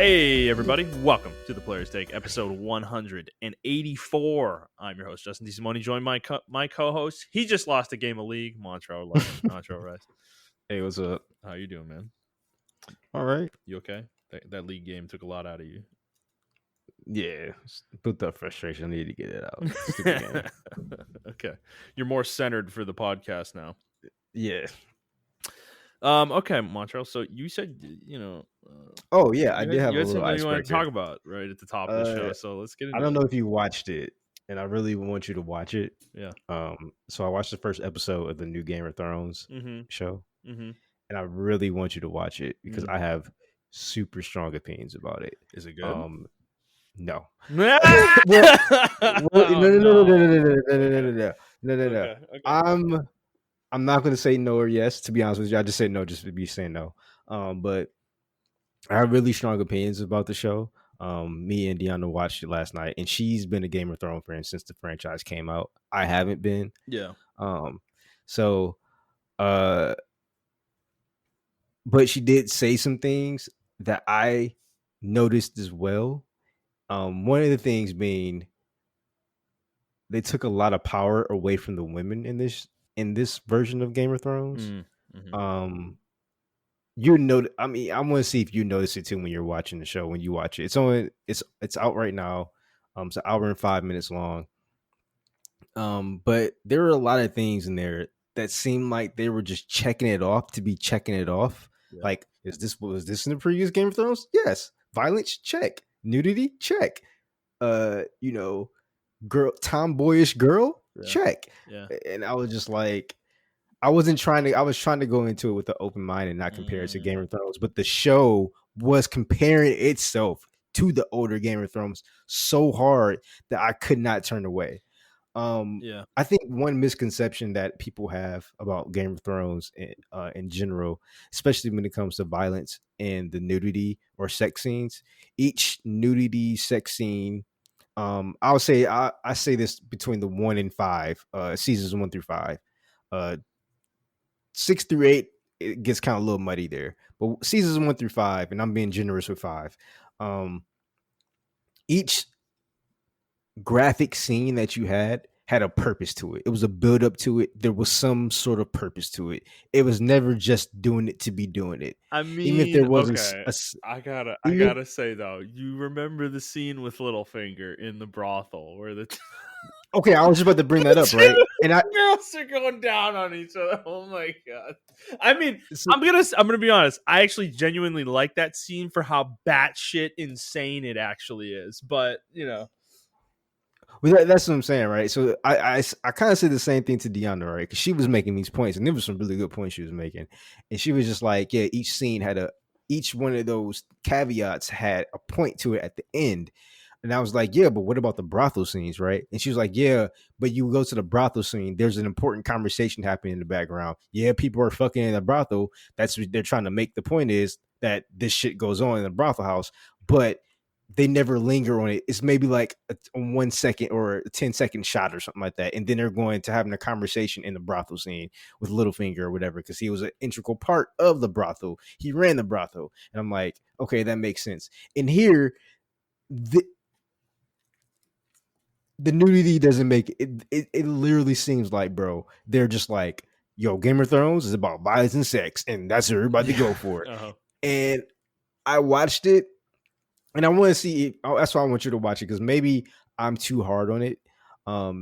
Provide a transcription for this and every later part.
Hey everybody, welcome to the Player's Take, episode 184. I'm your host, Justin DeSimone, joined by my co-host. He just lost a game of League, Montrell Rest. Hey, what's up? How you doing, man? All right. You okay? That League game took a lot out of you. Yeah, put that frustration. I need to get it out. Stupid game. Okay. You're more centered for the podcast now. Yeah. Okay, Montrell. So you said, Oh yeah, I did have you a had little something you wanted icebreaker. to talk about right at the top of the show. So let's get into it. I don't know if you watched it, and I really want you to watch it. Yeah. So I watched the first episode of the new Game of Thrones show, Mm-hmm. and I really want you to watch it because I have super strong opinions about it. Is it good? No. No. I'm not going to say no or yes. To be honest with you, I just say no just to be saying no. But I have really strong opinions about the show. Me and Deanna watched it last night, and she's been a Game of Thrones fan since the franchise came out. I haven't been. Yeah. But she did say some things that I noticed as well. One of the things being they took a lot of power away from the women in this version of Game of Thrones. Mm-hmm. You know, I mean, I want to see if you notice it too when you're watching the show. When you watch it, it's out right now. It's an hour and 5 minutes long. But there are a lot of things in there that seem like they were just checking it off to be checking it off. Yeah. Like, was this in the previous Game of Thrones? Yes. Violence, check. Nudity, check. Tomboyish girl, check. Yeah. And I was just like, I was trying to go into it with an open mind and not compare it to Game of Thrones, but the show was comparing itself to the older Game of Thrones so hard that I could not turn away. I think one misconception that people have about Game of Thrones in general, especially when it comes to violence and the nudity or sex scenes, each nudity sex scene, I say this between the 1 and 5, seasons 1 through 5, 6 through 8, it gets kind of a little muddy there, but seasons 1 through 5, and I'm being generous with 5, each graphic scene that you had a purpose to it. It was a build up to it. There was some sort of purpose to it. It was never just doing it to be doing it. I mean, even if there wasn't I gotta say though, you remember the scene with Littlefinger in the brothel where the okay, I was just about to bring that up, right? And girls are going down on each other. Oh my god! I mean, I'm gonna be honest. I actually genuinely like that scene for how batshit insane it actually is. But well, that's what I'm saying, right? So I kind of said the same thing to Deanna, right? Because she was making these points, and there was some really good points she was making, and she was just like, yeah, each scene had each one of those caveats had a point to it at the end. And I was like, yeah, but what about the brothel scenes, right? And she was like, yeah, but you go to the brothel scene, there's an important conversation happening in the background. Yeah, people are fucking in the brothel. That's what they're trying to make. The point is that this shit goes on in the brothel house, but they never linger on it. It's maybe like a 1 second or a 10-second shot or something like that. And then they're going to having a conversation in the brothel scene with Littlefinger or whatever, because he was an integral part of the brothel. He ran the brothel. And I'm like, okay, that makes sense. And here, the nudity doesn't make it. It literally seems like, bro, they're just like, yo, Game of Thrones is about violence and sex, and that's what everybody go for it. Uh-huh. And I watched it, and I want to see it. That's why I want you to watch it, because maybe I'm too hard on it, or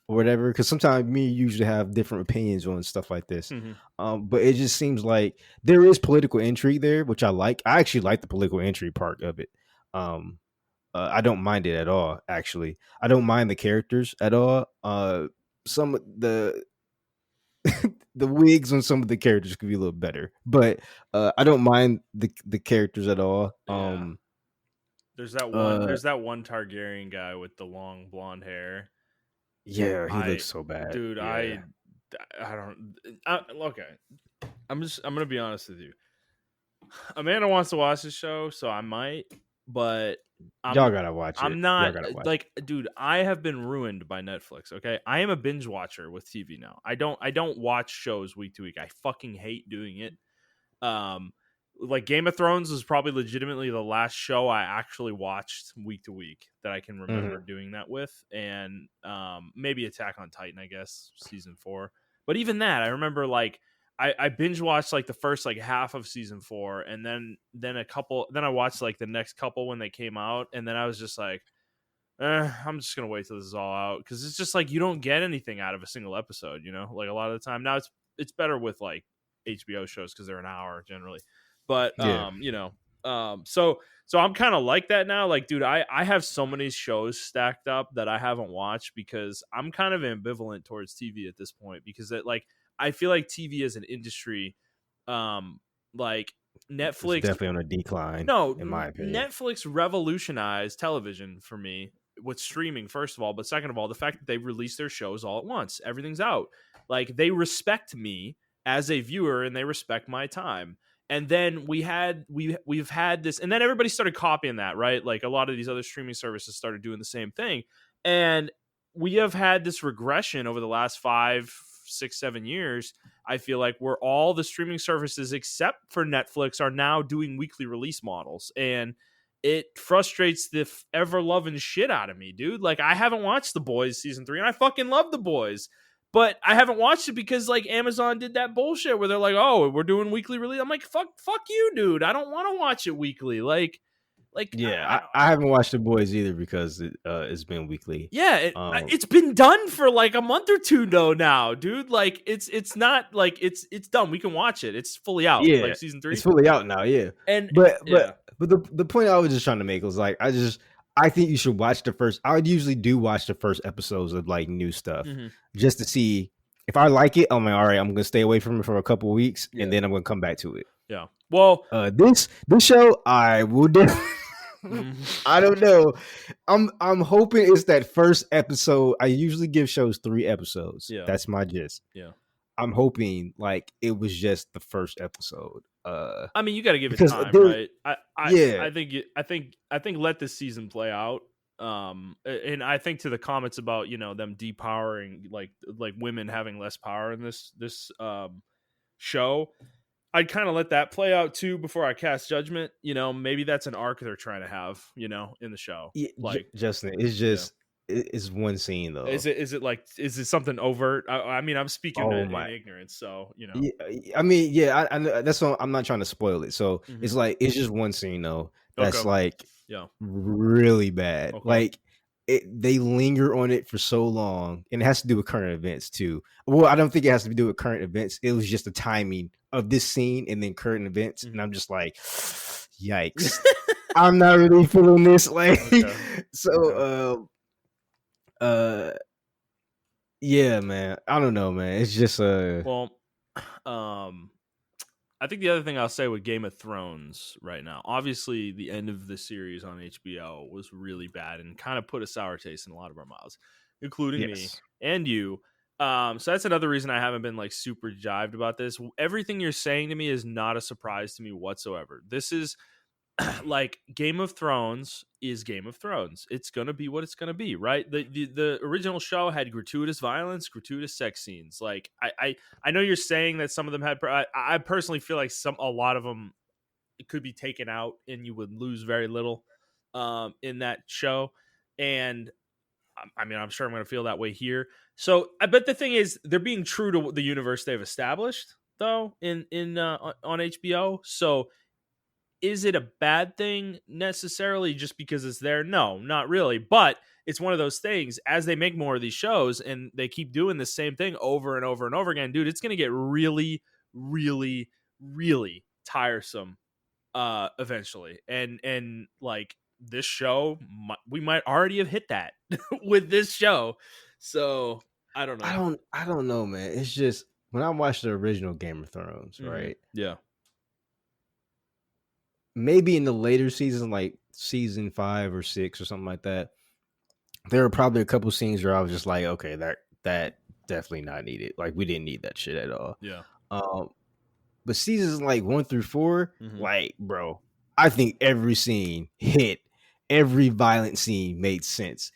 whatever. Because sometimes me usually have different opinions on stuff like this. But it just seems like there is political intrigue there, which I like. I actually like the political intrigue part of it. I don't mind it at all. Actually, I don't mind the characters at all. Some of the wigs on some of the characters could be a little better, but I don't mind the characters at all. Yeah. There's that one. There's that one Targaryen guy with the long blonde hair. Yeah, he looks so bad, dude. Yeah. I don't. Okay, I'm gonna be honest with you. Amanda wants to watch the show, so I might. But y'all gotta watch it. I'm not like, dude, I have been ruined by Netflix. Okay, I am a binge watcher with TV now. I don't watch shows week to week. I fucking hate doing it. like Game of Thrones was probably legitimately the last show I actually watched week to week that I can remember doing that with, and maybe Attack on Titan, I guess, season 4. But even that, I remember like I binge watched like the first like half of season 4, and then I watched like the next couple when they came out, and then I was just like, I'm just gonna wait till this is all out, because it's just like you don't get anything out of a single episode, like a lot of the time. Now it's better with like HBO shows because they're an hour generally, but Yeah. so I'm kind of like that now. Like, dude, I have so many shows stacked up that I haven't watched because I'm kind of ambivalent towards TV at this point, because I feel like TV as an industry, like Netflix, it's definitely on a decline. no, in my opinion. Netflix revolutionized television for me with streaming, first of all, but second of all, the fact that they release their shows all at once, everything's out. Like, they respect me as a viewer and they respect my time. And then we've had this, and then everybody started copying that, right? Like, a lot of these other streaming services started doing the same thing, and we have had this regression over the last 5, 6, 7 years. I feel like where all the streaming services except for Netflix are now doing weekly release models, and it frustrates the ever loving shit out of me, dude. Like, I haven't watched The Boys season 3, and I fucking love The Boys, but I haven't watched it because like Amazon did that bullshit where they're like, "Oh, we're doing weekly release." I'm like, "Fuck you, dude. I don't want to watch it weekly." Like, Yeah, I haven't watched The Boys either because it's been weekly. yeah, it's been done for like a month or two though now, dude. Like, it's not like it's done. We can watch it. It's fully out. Yeah, like season 3. it's fully out now. Yeah, And but yeah. the point I was just trying to make was like I think you should watch the first. I would usually do watch the first episodes of like new stuff just to see if I like it. I'm like, all right, I'm gonna stay away from it for a couple of weeks and then I'm gonna come back to it. Yeah. Well, this show I will definitely. I don't know. I'm hoping it's that first episode. I usually give shows 3 episodes. Yeah. That's my gist. Yeah. I'm hoping like it was just the first episode. I mean, you got to give it time, right? I think let this season play out. And I think to the comments about them depowering like women having less power in this show, I'd kind of let that play out too before I cast judgment. Maybe that's an arc they're trying to have, in the show. Yeah, like, Justin, it's just it's one scene though. Is it something overt? I mean, I'm speaking in ignorance, so Yeah, I mean, yeah, I that's what I'm not trying to spoil it. So it's like it's just one scene though that's like really bad. Okay. Like they linger on it for so long, and it has to do with current events too. Well, I don't think it has to do with current events. It was just the timing of this scene and then current events, and I'm just like, yikes! I'm not really feeling this. Like, yeah, man. I don't know, man. It's just well, I think the other thing I'll say with Game of Thrones right now, obviously the end of the series on HBO was really bad and kind of put a sour taste in a lot of our mouths, including me and you. So that's another reason I haven't been like super jived about this. Everything you're saying to me is not a surprise to me whatsoever. This is like Game of Thrones is Game of Thrones. It's gonna be what it's gonna be, right? The original show had gratuitous violence, gratuitous sex scenes. Like I know you're saying that some of them had. I personally feel like a lot of them could be taken out, and you would lose very little in that show. And I mean, I'm sure I'm gonna feel that way here. So I bet the thing is they're being true to the universe they've established, though, on HBO. So is it a bad thing necessarily just because it's there? No, not really. But it's one of those things, as they make more of these shows and they keep doing the same thing over and over and over again, dude, it's going to get really, really, really tiresome eventually. And like this show, we might already have hit that with this show. So I don't know. I don't know, man. It's just when I watched the original Game of Thrones, right? Yeah. Maybe in the later seasons, like season 5 or 6 or something like that, there were probably a couple scenes where I was just like, okay, that definitely not needed. Like, we didn't need that shit at all. Yeah. But seasons like 1 through 4, like, bro, I think every scene hit, every violent scene made sense.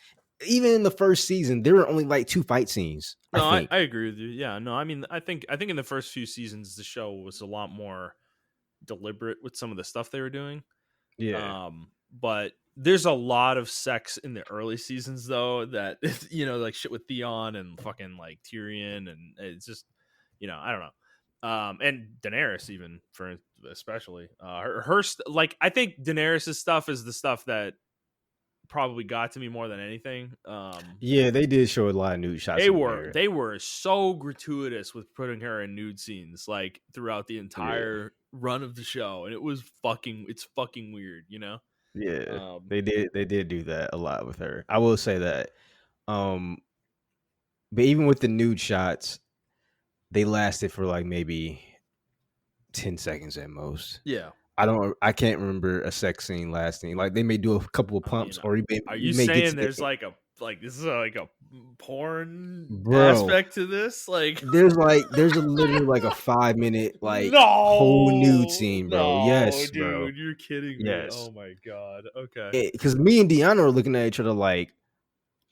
Even in the first season, there were only like 2 fight scenes. No, I agree with you. Yeah, no, I mean, I think in the first few seasons, the show was a lot more deliberate with some of the stuff they were doing. Yeah. But there's a lot of sex in the early seasons though that like shit with Theon and fucking like Tyrion, and it's just I don't know. And Daenerys even for especially like I think Daenerys' stuff is the stuff that probably got to me more than anything. Yeah, they did show a lot of nude shots of Daenerys. They were so gratuitous with putting her in nude scenes like throughout the entire run of the show, and it's fucking weird, Yeah, they did do that a lot with her. I will say that. But even with the nude shots, they lasted for like maybe 10 seconds at most. Yeah. I can't remember a sex scene lasting. Like they may do a couple of pumps, or are you you may get saying to there's this is like a porn bro aspect to this? Like there's literally like a 5-minute like whole nude scene, bro. Yes, dude, bro. you're kidding me. Yes. Oh my god. Okay. Because me and Deanna are looking at each other like,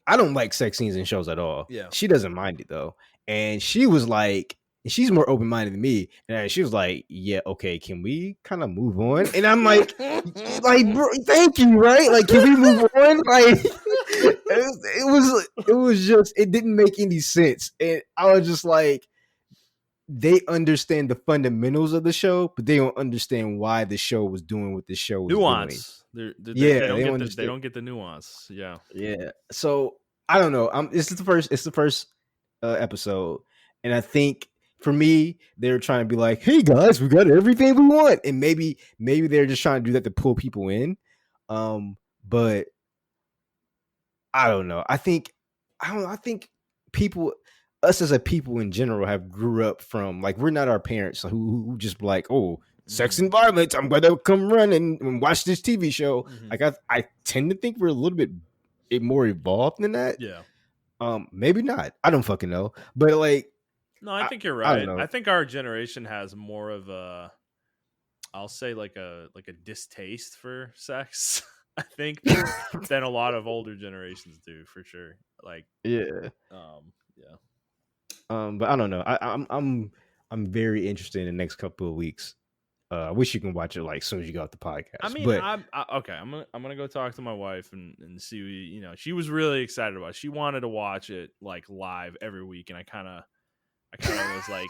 I don't like sex scenes in shows at all. Yeah. She doesn't mind it though. And she was like, she's more open minded than me. And she was like, yeah, okay, can we kind of move on? And I'm like, bro, thank you, right? Like, can we move on? Like, it was just, it didn't make any sense. And I was just like, they understand the fundamentals of the show, but they don't understand why the show was doing what the show was nuance. doing. They don't get the nuance. Yeah. Yeah. So I don't know. It's the first episode, and I think for me, they're trying to be like, "Hey guys, we got everything we want," and maybe they're just trying to do that to pull people in. But I don't know. I think people, us as a people in general, have grew up from like, we're not our parents who just like, oh, sex and violence, I'm gonna come run and watch this TV show. Like I tend to think we're a little bit more evolved than that. Yeah. Maybe not. I don't fucking know. But like, no, I think you're right. I think our generation has more of a, I'll say like a distaste for sex. I think than a lot of older generations do, for sure. Like, yeah. Yeah. But I don't know. I'm very interested in the next couple of weeks. I wish you can watch it like as soon as you got off the podcast. I mean, but okay. I'm gonna go talk to my wife and see. She was really excited about it. She wanted to watch it like live every week, and I kind of was like,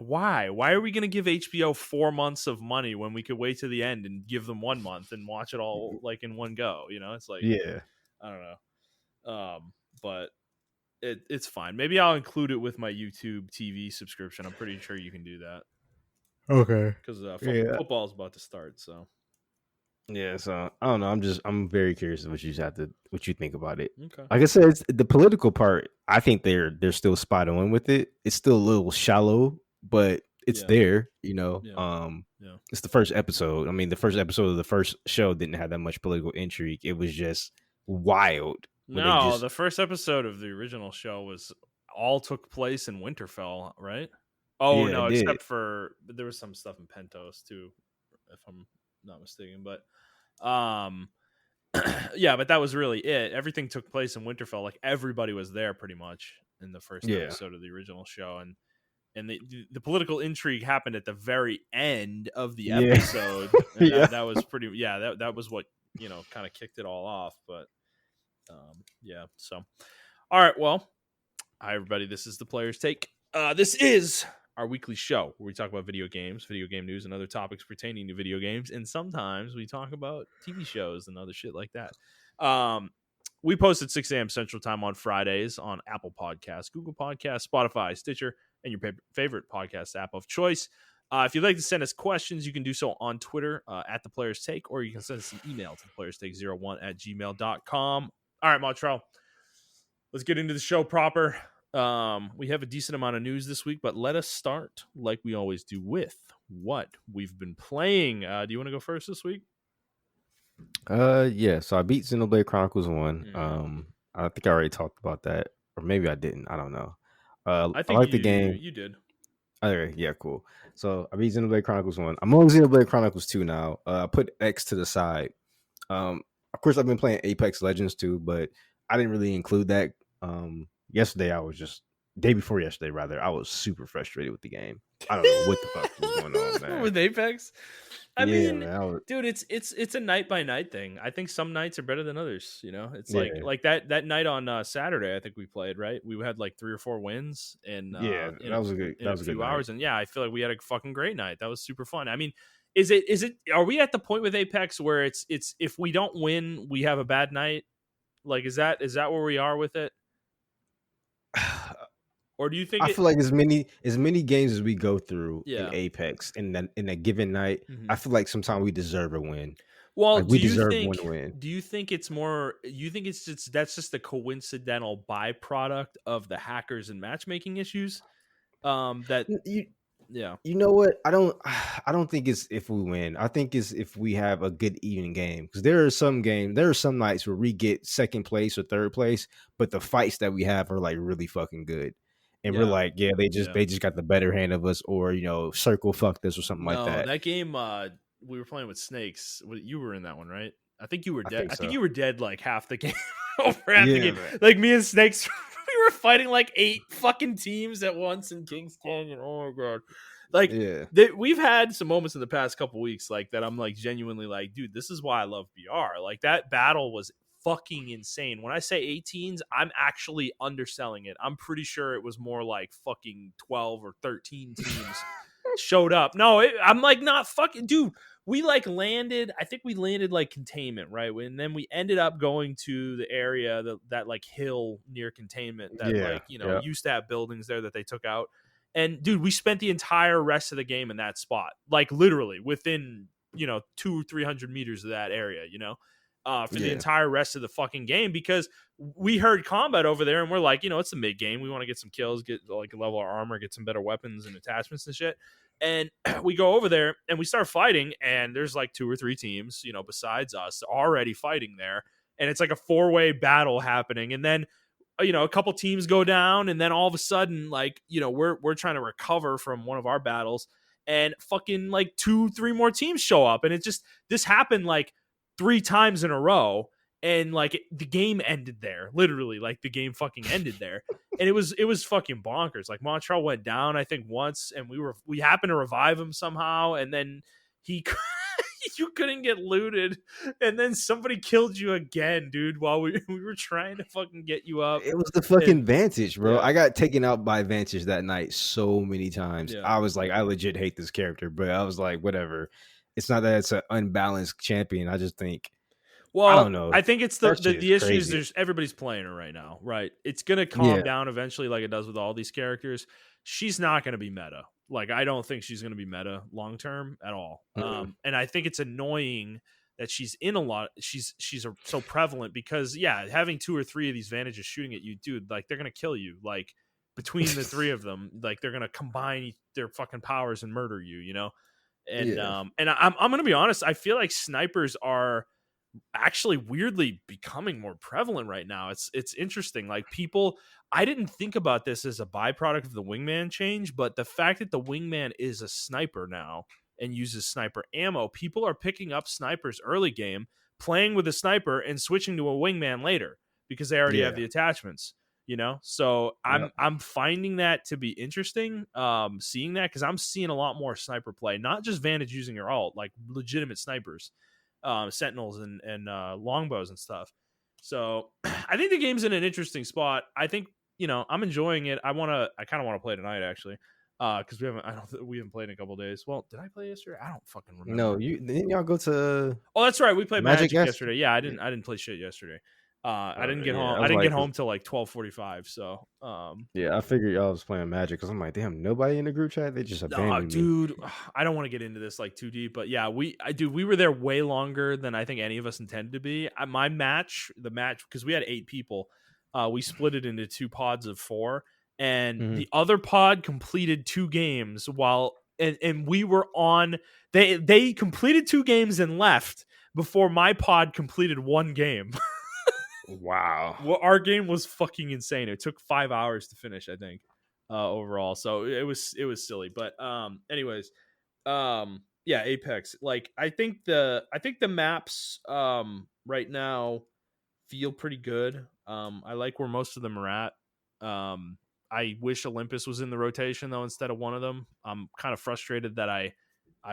why? Why are we gonna give HBO 4 months of money when we could wait to the end and give them 1 month and watch it all like in one go? It's like, yeah, I don't know. But it's fine. Maybe I'll include it with my YouTube TV subscription. I'm pretty sure you can do that. Okay. Because football is about to start, so. Yeah, so I don't know. I'm very curious what you think about it. Okay. Like I said, it's the political part. I think they're still spot on with it. It's still a little shallow, but it's there. Yeah. It's the first episode. I mean, the first episode of the first show didn't have that much political intrigue. It was just wild. No, the first episode of the original show all took place in Winterfell, right? Oh yeah, no, except for there was some stuff in Pentos too, if I'm not mistaken. But yeah, but that was really it. Everything took place in Winterfell. Like everybody was there pretty much in the first episode of the original show, and the political intrigue happened at the very end of the episode. And that was pretty. Yeah, that was what kind of kicked it all off. But yeah, so all right. Well, hi everybody. This is the Player's Take. This is our weekly show where we talk about video games, video game news, and other topics pertaining to video games. And sometimes we talk about TV shows and other shit like that. We post at 6 a.m. Central Time on Fridays on Apple Podcasts, Google Podcasts, Spotify, Stitcher, and your favorite podcast app of choice. If you'd like to send us questions, you can do so on Twitter at The Player's Take, or you can send us an email to theplayerstake01@gmail.com. All right, Montrell, let's get into the show proper. We have a decent amount of news this week, but let us start like we always do with what we've been playing. Do you want to go first this week? Yeah. So I beat Xenoblade Chronicles 1. I think I already talked about that, or maybe I didn't. I don't know. I think like the game. You did. Okay, yeah, cool. So I beat Xenoblade Chronicles 1. I'm on Xenoblade Chronicles 2 now. I put X to the side. Of course, I've been playing Apex Legends too, but I didn't really include that. Day before yesterday, rather, I was super frustrated with the game. I don't know what the fuck was going on, man. With Apex. I Yeah, mean, man. dude, it's a night by night thing. I think some nights are better than others. You know, it's Yeah, like that night on Saturday. I think we played right. We had like 3 or 4 wins yeah. That was a good. in That a was a good few night. hours, and yeah, I feel like we had a fucking great night. That was super fun. I mean, is it? Are we at the point with Apex where it's if we don't win, we have a bad night? Like, is that where we are with it, or do you think I it? feel like as many games as we go through in Yeah. Apex in a given night, Mhm. I feel like sometimes we deserve a win. Well, Like we deserve one win. do you think it's more you think it's just that's just a coincidental byproduct of the hackers and matchmaking issues? That You yeah. you know what? I don't think it's if we win. I think it's if we have a good even game. Because there are some nights where we get second place or third place, but the fights that we have are like really fucking good. And we're Yeah. like, yeah, they just Yeah. they just got the better hand of us, or circle fucked us or something like No, that. that game we were playing with snakes. You were in that one, right? I think you were I dead. think I think so. you were dead like half the game. Over half the Yeah, game. man. Like me and Snakes we were fighting like 8 fucking teams at once in Kings Canyon. Oh my god. Like Yeah. we've had some moments in the past couple weeks like that I'm like genuinely like, dude, this is why I love BR. Like that battle was fucking insane. When I say 18s, I'm actually underselling it. I'm pretty sure it was more like fucking 12 or 13 teams showed up. No, I'm like not fucking dude. We like landed. I think we landed like containment, right? And then we ended up going to the area that like hill near containment that Yeah. like Yeah. used to have buildings there that they took out. And dude, we spent the entire rest of the game in that spot, like literally within 200-300 meters of that area. For the Yeah. entire rest of the fucking game because we heard combat over there and we're like, it's a mid game. We want to get some kills, get like level our armor, get some better weapons and attachments and shit. And we go over there and we start fighting, and there's like 2 or 3 teams, besides us already fighting there. And it's like a 4-way battle happening. And then, a couple teams go down, and then all of a sudden, like, we're trying to recover from one of our battles, and fucking like 2-3 more teams show up. And this happened like 3 times in a row. And like the game ended there, literally, like the game fucking ended there. And it was fucking bonkers. Like Montrell went down, I think once, and we happened to revive him somehow, and then he you couldn't get looted, and then somebody killed you again, dude, while we were trying to fucking get you up. It was the fucking And Vantage, bro. yeah, I got taken out by Vantage that night so many times. yeah. I was like, I legit hate this character, but I was like, whatever. It's not that it's an unbalanced champion. I just think, I don't Well, know. I think it's That shit is the issue is crazy. there's everybody's playing her right now, right? It's gonna calm Yeah. down eventually, like it does with all these characters. She's not gonna be meta. Like I don't think she's gonna be meta long term at all. Mm-mm. And I think it's annoying that she's in a lot. So prevalent because having 2 or 3 of these Vantages shooting at you, dude, like they're gonna kill you. Like between the 3 of them, like they're gonna combine their fucking powers and murder you. And Yeah. I'm gonna be honest. I feel like snipers are actually weirdly becoming more prevalent right now. It's interesting. Like people, I didn't think about this as a byproduct of the wingman change, but the fact that the wingman is a sniper now and uses sniper ammo, people are picking up snipers early game, playing with a sniper and switching to a wingman later because they already have Yeah. the attachments. So Yep. I'm finding that to be interesting. Seeing that because I'm seeing a lot more sniper play, not just Vantage using your ult, like legitimate snipers, sentinels and longbows and stuff. So I think the game's in an interesting spot. I think I'm enjoying it. I kind of want to play tonight actually, because we haven't played in a couple days. Well, did I play yesterday? I don't fucking No, remember. didn't y'all go to Oh, that's right. We played Magic Magic yesterday? yesterday. Yeah, I didn't play shit yesterday. I didn't get Yeah. home. I I was didn't like, get home till like 12:45. So yeah, I figured y'all was playing Magic because I'm like, damn, nobody in the group chat. They just abandoned me. dude, I don't want to get into this like too deep, but yeah, we were there way longer than I think any of us intended to be. The match, because we had 8 people, we split it into 2 pods of 4, and Mhm. the other pod completed 2 games while and we were on. They completed 2 games and left before my pod completed 1 game. Wow. Well, our game was fucking insane. It took 5 hours to finish, I think, overall. So it was silly. But anyways, yeah, Apex. Like I think the maps right now feel pretty good. I like where most of them are at. I wish Olympus was in the rotation though instead of one of them. I'm kind of frustrated that I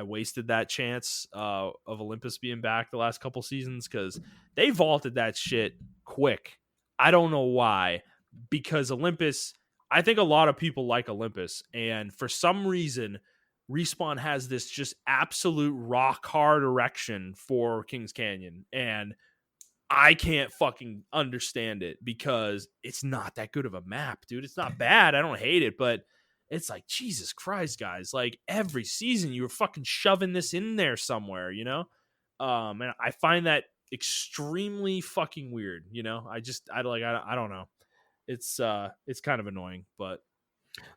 wasted that chance of Olympus being back the last couple seasons because they vaulted that shit quick. I don't know why, because Olympus, I think a lot of people like Olympus, and for some reason, Respawn has this just absolute rock hard erection for Kings Canyon, and I can't fucking understand it because it's not that good of a map, dude. It's not bad. I don't hate it, but it's like, Jesus Christ, guys. Like every season you were fucking shoving this in there somewhere, you know? And I find that extremely fucking weird, you know? I don't know. It's kind of annoying, but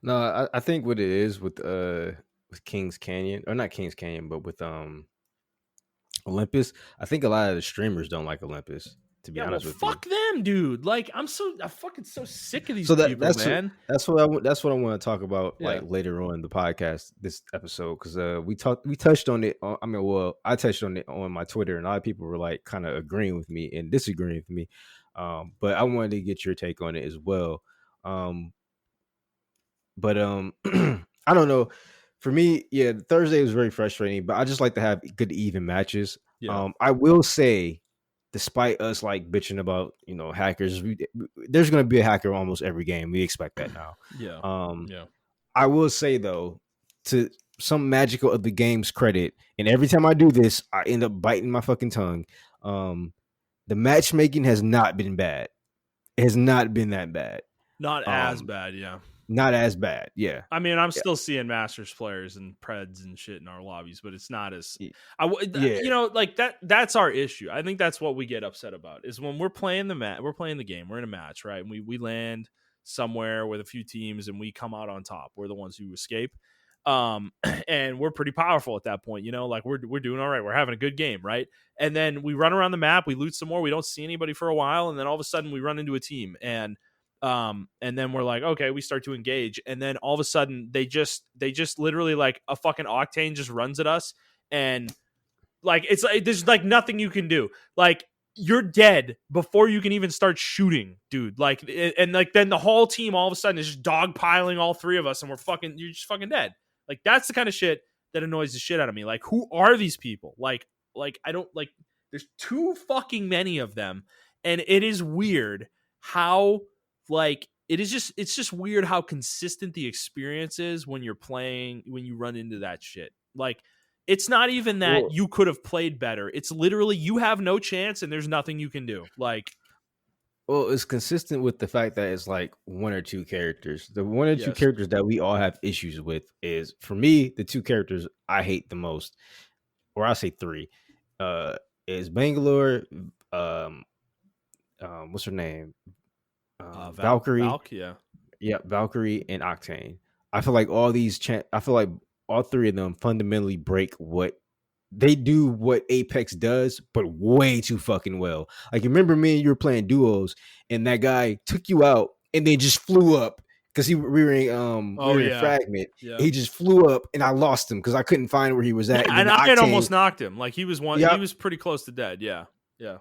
No, I think what it is with Kings Canyon, or not Kings Canyon, but with Olympus, I think a lot of the streamers don't like Olympus, to be yeah, well, honest with you. fuck them, dude. Like, I'm fucking so sick of these So people, man. That's what I want to talk about like later on in the podcast, this episode, because we touched on it. I touched on it on my Twitter, and a lot of people were like kind of agreeing with me and disagreeing with me. But I wanted to get your take on it as well. But I don't know. For me, yeah, Thursday was very frustrating, but I just like to have good even matches. Yeah. I will say, despite us like bitching about hackers, there's going to be a hacker almost every game. We expect that now. Yeah. Yeah. I will say though, to some magical of the game's credit, and every time I do this, I end up biting my fucking tongue. The matchmaking has not been bad. It has not been that bad. Not as bad, yeah. Not as bad, yeah. I mean, I'm still seeing Masters players and Preds and shit in our lobbies, but it's not as like that's our issue. I think that's what we get upset about is when we're playing we're playing the game, we're in a match, right? And we land somewhere with a few teams and we come out on top. We're the ones who escape. And we're pretty powerful at that point, like we're doing all right. We're having a good game, right? And then we run around the map, we loot some more, we don't see anybody for a while, and then all of a sudden we run into a team and then we're like, okay, we start to engage, and then all of a sudden they just literally like a fucking Octane just runs at us, and like it's like there's like nothing you can do. Like you're dead before you can even start shooting, dude. Like and like then the whole team all of a sudden is just dogpiling all three of us, and you're just fucking dead. Like that's the kind of shit that annoys the shit out of me. Like who are these people? Like I don't like. There's too fucking many of them, and it is weird how. Like it's just weird how consistent the experience is when you're playing, when you run into that shit. Like it's not even that you could have played better. It's literally you have no chance and there's nothing you can do. Like, well, it's consistent with the fact that it's like one or two characters. The one or two characters that we all have issues with is, for me, the two characters I hate the most, or I say three, is Bangalore. What's her name? Valkyrie, Valkyrie and Octane. I feel like I feel like all three of them fundamentally break what they do, what Apex does, but way too fucking well. Like, remember me and you were playing duos, and that guy took you out, and then just flew up because we were in Fragment. Yeah. He just flew up, and I lost him because I couldn't find where he was at. And I had almost knocked him. Like he was one. Yep. He was pretty close to dead. Yeah.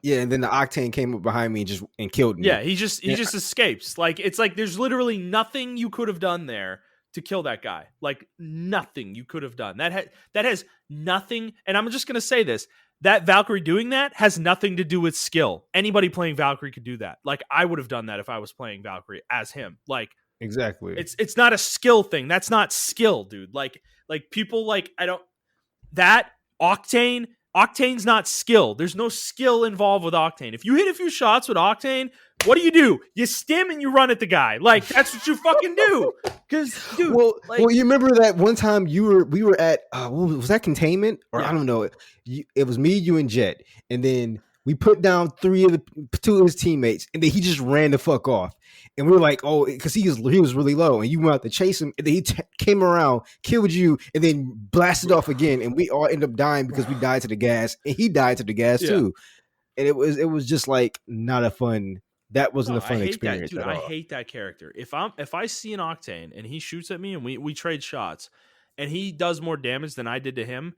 Yeah, and then the Octane came up behind me and killed me. Yeah, he just escapes. Like it's like there's literally nothing you could have done there to kill that guy. Like nothing you could have done. That has nothing. And I'm just gonna say this: that Valkyrie doing that has nothing to do with skill. Anybody playing Valkyrie could do that. Like I would have done that if I was playing Valkyrie as him. Like exactly. It's not a skill thing. That's not skill, dude. Like people like that Octane's not skill. There's no skill involved with Octane. If you hit a few shots with Octane, what do? You stim and you run at the guy. Like that's what you fucking do. Because, dude, well, you remember that one time we were at was that Containment or I don't know. It was me, you, and Jet, and then we put down two of his teammates, and then he just ran the fuck off. And we were like, oh, because he was really low, and you went out to chase him, and then he came around, killed you, and then blasted off again, and we all ended up dying because we died to the gas, and he died to the gas too. And it was just like not a fun. That wasn't a fun experience. Dude, I hate that character. If I see an Octane and he shoots at me and we trade shots, and he does more damage than I did to him,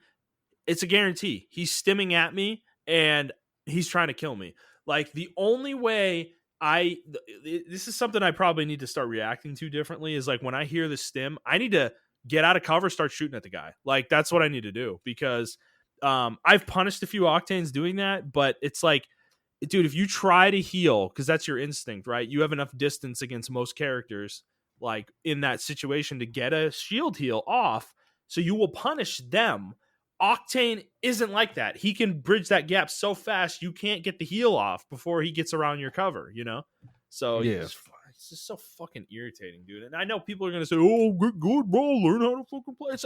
it's a guarantee. He's stimming at me and he's trying to kill me. Like the only way this is something I probably need to start reacting to differently. Is like when I hear the stim, I need to get out of cover, start shooting at the guy. Like that's what I need to do because I've punished a few Octanes doing that, but it's like, dude, if you try to heal because that's your instinct, right? You have enough distance against most characters, like in that situation, to get a shield heal off, so you will punish them. Octane isn't like that. He can bridge that gap so fast you can't get the heal off before he gets around your cover, you know? So Yeah. it's just so fucking irritating, dude. And I know people are gonna say, "Oh, good, bro, learn how to fucking play." It's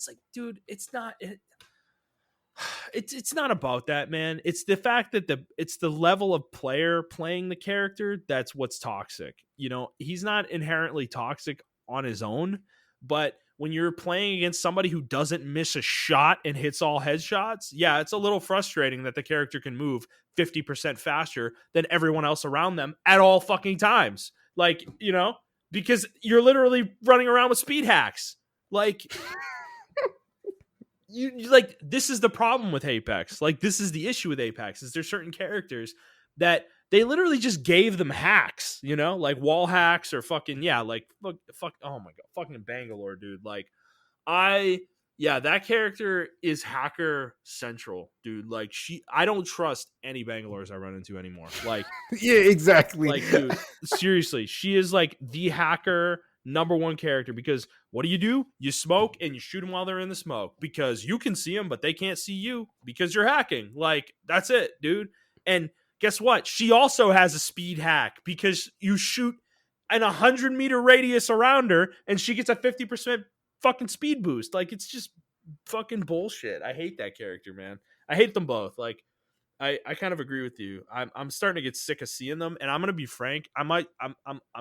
like, dude, it's not. It's not about that, man. It's the fact that it's the level of player playing the character that's what's toxic. You know, he's not inherently toxic on his own, but when you're playing against somebody who doesn't miss a shot and hits all headshots, yeah, it's a little frustrating that the character can move 50% faster than everyone else around them at all fucking times. Like, you know, because you're literally running around with speed hacks. Like, you like, this is the problem with Apex. Like, this is the issue with Apex, is there's certain characters that they literally just gave them hacks, you know, like wall hacks or fucking, yeah, like fuck, oh my god, fucking Bangalore, dude. Like, that character is hacker central, dude. Like, I don't trust any Bangalores I run into anymore. Like, yeah, exactly. Like, dude, seriously, she is like the hacker number one character, because what do? You smoke and you shoot them while they're in the smoke because you can see them, but they can't see you because you're hacking. Like, that's it, dude. And guess what? She also has a speed hack because you shoot an 100-meter radius around her and she gets a 50% fucking speed boost. Like, it's just fucking bullshit. I hate that character, man. I hate them both. Like, I kind of agree with you. I'm starting to get sick of seeing them, and I'm gonna be frank. I'm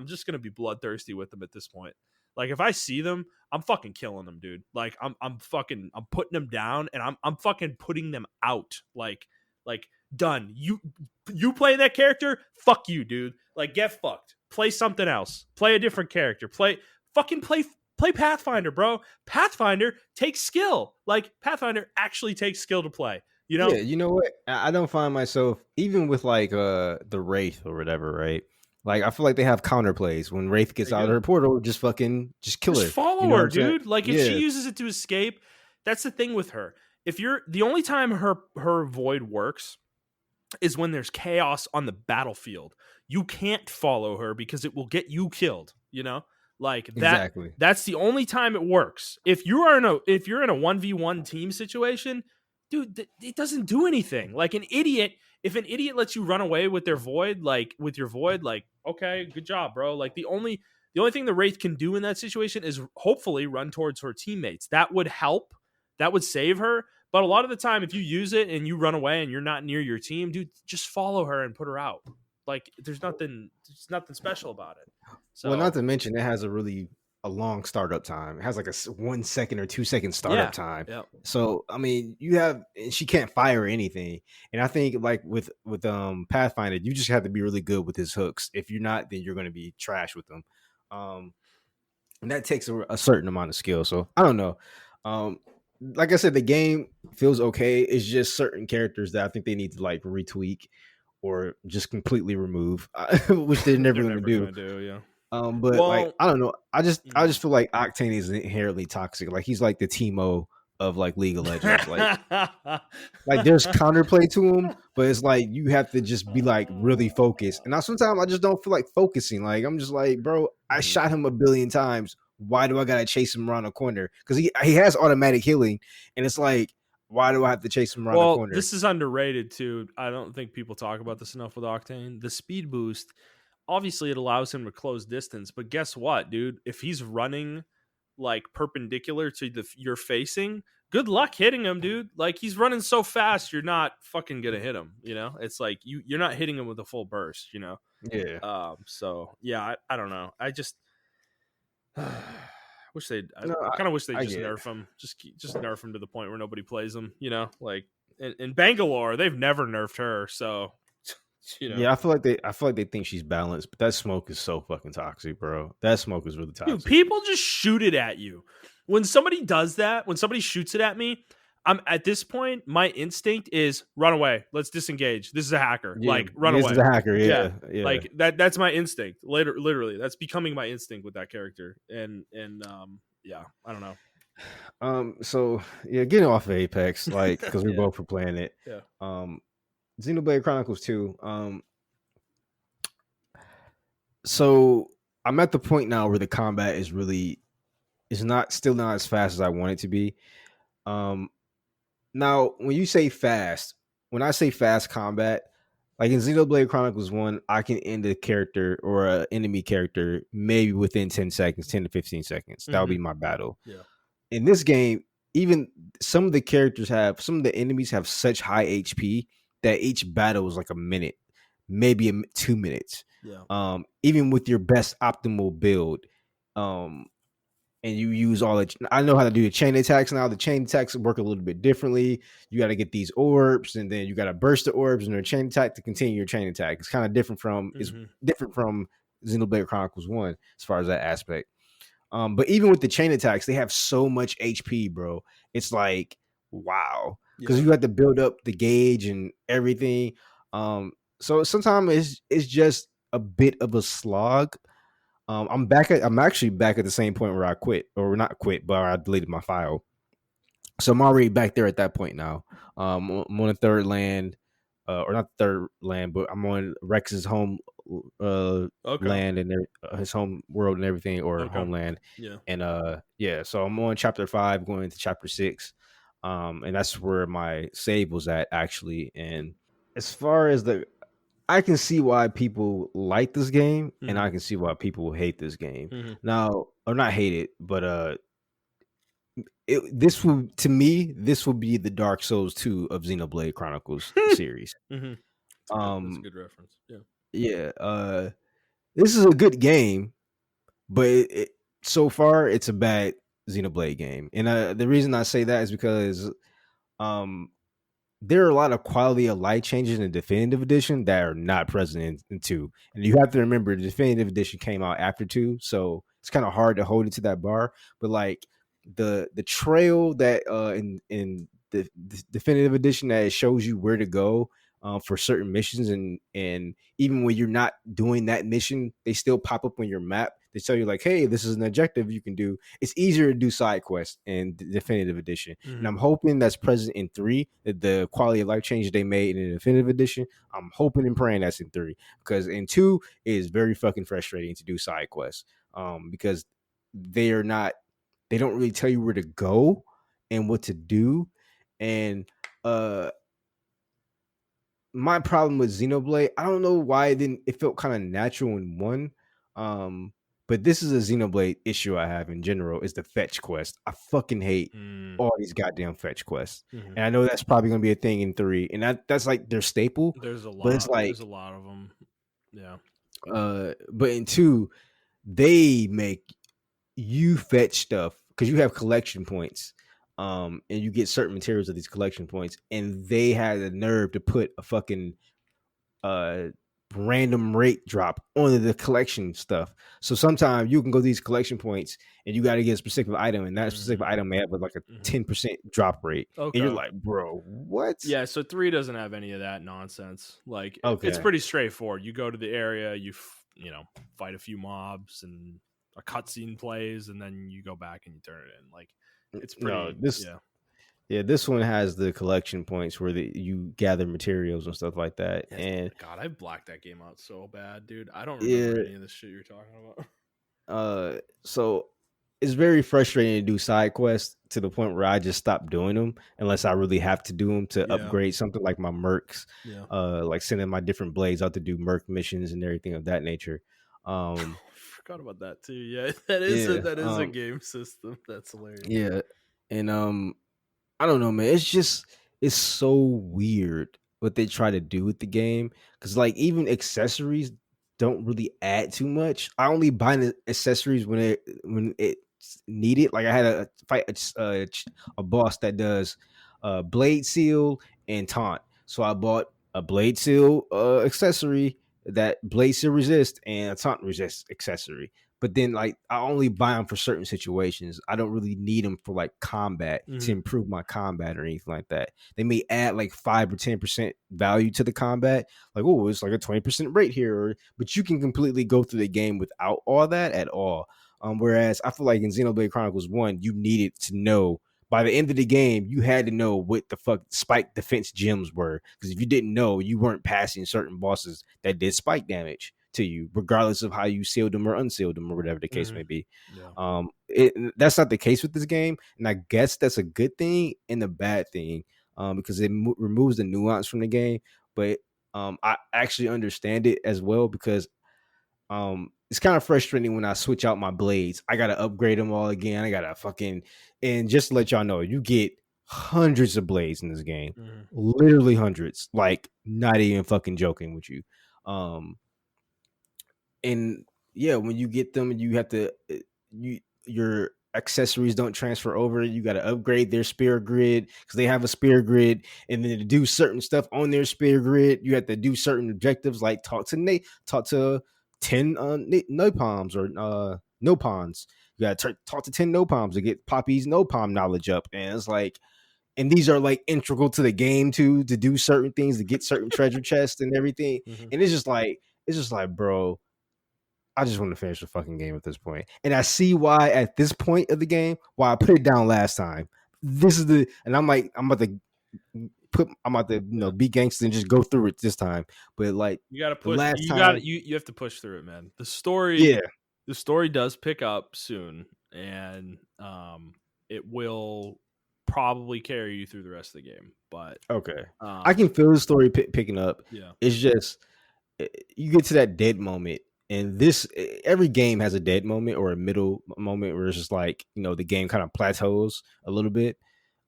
just gonna be bloodthirsty with them at this point. Like, if I see them, I'm fucking killing them, dude. Like, I'm putting them down, and I'm fucking putting them out. Like done. You play that character? Fuck you, dude. Like, get fucked. Play something else. Play a different character. Play Pathfinder, bro. Pathfinder takes skill. Like, Pathfinder actually takes skill to play. You know? Yeah, you know what? I don't find myself, even with like the Wraith or whatever, right? Like, I feel like they have counterplays. When Wraith gets out of her portal, just kill her. Follow her, dude. Like, if she uses it to escape, that's the thing with her. If you're the only time her void works is when there's chaos on the battlefield. You can't follow her because it will get you killed, you know? Like that. Exactly. That's the only time it works. If you're in a 1v1 team situation, dude, it doesn't do anything. Like, if an idiot lets you run away with their void, like with your void, like, okay, good job, bro. Like, the only thing the Wraith can do in that situation is hopefully run towards her teammates. That would help. That would save her. But a lot of the time, if you use it and you run away and you're not near your team, dude, just follow her and put her out. Like, there's nothing special about it. So, well, not to mention, it has a long startup time. It has like a 1 second or 2 second startup time. Yeah. So, I mean, she can't fire anything. And I think like with Pathfinder, you just have to be really good with his hooks. If you're not, then you're going to be trash with them. And that takes a certain amount of skill. So I don't know. Like I said, the game feels okay. It's just certain characters that I think they need to like retweak or just completely remove, which they're never going to do. Yeah. But like, I don't know. I just feel like Octane is inherently toxic. Like, he's like the Teemo of like League of Legends. Like there's counterplay to him, but it's like you have to just be like really focused. And sometimes I just don't feel like focusing. Like, I'm just like, bro, I shot him 1 billion times. Why do I gotta chase him around a corner? Because he has automatic healing, and it's like, why do I have to chase him around the corner? This is underrated too. I don't think people talk about this enough with Octane. The speed boost, obviously it allows him to close distance, but guess what, dude? If he's running like perpendicular to you're facing, good luck hitting him, dude. Like, he's running so fast, you're not fucking gonna hit him, you know? It's like you're not hitting him with a full burst, you know? Yeah. So yeah, I don't know. I just I kind of wish they'd just nerf him. Just nerf him to the point where nobody plays him, you know? Like, in Bangalore, they've never nerfed her, so you know. Yeah, I feel like they think she's balanced, but that smoke is so fucking toxic, bro. That smoke is really toxic. Dude, people just shoot it at you. When somebody does that, when somebody shoots it at me, I'm at this point, my instinct is run away. Let's disengage. This is a hacker. Yeah, Like run this is away. a hacker. Yeah. Yeah. Like that's my instinct. Literally. That's becoming my instinct with that character. And yeah, I don't know. So yeah, getting off of Apex, like because we Yeah. both were playing it. Yeah. Xenoblade Chronicles 2. So I'm at the point now where the combat is not still not as fast as I want it to be. Now when you say fast, when I say fast combat, like in Xenoblade Chronicles 1, I can end a character or an enemy character maybe within 10 seconds, 10 to 15 seconds. That would be my battle. Yeah. In this game, even some of the enemies have such high HP that each battle is like a minute, maybe 2 minutes. Yeah. Even with your best optimal build, and you use all the, I know how to do the chain attacks now. The chain attacks work a little bit differently. You got to get these orbs, and then you got to burst the orbs and their chain attack to continue your chain attack. It's kind of different from Xenoblade Chronicles 1 as far as that aspect. But even with the chain attacks, they have so much HP, bro. It's like, wow. Because you have to build up the gauge and everything. So sometimes it's just a bit of a slog. I'm actually back at the same point where I quit, or not quit, but I deleted my file. So I'm already back there at that point now. I'm on the third land, or not the third land, but I'm on Rex's home land and his home world and everything, or homeland. Yeah. And yeah, so I'm on chapter 5 going into chapter 6. And that's where my save was at actually. And as far as I can see why people like this game, and I can see why people hate this game. Now, or not hate it, but this will be the Dark Souls 2 of Xenoblade Chronicles series. That's a good reference. Yeah. Yeah. This is a good game, but so far it's a bad Xenoblade game. And the reason I say that is because there are a lot of quality of life changes in the definitive edition that are not present in 2. And you have to remember the definitive edition came out after 2, so it's kind of hard to hold it to that bar. But like the trail that in the definitive edition, that it shows you where to go for certain missions, and even when you're not doing that mission, they still pop up on your map. They tell you like, hey, this is an objective you can do. It's easier to do side quests in the definitive edition. And I'm hoping that's present in 3, the quality of life changes they made in the definitive edition. I'm hoping and praying that's in 3, because in 2 it is very fucking frustrating to do side quests, because they don't really tell you where to go and what to do. And my problem with Xenoblade, I don't know why it felt kind of natural in 1. But this is a Xenoblade issue I have in general, is the fetch quest. I fucking hate all these goddamn fetch quests. And I know that's probably going to be a thing in 3. And that's like their staple. There's a lot. But it's like, there's a lot of them. Yeah. But in 2, they make you fetch stuff because you have collection points. And you get certain materials of these collection points. And they had the nerve to put a fucking random rate drop onto the collection stuff. So sometimes you can go to these collection points and you got to get a specific item, and that specific item may have like a 10% drop rate. And you're like, bro, what? Yeah, so 3 doesn't have any of that nonsense. Like, it's pretty straightforward. You go to the area, you fight a few mobs, and a cutscene plays, and then you go back and you turn it in. Like, it's pretty. This one has the collection points where you gather materials and stuff like that. And God, I blacked that game out so bad, dude. I don't remember any of this shit you're talking about. So it's very frustrating to do side quests to the point where I just stop doing them unless I really have to do them to upgrade something like my mercs. Like sending my different blades out to do merc missions and everything of that nature. Forgot about that too. Yeah, that is a game system. That's hilarious. Yeah, and I don't know, man. It's so weird what they try to do with the game, because like even accessories don't really add too much. I only buy the accessories when it's needed. Like I had a fight a boss that does blade seal and taunt, so I bought a blade seal accessory, that blade seal resist, and a taunt resist accessory. but then like I only buy them for certain situations. I don't really need them for like combat to improve my combat or anything like that. They may add like 5 or 10% value to the combat, like oh, it's like a 20% rate here, but you can completely go through the game without all that at all. Whereas I feel like in Xenoblade Chronicles 1, you needed to know by the end of the game, you had to know what the fuck spike defense gems were. Because if you didn't know, you weren't passing certain bosses that did spike damage to you, regardless of how you sealed them or unsealed them or whatever the case may be. Yeah. That's not the case with this game. And I guess that's a good thing and a bad thing because it removes the nuance from the game. But I actually understand it as well because it's kind of frustrating when I switch out my blades. I gotta upgrade them all again. I gotta fucking and just to let y'all know, you get hundreds of blades in this game, literally hundreds. Like not even fucking joking with you. And yeah, when you get them, you have to your accessories don't transfer over. You got to upgrade their spear grid because they have a spear grid, and then to do certain stuff on their spear grid, you have to do certain objectives like talk to 10 no-palms or no-pawns. You got to talk to 10 no-palms to get Poppy's no-palm knowledge up, and it's like. And these are like integral to the game too, to do certain things, to get certain treasure chests and everything. And it's just like, bro, I just want to finish the fucking game at this point. And I see why at this point of the game, why I put it down last time. This is and I'm about to be gangster and just go through it this time. But like you gotta the push last time, you have to push through it, man. The story does pick up soon, and it will probably carry you through the rest of the game. But okay, I can feel the story picking up. Yeah, it's just you get to that dead moment. And every game has a dead moment or a middle moment where it's just like, the game kind of plateaus a little bit.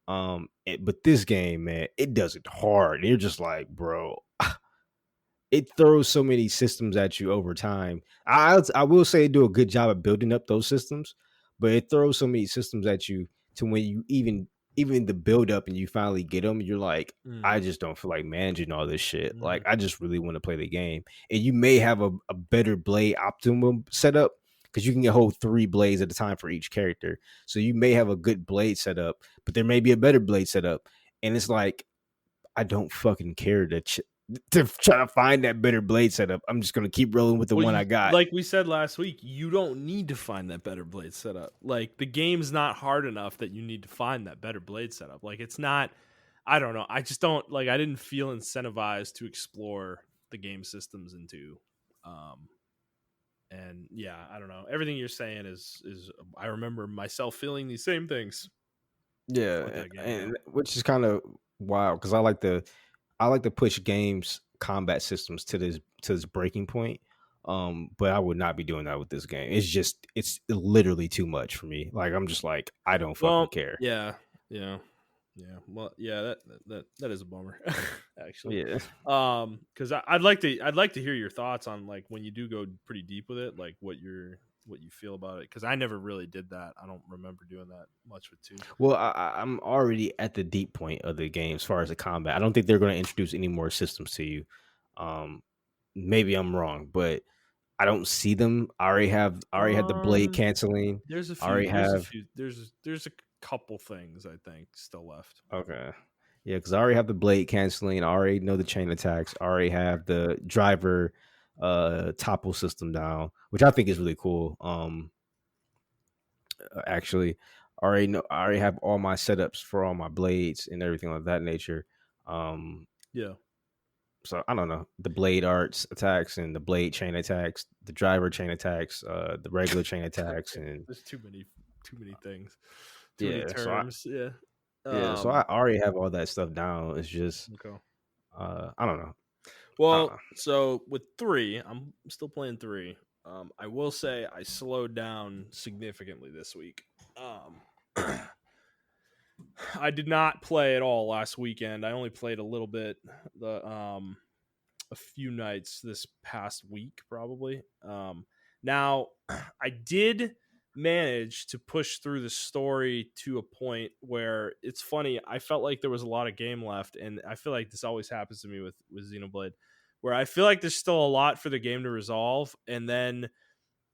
But this game, man, it does it hard. And you're just like, bro, it throws so many systems at you over time. I will say do a good job of building up those systems, but it throws so many systems at you to when you even the build up and you finally get them, you're like, I just don't feel like managing all this shit. Like, I just really want to play the game. And you may have a better blade optimum setup because you can hold 3 blades at a time for each character. So you may have a good blade setup, but there may be a better blade setup. And it's like, I don't fucking care to try to find that better blade setup. I'm just gonna keep rolling with the one I got. Like we said last week, you don't need to find that better blade setup. Like the game's not hard enough that you need to find that better blade setup. Like it's not. I don't know. I just don't like. I didn't feel incentivized to explore the game systems into. And yeah, I don't know. Everything you're saying is. I remember myself feeling these same things. Yeah, and which is kind of wild because I like to push games combat systems to this breaking point. But I would not be doing that with this game. It's literally too much for me. Like I'm just like I don't fucking care. Yeah. Well, yeah, that is a bummer, actually. Yeah. Because I'd like to hear your thoughts on like when you do go pretty deep with it, like what you feel about it. Because I never really did that. I don't remember doing that much with 2. Well, I'm already at the deep point of the game as far as the combat. I don't think they're going to introduce any more systems to you. Maybe I'm wrong, but I don't see them. I already have the blade canceling. There's a few. I already have. There's a couple things I think still left. Okay. Yeah, because I already have the blade canceling. I already know the chain attacks. I already have the driver topple system down, which I think is really cool. Actually, I already have all my setups for all my blades and everything of that nature. Yeah. So I don't know the blade arts attacks and the blade chain attacks, the driver chain attacks, the regular chain attacks, and there's too many things, too many terms. So I already have all that stuff down. It's just okay. I don't know. Well, so with 3, I'm still playing 3. I will say I slowed down significantly this week. I did not play at all last weekend. I only played a little bit a few nights this past week, probably. Now, I did manage to push through the story to a point where it's funny. I felt like there was a lot of game left, and I feel like this always happens to me with Xenoblade, where I feel like there's still a lot for the game to resolve, and then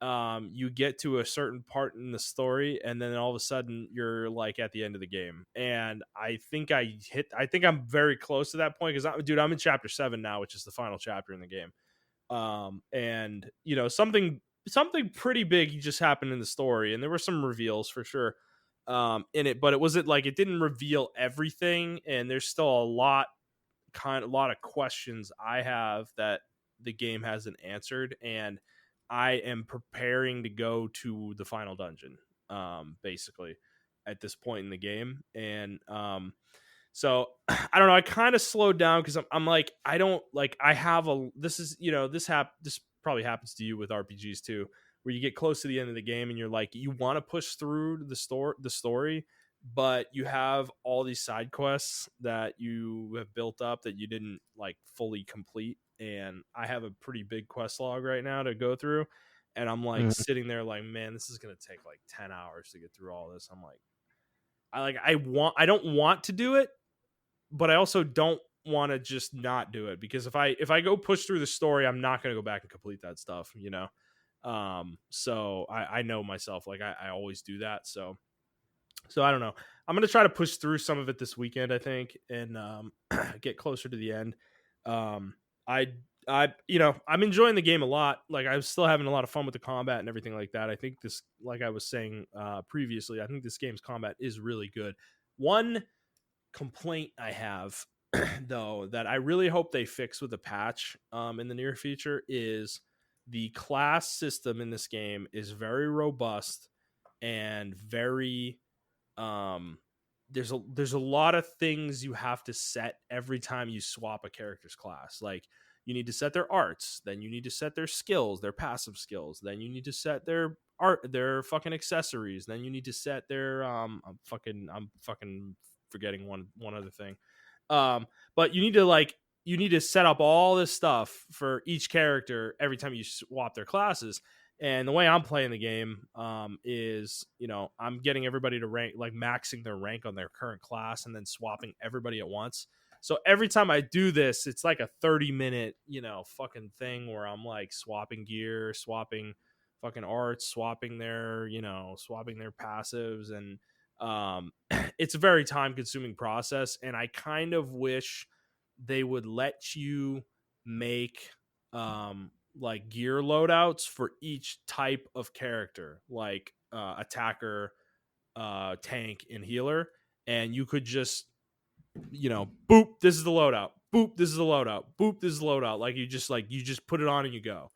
you get to a certain part in the story, and then all of a sudden you're like at the end of the game. And I think I'm very close to that point because I'm in chapter 7 now, which is the final chapter in the game. And something pretty big just happened in the story, and there were some reveals for sure in it, but it wasn't like it didn't reveal everything, and there's still a lot of questions I have that the game hasn't answered, and I am preparing to go to the final dungeon, basically at this point in the game. And so I don't know. I kind of slowed down because I'm like, I don't like. I have a. This is this probably happens to you with RPGs too, where you get close to the end of the game and you're like, you want to push through the story, but you have all these side quests that you have built up that you didn't like fully complete. And I have a pretty big quest log right now to go through, and I'm like sitting there like, man, this is gonna take like 10 hours to get through all this. I'm like, I don't want to do it, but I also don't want to just not do it, because if I go push through the story, I'm not going to go back and complete that stuff, so I know myself, like I always do that. So I don't know. I'm going to try to push through some of it this weekend, I think, and get closer to the end. I I'm enjoying the game a lot. Like, I'm still having a lot of fun with the combat and everything like that. I think this, like I was saying previously, I think this game's combat is really good. One complaint I have though, that I really hope they fix with a patch in the near future, is the class system in this game is very robust and very there's a lot of things you have to set every time you swap a character's class. Like, you need to set their arts, then you need to set their skills, their passive skills, then you need to set their their fucking accessories, then you need to set their I'm fucking forgetting one other thing. But you need to set up all this stuff for each character every time you swap their classes. And the way I'm playing the game is, I'm getting everybody to rank, like maxing their rank on their current class, and then swapping everybody at once. So every time I do this, it's like a 30-minute, fucking thing where I'm like swapping gear, swapping fucking arts, swapping their passives. And it's a very time consuming process. And I kind of wish they would let you make like gear loadouts for each type of character, like attacker, tank, and healer. And you could just, boop, this is the loadout, boop, this is the loadout, boop, this is the loadout. Like, you just put it on and you go.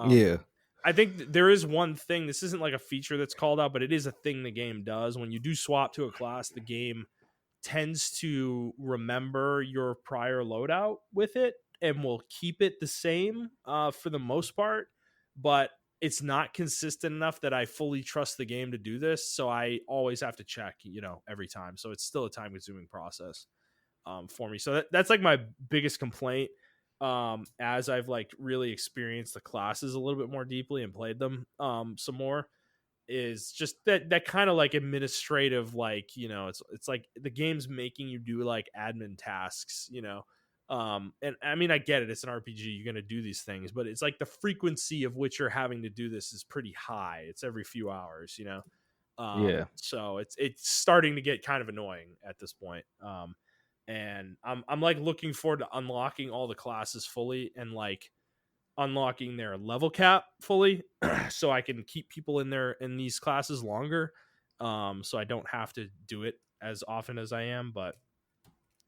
Yeah. I think there is one thing. This isn't like a feature that's called out, but it is a thing the game does. When you do swap to a class, the game tends to remember your prior loadout with it and will keep it the same for the most part. But it's not consistent enough that I fully trust the game to do this. So I always have to check, every time. So it's still a time consuming process for me. So that's like my biggest complaint. As I've like really experienced the classes a little bit more deeply and played them some more, is just that kind of like administrative, like, it's like the game's making you do like admin tasks, and I mean, I get it, it's an RPG, you're gonna do these things, but it's like the frequency of which you're having to do this is pretty high. It's every few hours, Yeah. so it's starting to get kind of annoying at this point. And I'm like looking forward to unlocking all the classes fully, and like unlocking their level cap fully so I can keep people in these classes longer, so I don't have to do it as often as I am. But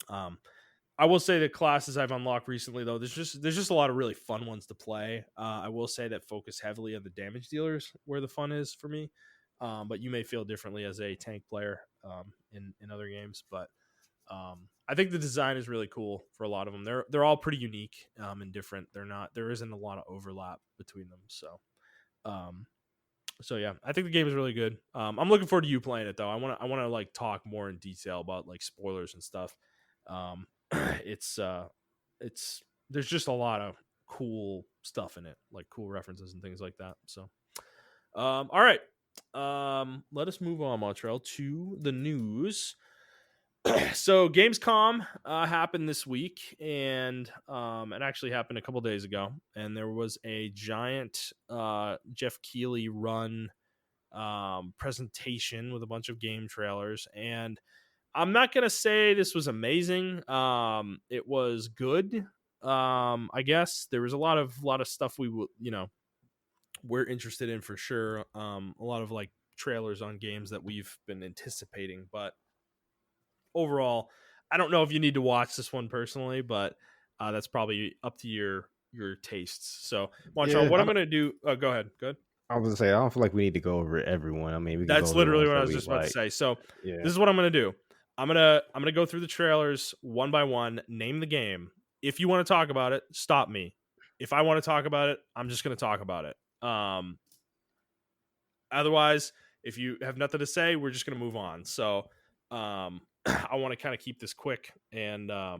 I will say the classes I've unlocked recently, though, there's just a lot of really fun ones to play. I will say that focus heavily on the damage dealers where the fun is for me, but you may feel differently as a tank player in other games. But I think the design is really cool for a lot of them. They're all pretty unique and different. There isn't a lot of overlap between them. So yeah, I think the game is really good. I'm looking forward to you playing it though. I want to like talk more in detail about like spoilers and stuff. It's there's just a lot of cool stuff in it, like cool references and things like that. So all right. Let us move on, Montrell, to the news. So Gamescom happened this week, and it actually happened a couple days ago. And there was a giant Jeff Keighley run presentation with a bunch of game trailers. And I'm not gonna say this was amazing. It was good. I guess there was a lot of stuff we're interested in for sure. A lot of like trailers on games that we've been anticipating, but overall, I don't know if you need to watch this one personally, but that's probably up to your tastes. So, Montrell, Yeah, what I'm gonna do? Go ahead. Good. I was gonna say I don't feel like we need to go over everyone. I mean, we can go That's over the literally ones what I that was we just about to like. say. So, Yeah. this is what I'm gonna do. I'm gonna go through the trailers one by one. Name the game. If you want to talk about it, stop me. If I want to talk about it, I'm just gonna talk about it. Otherwise, if you have nothing to say, we're just gonna move on. So, I want to kind of keep this quick, and I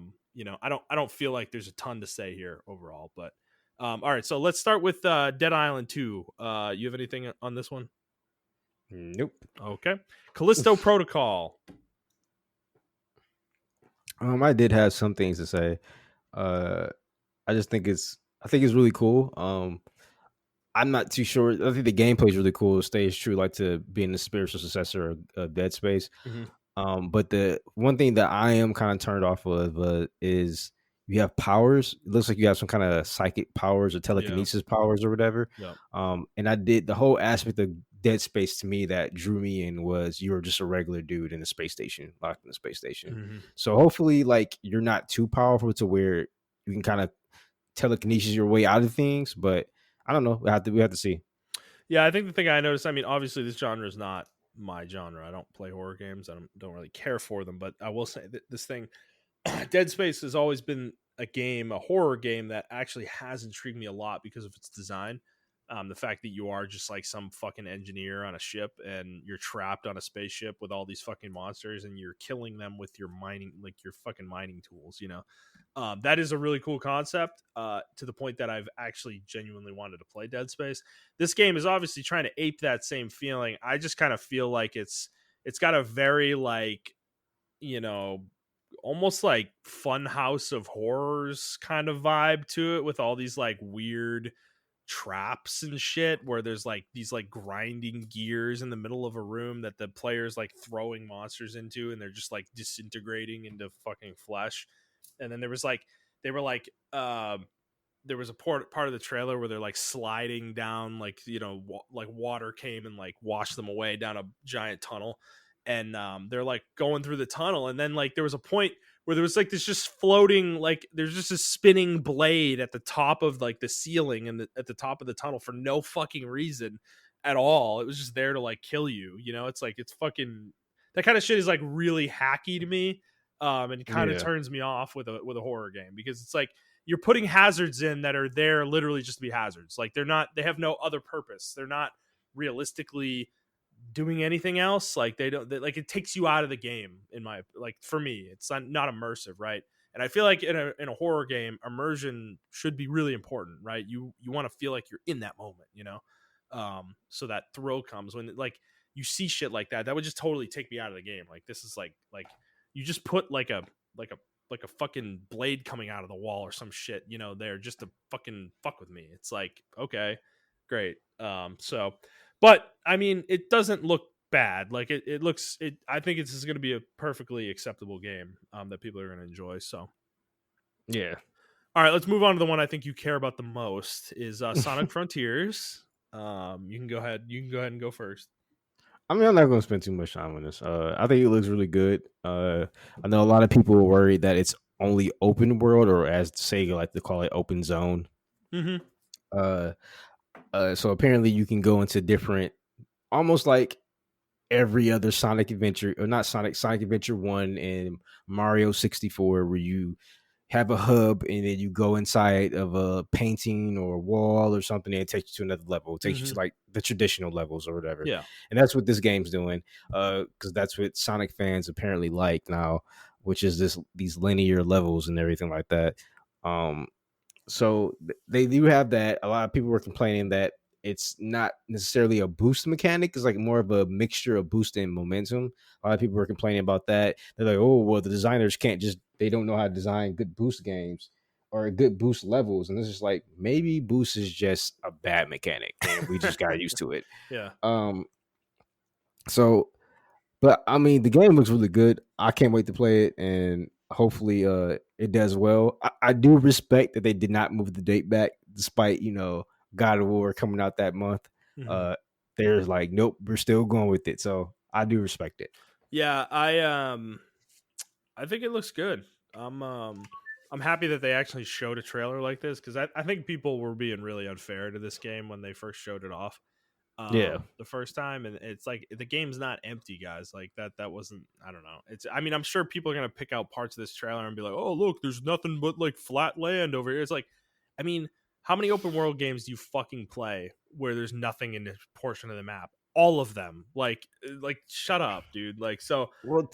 don't feel like there's a ton to say here overall, but all right. So let's start with Dead Island 2. You have anything on this one? Nope. Okay. Callisto Protocol. I did have some things to say. I just I think it's really cool. I'm not too sure. I think the gameplay is really cool. It stays true, like to being the spiritual successor of Dead Space. Mm-hmm. But the one thing that I am kind of turned off of is you have powers. It looks like you have some kind of psychic powers or telekinesis powers or whatever. Yeah. And I did the whole aspect of Dead Space to me that drew me in was you were just a regular dude in the space station, locked in the space station. Mm-hmm. So hopefully, like you're not too powerful to where you can kind of telekinesis your way out of things. But I don't know. We have to see. Yeah, I think the thing I noticed, I mean, obviously this genre is not my genre. I don't play horror games. I don't really care for them, but I will say that this thing, Dead Space, has always been a horror game that actually has intrigued me a lot because of its design. The fact that you are just like some fucking engineer on a ship and you're trapped on a spaceship with all these fucking monsters and you're killing them with your fucking mining tools, that is a really cool concept, to the point that I've actually genuinely wanted to play Dead Space. This game is obviously trying to ape that same feeling. I just kind of feel like it's got a very like, you know, almost like fun house of horrors kind of vibe to it, with all these like weird traps and shit where there's like these like grinding gears in the middle of a room that the players like throwing monsters into, and they're just like disintegrating into fucking flesh. And then there was like they were like there was a part of the trailer where they're like sliding down, like like water came and like washed them away down a giant tunnel, and they're like going through the tunnel, and then like there was a point where there was like this just floating, like there's just a spinning blade at the top of like the ceiling and at the top of the tunnel for no fucking reason at all. It was just there to like kill you. It's like it's fucking that kind of shit is like really hacky to me, and it kind of turns me off with a horror game, because it's like you're putting hazards in that are there literally just to be hazards. Like they have no other purpose. They're not realistically doing anything else. Like like it takes you out of the game. For me, it's not immersive, right? And I feel like in a horror game, immersion should be really important, right? You want to feel like you're in that moment, so that thrill comes when like you see shit like that would just totally take me out of the game. Like this is like you just put like a fucking blade coming out of the wall or some shit, there just to fucking fuck with me. It's like, okay, great. But I mean, it doesn't look bad. Like it looks. I think this is going to be a perfectly acceptable game that people are going to enjoy. So, yeah. All right, let's move on to the one I think you care about the most. Is Sonic Frontiers. You can go ahead. You can go ahead and go first. I mean, I'm not going to spend too much time on this. I think it looks really good. I know a lot of people are worried that it's only open world, or as Sega like to call it, open zone. Mm-hmm. So apparently you can go into different, almost like every other Sonic Adventure, or not Sonic Adventure 1 and Mario 64, where you have a hub and then you go inside of a painting or a wall or something, and it takes you to another level. It takes you to like the traditional levels or whatever. Yeah. And that's what this game's doing, because that's what Sonic fans apparently like now, which is these linear levels and everything like that. So they do have that. A lot of people were complaining that it's not necessarily a boost mechanic. It's like more of a mixture of boost and momentum. A lot of people were complaining about that. They're like, oh, well, the designers they don't know how to design good boost games or good boost levels. And this is like, maybe boost is just a bad mechanic and we just got used to it. Yeah. Um, so, but I mean, the game looks really good. I can't wait to play it, and hopefully, it does well. I do respect that they did not move the date back, despite God of War coming out that month. Mm-hmm. Uh, there's like, nope, we're still going with it. So I do respect it. Yeah, I think it looks good. I'm happy that they actually showed a trailer like this because I think people were being really unfair to this game when they first showed it off Yeah. the first time, and it's like the game's not empty, guys. Like that wasn't, I don't know. I mean, I'm sure people are gonna pick out parts of this trailer and be like, oh look, there's nothing but like flat land over here. It's like, I mean, how many open world games do you fucking play where there's nothing in this portion of the map? All of them. Like shut up, dude. Like, so Well,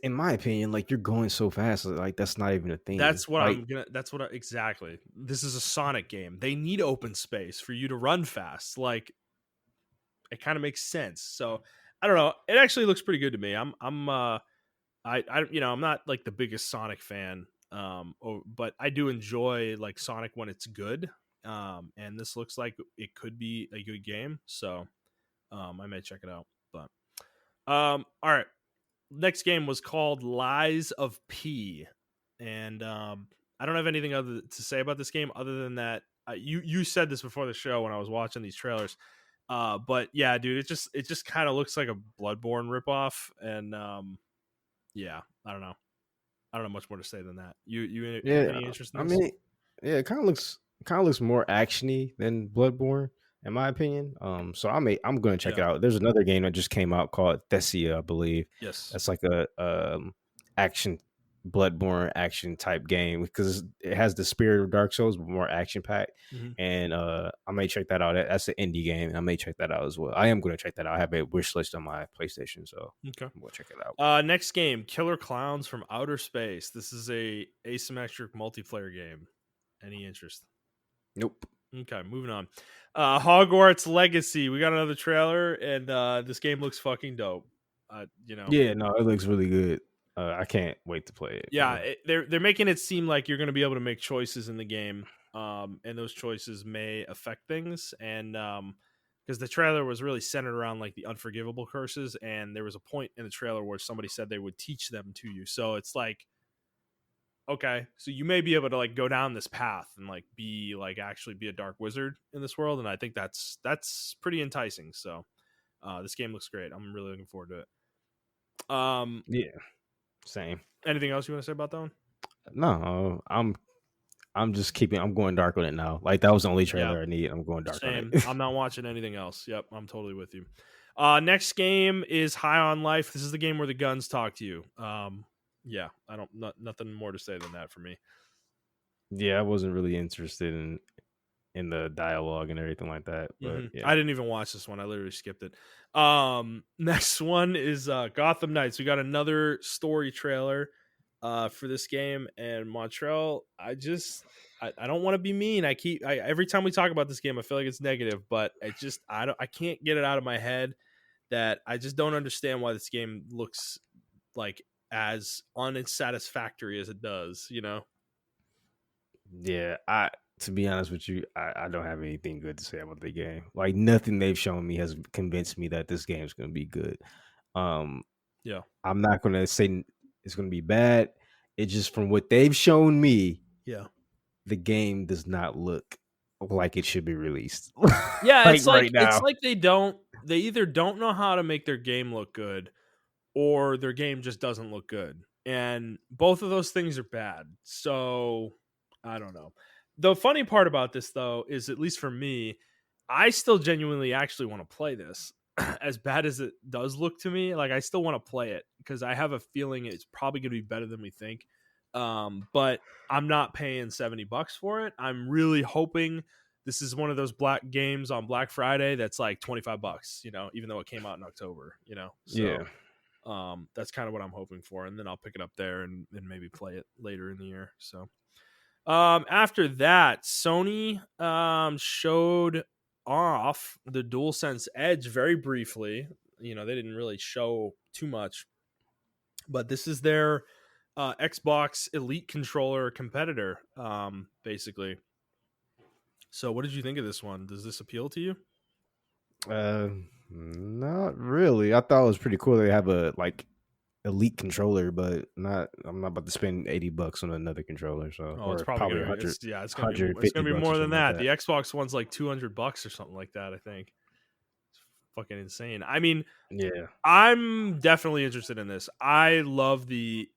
in my opinion, like, you're going so fast, like that's not even a thing. Like, exactly. This is a Sonic game. They need open space for you to run fast. Like, it kind of makes sense. So I don't know. It actually looks pretty good to me. I'm not like the biggest Sonic fan, but I do enjoy like Sonic when it's good. And this looks like it could be a good game. So I may check it out. But all right. Next game was called Lies of P, and I don't have anything other to say about this game other than that you said this before the show when I was watching these trailers. But yeah, dude, it just kind of looks like a Bloodborne ripoff, and yeah, I don't know. I don't know much more to say than that. You yeah, any interest I in this? mean, yeah, it kind of looks more actiony than Bloodborne, in my opinion. So I'm gonna check Yeah. it out. There's another game that just came out called Thessia, I believe. Yes. That's like a action Bloodborne action type game because it has the spirit of Dark Souls, but more action packed. Mm-hmm. And I may check that out. That's an indie game. I may check that out as well. I am gonna check that out. I have a wish list on my PlayStation, so Okay. I'm gonna check it out. Next game, Killer Clowns from Outer Space. This is a asymmetric multiplayer game. Any interest? Nope. Okay, moving on. Hogwarts Legacy. We got another trailer, and this game looks fucking dope. Yeah, no, it looks really good. I can't wait to play it, Yeah, man. they're making it seem like you're going to be able to make choices in the game, and those choices may affect things. And because the trailer was really centered around like the unforgivable curses, and there was a point in the trailer where somebody said they would teach them to you. So it's like, okay, so you may be able to like go down this path and like actually be a dark wizard in this world, and I think that's pretty enticing. So this game looks great. I'm really looking forward to it. Yeah, same. Anything else you want to say about that one? No, I'm just keeping. I'm going dark on it now. Like, that was the only Yeah, trailer I need. I'm going dark on it. same. I'm not watching anything else. Yep, I'm totally with you. Next game is High on Life. This is the game where the guns talk to you. Yeah, I don't nothing more to say than that for me. Yeah, I wasn't really interested in the dialogue and everything like that. But Mm-hmm. yeah, I didn't even watch this one. I literally skipped it. Next one is Gotham Knights. We got another story trailer for this game, and Montrell. I don't want to be mean. Every time we talk about this game, I feel like it's negative, but I can't get it out of my head that I just don't understand why this game looks like as unsatisfactory as it does. yeah. I To be honest with you, I don't have anything good to say about the game. Like, nothing they've shown me has convinced me that this game is going to be good. Um, Yeah. I'm not going to say it's going to be bad. It's just from what they've shown me, Yeah. the game does not look like it should be released. Yeah, Like, right it's now. like they either don't know how to make their game look good or their game just doesn't look good. And both of those things are bad. So, I don't know. The funny part about this though is, at least for me, I still genuinely actually want to play this. As bad as it does look to me, like I still want to play it because I have a feeling it's probably going to be better than we think. But I'm not paying $70 for it. I'm really hoping this is one of those black games on Black Friday that's like $25, even though it came out in October. Yeah. So that's kind of what I'm hoping for, and then I'll pick it up there and maybe play it later in the year. So after that, Sony showed off the DualSense Edge very briefly. They didn't really show too much, but this is their Xbox Elite controller competitor, basically. So, what did you think of this one? Does this appeal to you? Not really. I thought it was pretty cool. They have a elite controller, but not. I'm not about to spend $80 on another controller. So, Oh, it's or probably probably gonna be 100, it's gonna be it's gonna be 150 bucks or more than something like that. that. The Xbox one's like $200 or something like that. I think it's fucking insane. I mean, Yeah, I'm definitely interested in this. I love the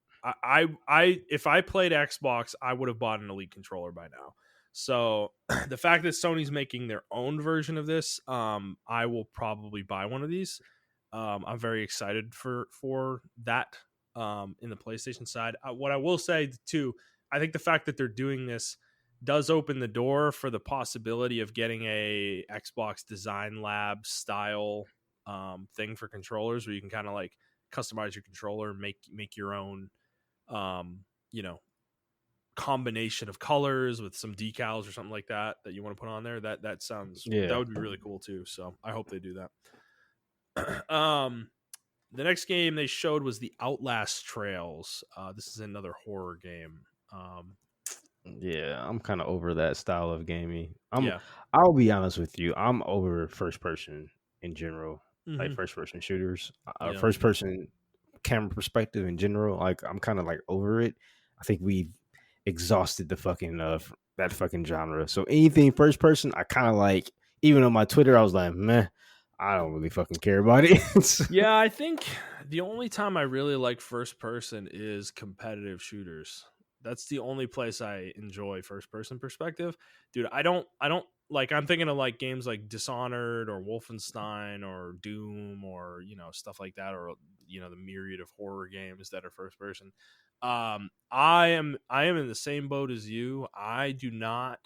if I played Xbox, I would have bought an Elite controller by now. So the fact that Sony's making their own version of this, I will probably buy one of these. I'm very excited for that in the PlayStation side. What I will say too, I think the fact that they're doing this does open the door for the possibility of getting a Xbox Design Lab style thing for controllers, where you can kind of like customize your controller, make your own, you know, combination of colors with some decals or something like that you want to put on there. That yeah, would be really cool too. So I hope they do that. The next game they showed was the Outlast Trails. This is another horror game. yeah. I'm kind of over that style of gaming. Yeah. I'll be honest with you. I'm over first person in general, like Mm-hmm. first person shooters, Yeah. first person camera perspective in general. Like I'm kind of like over it. I think we've exhausted the fucking that fucking genre. So anything first person, I kind of like. Even on my Twitter, I was like, meh. I don't really fucking care about it. Yeah, I think the only time I really like first person is competitive shooters. That's the only place I enjoy first person perspective. Dude, I don't like I'm thinking of like games like Dishonored or Wolfenstein or Doom or, stuff like that, or the myriad of horror games that are first person. I am in the same boat as you. I do not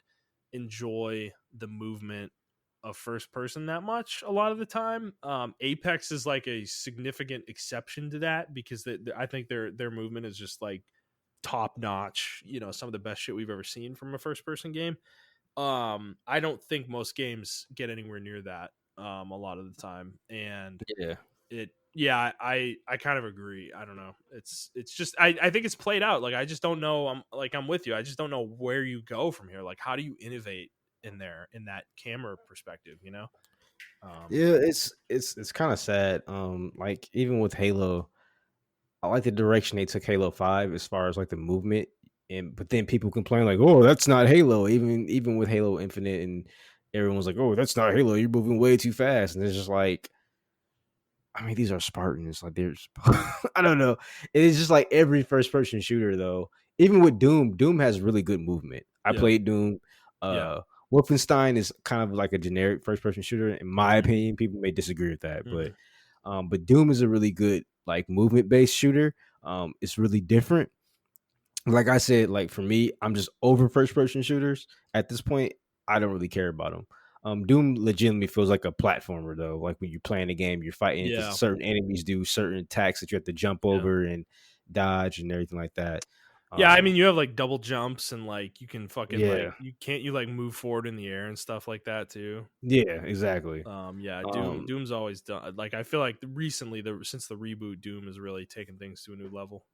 enjoy the movement of first person that much a lot of the time. Apex is like a significant exception to that, because I think their movement is just like top notch. Some of the best shit we've ever seen from a first person game. I don't think most games get anywhere near that a lot of the time, and Yeah. I kind of agree. I don't know. It's just I think it's played out. Like I just don't know. I'm with you. I just don't know where you go from here. Like how do you innovate in that camera perspective? Yeah, it's kind of sad. Like even with Halo, I like the direction they took Halo 5 as far as like the movement. And but then people complain like, "Oh, that's not Halo." Even with Halo Infinite, and everyone's like, "Oh, that's not Halo. You're moving way too fast." And it's just like, I mean, these are Spartans. Like, there's, I don't know. It's just like every first person shooter, though. Even with Doom, Doom has really good movement. I Yeah, played Doom. yeah. Wolfenstein is kind of like a generic first person shooter, in my Mm-hmm, opinion. People may disagree with that, mm-hmm. but Doom is a really good like movement based shooter. It's really different. Like I said, like for me, I'm just over first person shooters at this point. I don't really care about them. Doom legitimately feels like a platformer though. Like when you're playing a game, you're fighting because Yeah, certain enemies do certain attacks that you have to jump yeah. over and dodge and everything like that. Yeah, I Um, mean, you have like double jumps, and like you can fucking like yeah, you like move forward in the air and stuff like that too. yeah, exactly. Yeah, Um, Doom's always done. Like I feel like recently, since the reboot, Doom has really taken things to a new level.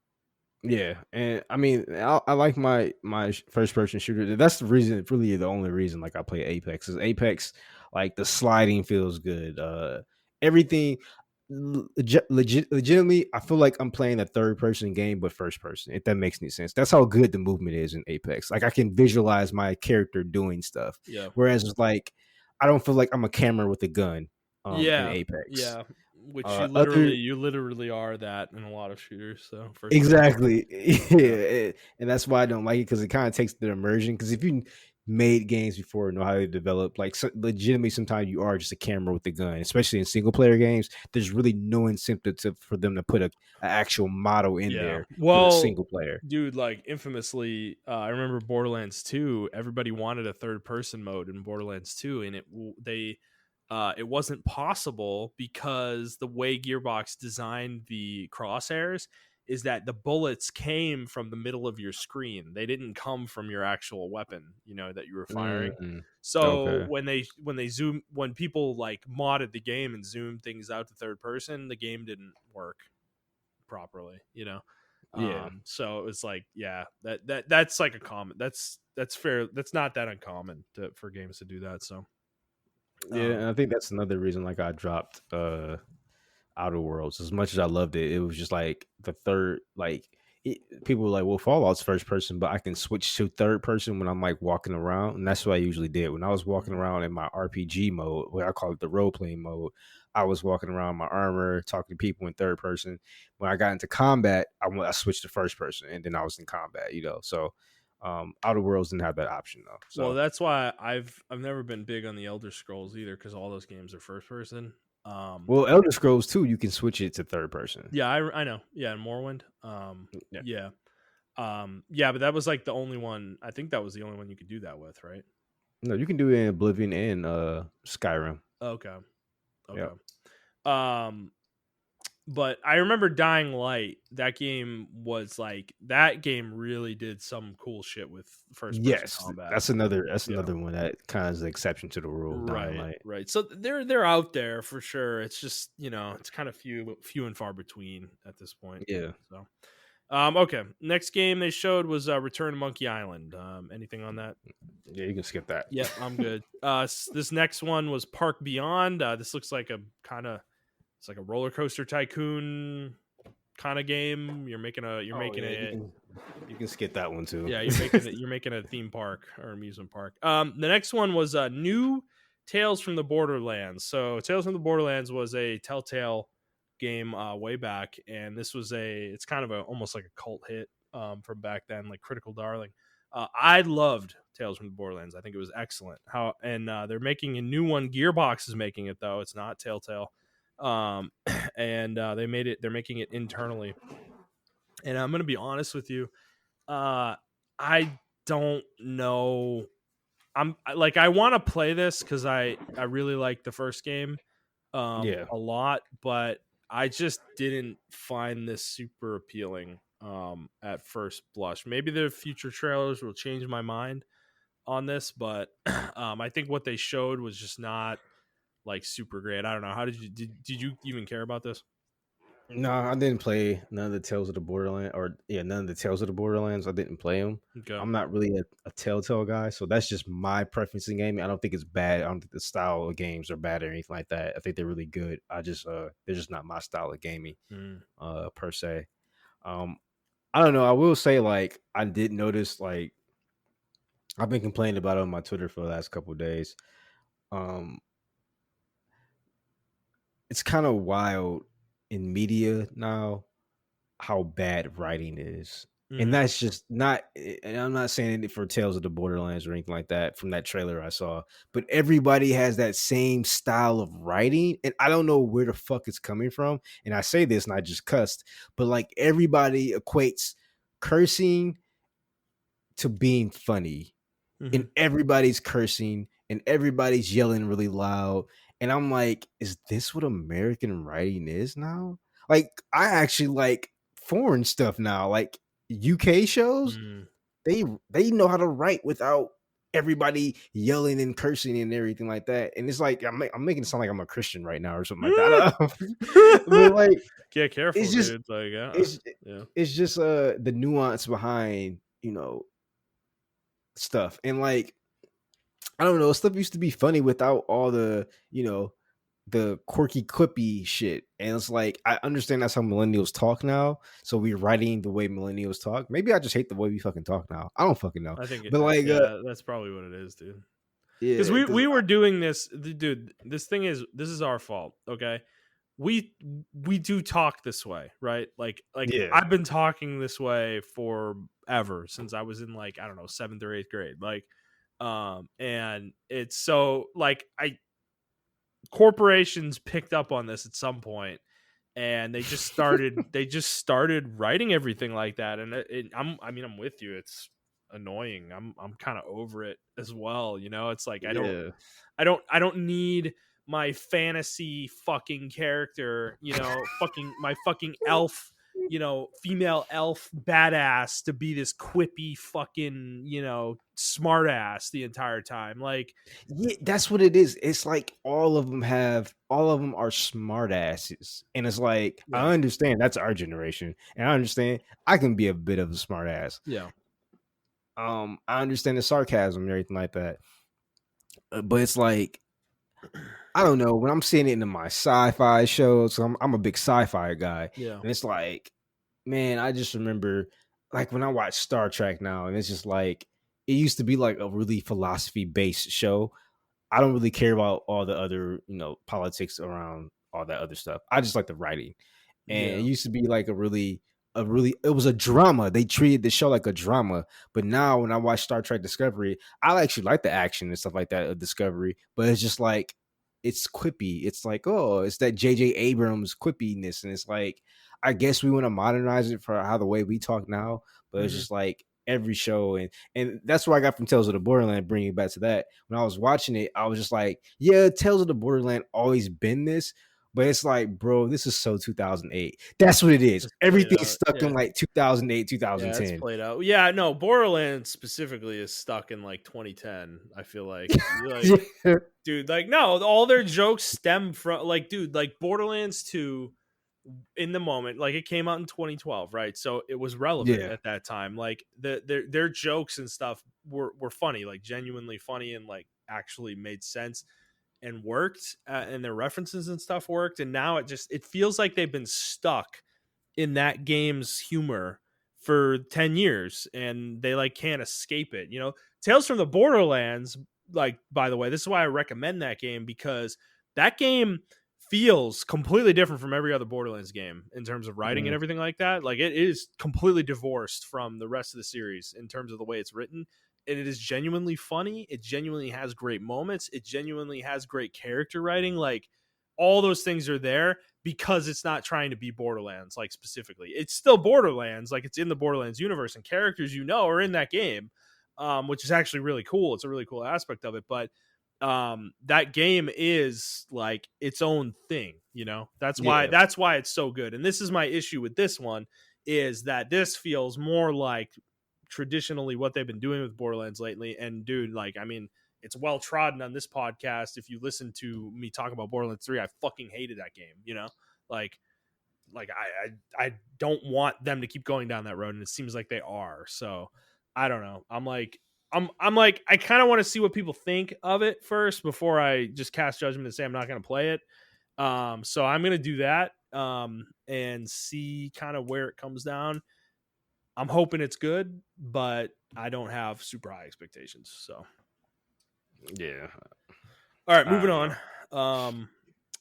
Yeah, and I mean, I like my first person shooter. That's the reason, really, the only reason like I play Apex is Apex. Like the sliding feels good. Everything legitimately, I feel like I'm playing a third person game, but first person. If that makes any sense, that's how good the movement is in Apex. Like I can visualize my character doing stuff, Yeah, whereas it's like I don't feel like I'm a camera with a gun. In yeah, Apex. yeah. Which you Other literally are that in a lot of shooters. So first person. Exactly. Yeah, Yeah. And that's why I don't like it, because it kind of takes the immersion. Because if you made games before, know how they develop, like legitimately, sometimes you are just a camera with a gun, especially in single player games. There's really no incentive for them to put a actual model in yeah. there for the Well, single player. dude, like infamously, I remember Borderlands 2. Everybody wanted a third person mode in Borderlands 2, and it wasn't possible because the way Gearbox designed the crosshairs is that the bullets came from the middle of your screen. They didn't come from your actual weapon, that you were firing. So Okay. when people like modded the game and zoomed things out to third person, the game didn't work properly. Yeah. So it was like, that's like a common. That's fair. That's not that uncommon for games to do that. So Yeah, and I think that's another reason like I dropped Outer Worlds. As much as I loved it, it was just like the third people were like, well, Fallout's first person, but I can switch to third person when I'm like walking around. And that's what I usually did. When I was walking around in my RPG mode, what I call it the role playing mode, I was walking around my armor, talking to people in third person. When I got into combat, I switched to first person and then I was in combat, So Outer Worlds didn't have that option though. So well, that's why I've never been big on the Elder Scrolls either, because all those games are first person. well, Elder Scrolls 2, you can switch it to third person. Yeah, I know. Yeah, in Morrowind. Yeah. Yeah. Yeah, but that was like the only one. I think that was the only one you could do that with, right? No, you can do it in Oblivion and Skyrim. Okay. Yep. But I remember Dying Light. That game really did some cool shit with first person combat. That's another one that kind of is the exception to the rule. Dying Light. Right. So they're out there for sure. It's just it's kind of few and far between at this point. Yeah. So, okay. Next game they showed was Return to Monkey Island. Anything on that? Yeah, you can skip that. Yeah, I'm good. This next one was Park Beyond. This looks like it's like a roller coaster tycoon kind of game. You can skip that one too. Yeah, you're making a theme park or amusement park. The next one was new Tales from the Borderlands. So Tales from the Borderlands was a Telltale game way back, and this was it's kind of almost like a cult hit from back then, like Critical Darling. I loved Tales from the Borderlands. I think it was excellent. They're making a new one. Gearbox is making it though. It's not Telltale. And they're making it internally. And I'm going to be honest with you. I don't know. I want to play this cause I really like the first game, a lot, but I just didn't find this super appealing, at first blush. Maybe the future trailers will change my mind on this, but, I think what they showed was just not like super great. I don't know. How did you even care about this? No, I didn't play none of the Tales of the Borderlands, none of the Tales of the Borderlands. I didn't play them. Okay. I'm not really a Telltale guy, so that's just my preference in gaming. I don't think it's bad. I don't think the style of games are bad or anything like that. I think they're really good. I just they're just not my style of gaming, per se. I don't know. I will say, like, I did notice, like, I've been complaining about it on my Twitter for the last couple of days. It's kind of wild in media now how bad writing is. And that's just not, and I'm not saying it for Tales of the Borderlands or anything like that from that trailer I saw, but everybody has that same style of writing. And I don't know where the fuck it's coming from. And I say this and I just cussed, but like everybody equates cursing to being funny. And everybody's cursing and everybody's yelling really loud. And I'm like, is this what American writing is now? Like, I actually like foreign stuff now. Like UK shows, they know how to write without everybody yelling and cursing and everything like that. And it's like I'm making it sound like I'm a Christian right now or something like that. But like, get careful, it's just, dude. Like, it's just the nuance behind stuff. And like, I don't know, stuff used to be funny without all the the quirky quippy shit. And it's like, I understand that's how millennials talk now, so we're writing the way millennials talk. Maybe I just hate the way we fucking talk now. I don't fucking know. I think but like that's probably what it is, dude. Yeah, because we were doing this, dude. This is our fault. Okay, we do talk this way, right? Like I've been talking this way forever since I was in, like, I don't know, 7th or 8th grade. Like, and it's so, like, corporations picked up on this at some point, and they just started writing everything like that. And I'm with you. It's annoying. I'm kind of over it as well. It's like, I don't need my fantasy fucking character, my fucking elf female elf badass to be this quippy fucking, smart ass the entire time. Like, yeah, that's what it is. It's like all of them are smart asses. And it's like, yeah, I understand that's our generation. And I understand I can be a bit of a smart ass. yeah, I understand the sarcasm and everything like that. But it's like, I don't know, when I'm seeing it in my sci-fi shows, so I'm a big sci-fi guy, yeah, and it's like, man, I just remember like when I watch Star Trek now, and it's just like it used to be like a really philosophy-based show. I don't really care about all the other, politics around all that other stuff. I just like the writing. And it yeah. used to be like it was a drama. They treated the show like a drama. But now when I watch Star Trek Discovery, I actually like the action and stuff like that of Discovery. But it's just like it's quippy. It's like, oh, it's that JJ Abrams quippiness. And it's like, I guess we want to modernize it for how the way we talk now. But it's Mm-hmm. just like every show and that's what I got from Tales of the Borderland, bringing it back to that. When I was watching it, I was just like, yeah, Tales of the Borderland always been this, but it's like, bro, this is so 2008. That's what it is. Just played Everything's out. stuck in Yeah. like 2008, Yeah, it's 2010. played out. Yeah, no, Borderlands specifically is stuck in like 2010. I feel like you're like, Yeah. dude, like no, all their jokes stem from like, dude, like Borderlands 2 in the moment, like it came out in 2012, right? So it was relevant Yeah. at that time. Like their jokes and stuff were funny, like genuinely funny and like actually made sense and worked, and their references and stuff worked. And now it feels like they've been stuck in that game's humor for 10 years and they like can't escape it. Tales from the Borderlands, like, by the way, this is why I recommend that game, because that game feels completely different from every other Borderlands game in terms of writing and Mhm. everything like that. Like, it is completely divorced from the rest of the series in terms of the way it's written. And it is genuinely funny. It genuinely has great moments. It genuinely has great character writing. Like, all those things are there because it's not trying to be Borderlands, like, specifically. It's still Borderlands, like it's in the Borderlands universe, and characters are in that game, which is actually really cool. It's a really cool aspect of it, but that game is like its own thing. That's why Yeah. that's why it's so good. And this is my issue with this one, is that this feels more like traditionally what they've been doing with Borderlands lately. And dude, like, I mean, it's well trodden on this podcast. If you listen to me talk about Borderlands 3, I fucking hated that game. Like I don't want them to keep going down that road, and it seems like they are. So I don't know. I'm like, I kind of want to see what people think of it first before I just cast judgment and say I'm not going to play it. So I'm going to do that, and see kind of where it comes down. I'm hoping it's good, but I don't have super high expectations. So, Yeah. all right, I moving don't on. know.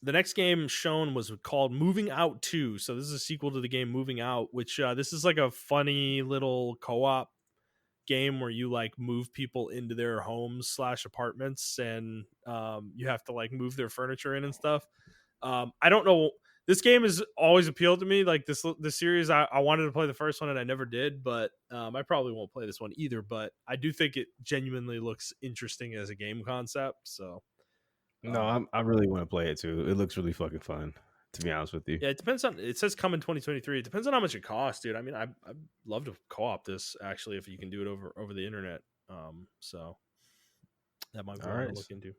The next game shown was called Moving Out 2. So this is a sequel to the game Moving Out, which this is like a funny little co-op game where you like move people into their homes / apartments, and you have to like move their furniture in and stuff. I don't know. This game has always appealed to me. Like this series, I wanted to play the first one and I never did, but I probably won't play this one either. But I do think it genuinely looks interesting as a game concept. So No, I really want to play it too. It looks really fucking fun, to be honest with you. yeah, it depends on. It says come in 2023. It depends on how much it costs, dude. I mean, I'd love to co-op this actually if you can do it over the internet. So that might be All one to right. look into.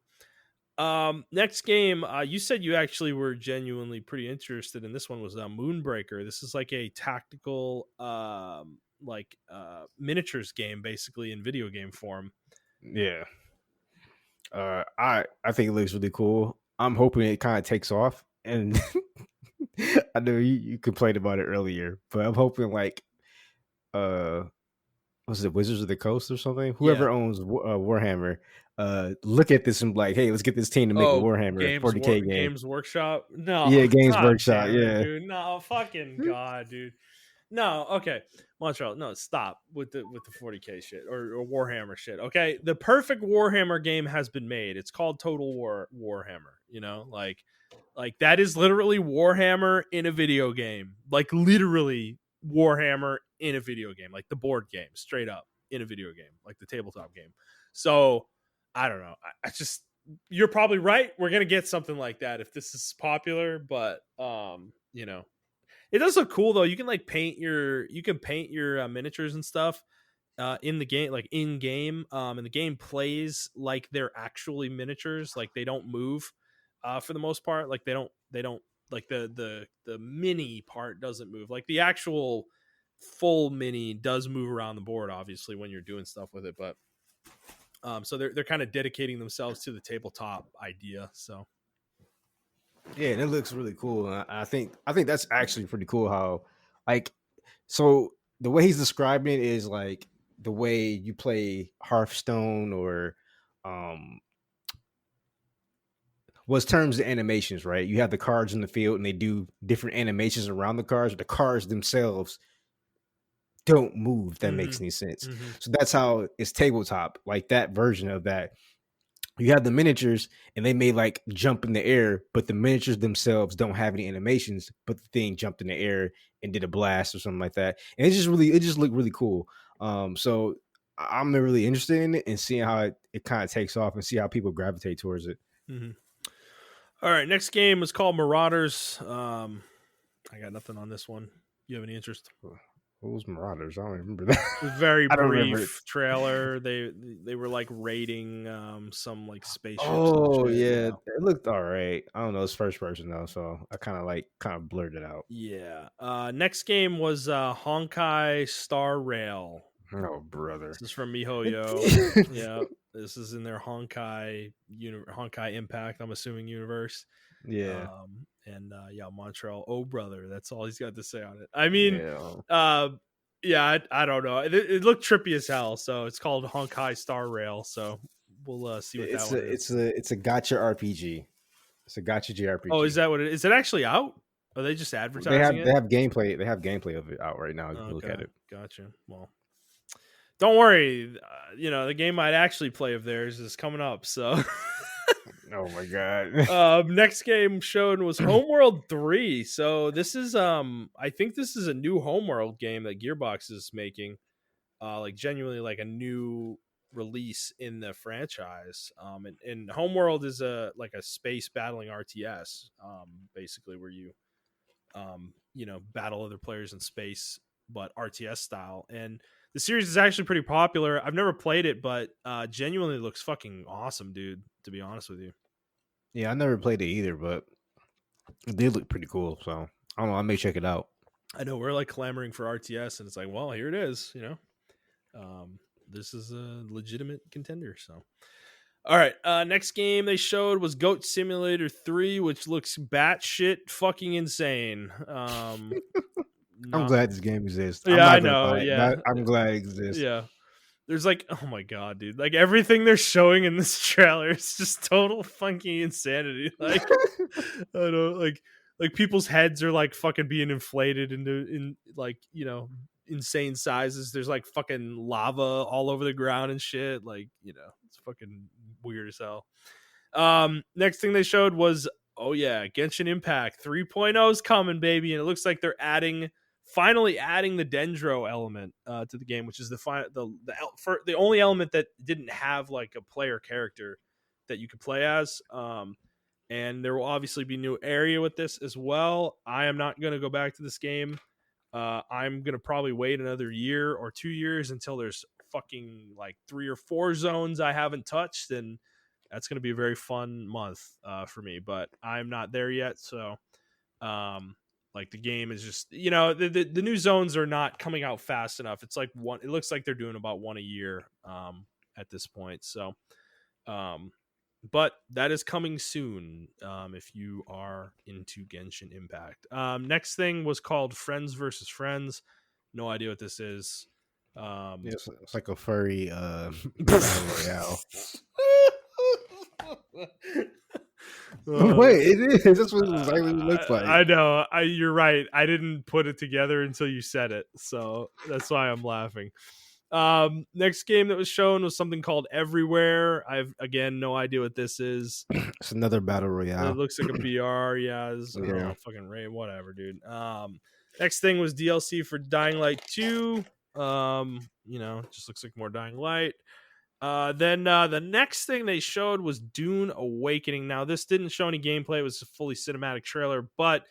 Next game, you said you actually were genuinely pretty interested in. This one was Moonbreaker. This is like a tactical, miniatures game, basically in video game form. Yeah. I think it looks really cool. I'm hoping it kind of takes off. And I know you complained about it earlier, but I'm hoping like was it Wizards of the Coast or something? Yeah. Whoever owns Warhammer, look at this and be like, hey, let's get this team to make a Oh, Warhammer 40K game. Games Workshop. No, Yeah, Games god Workshop. damn it, Yeah. dude. No, fucking god, dude. No, okay, Montreal. No, stop with the 40K shit or Warhammer shit. Okay, the perfect Warhammer game has been made. It's called Total War Warhammer. Like that is literally Warhammer in a video game. Like literally Warhammer in a video game. Like the board game, straight up in a video game, like the tabletop game. So I don't know. I just you're probably right. We're gonna get something like that if this is popular, but It does look cool though. You can like paint your miniatures and stuff in the game, like in game, and the game plays like they're actually miniatures. Like they don't move for the most part. Like they don't like the mini part doesn't move. Like the actual full mini does move around the board, obviously, when you're doing stuff with it. But so they're kind of dedicating themselves to the tabletop idea. So Yeah, and it looks really cool. And I think that's actually pretty cool. How like so the way he's describing it is like the way you play Hearthstone or was terms of animations, right? You have the cards in the field and they do different animations around the cards, but the cards themselves don't move, if that makes any sense. So that's how it's tabletop, like that version of that. You have the miniatures and they may like jump in the air, but the miniatures themselves don't have any animations, but the thing jumped in the air and did a blast or something like that. And it just looked really cool. So I'm really interested in it and seeing how it kind of takes off and see how people gravitate towards it. All right, next game is called Marauders. I got nothing on this one. You have any interest? What was Marauders? I don't remember that. Very brief trailer. They were like raiding some like spaceships. Oh yeah, it looked all right. I don't know, it's first person though, so I kind of blurred it out. Yeah. Next game was Honkai Star Rail. Oh brother, this is from MiHoYo. Yeah, this is in their Honkai Impact, I'm assuming, universe. Yeah. Montrell, oh brother, that's all he's got to say on it. I mean, I don't know. It looked trippy as hell. So it's called Honkai Star Rail. So we'll see what that one is. It's a gacha RPG. It's a gacha JRPG. Oh, is that what it is? Is it actually out? Are they just advertising it? They have gameplay. They have gameplay of it out right now. You can look at it. Gotcha. Well, don't worry. The game I'd actually play of theirs is coming up. So. Oh my god. Next game shown was Homeworld 3. So this is I think this is a new Homeworld game that Gearbox is making. Like genuinely like a new release in the franchise. And Homeworld is a space battling RTS, basically where you battle other players in space, but RTS style. And the series is actually pretty popular. I've never played it, but genuinely looks fucking awesome, dude, to be honest with you. Yeah, I never played it either, but it did look pretty cool. So I don't know, I may check it out. I know we're like clamoring for RTS, and it's like, well, here it is. This is a legitimate contender. So, all right, next game they showed was Goat Simulator 3, which looks batshit fucking insane. I'm glad this game exists. Yeah, I know. Yeah, I'm glad it exists. Yeah. There's like, oh my god, dude! Like everything they're showing in this trailer is just total funky insanity. Like, I don't know, like people's heads are like fucking being inflated in insane sizes. There's like fucking lava all over the ground and shit. Like, it's fucking weird as hell. Next thing they showed was, oh yeah, Genshin Impact 3.0 is coming, baby, and it looks like they're finally adding the Dendro element to the game, which is the only element that didn't have like a player character that you could play as. And there will obviously be new area with this as well. I am not going to go back to this game. I'm going to probably wait another year or 2 years until there's fucking like 3 or 4 zones I haven't touched. And that's going to be a very fun month for me, but I'm not there yet. So, like the game is just, the new zones are not coming out fast enough. It's like it looks like they're doing about one a year at this point. So, but that is coming soon if you are into Genshin Impact. Next thing was called Friends versus Friends. No idea what this is. It's like a furry battle royale. Wait, it is. That's what it looks like. I know. You're right. I didn't put it together until you said it, so that's why I'm laughing. Next game that was shown was something called Everywhere. I've again no idea what this is. It's another battle royale. It looks like a BR. Yeah, fucking Ray, whatever, dude. Next thing was DLC for Dying Light 2. Just looks like more Dying Light. Then the next thing they showed was Dune Awakening. Now, this didn't show any gameplay. It was a fully cinematic trailer, but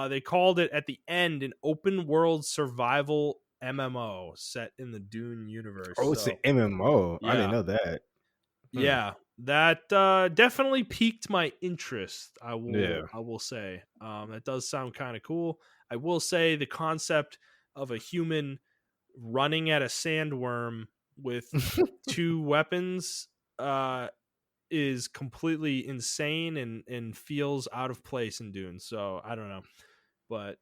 They called it at the end an open world survival MMO set in the Dune universe. Oh, it's an So MMO. I didn't yeah, know that. Hmm. yeah, that definitely piqued my interest. Yeah. I will say that does sound kind of cool. I will say the concept of a human running at a sandworm with two weapons is completely insane and feels out of place in Dune. So I don't know, but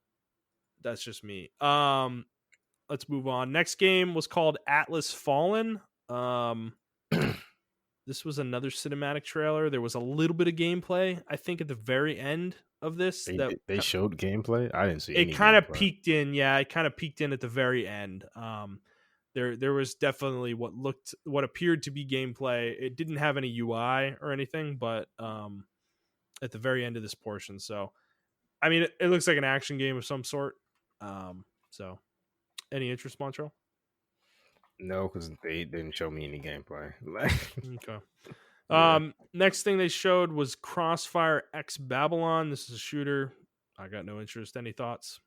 that's just me. Let's move on. Next game was called Atlas Fallen. Um, this was another cinematic trailer. There was a little bit of gameplay, I think, at the very end of this. They showed gameplay. I didn't see It any kind of gameplay. peeked in. Yeah, it kind of peeked in at the very end. There was definitely what appeared to be gameplay. It didn't have any UI or anything, but at the very end of this portion. So, I mean, it looks like an action game of some sort. So, any interest, Montrell? No, because they didn't show me any gameplay. Okay. Yeah. Next thing they showed was Crossfire X Babylon. This is a shooter. I got no interest. Any thoughts?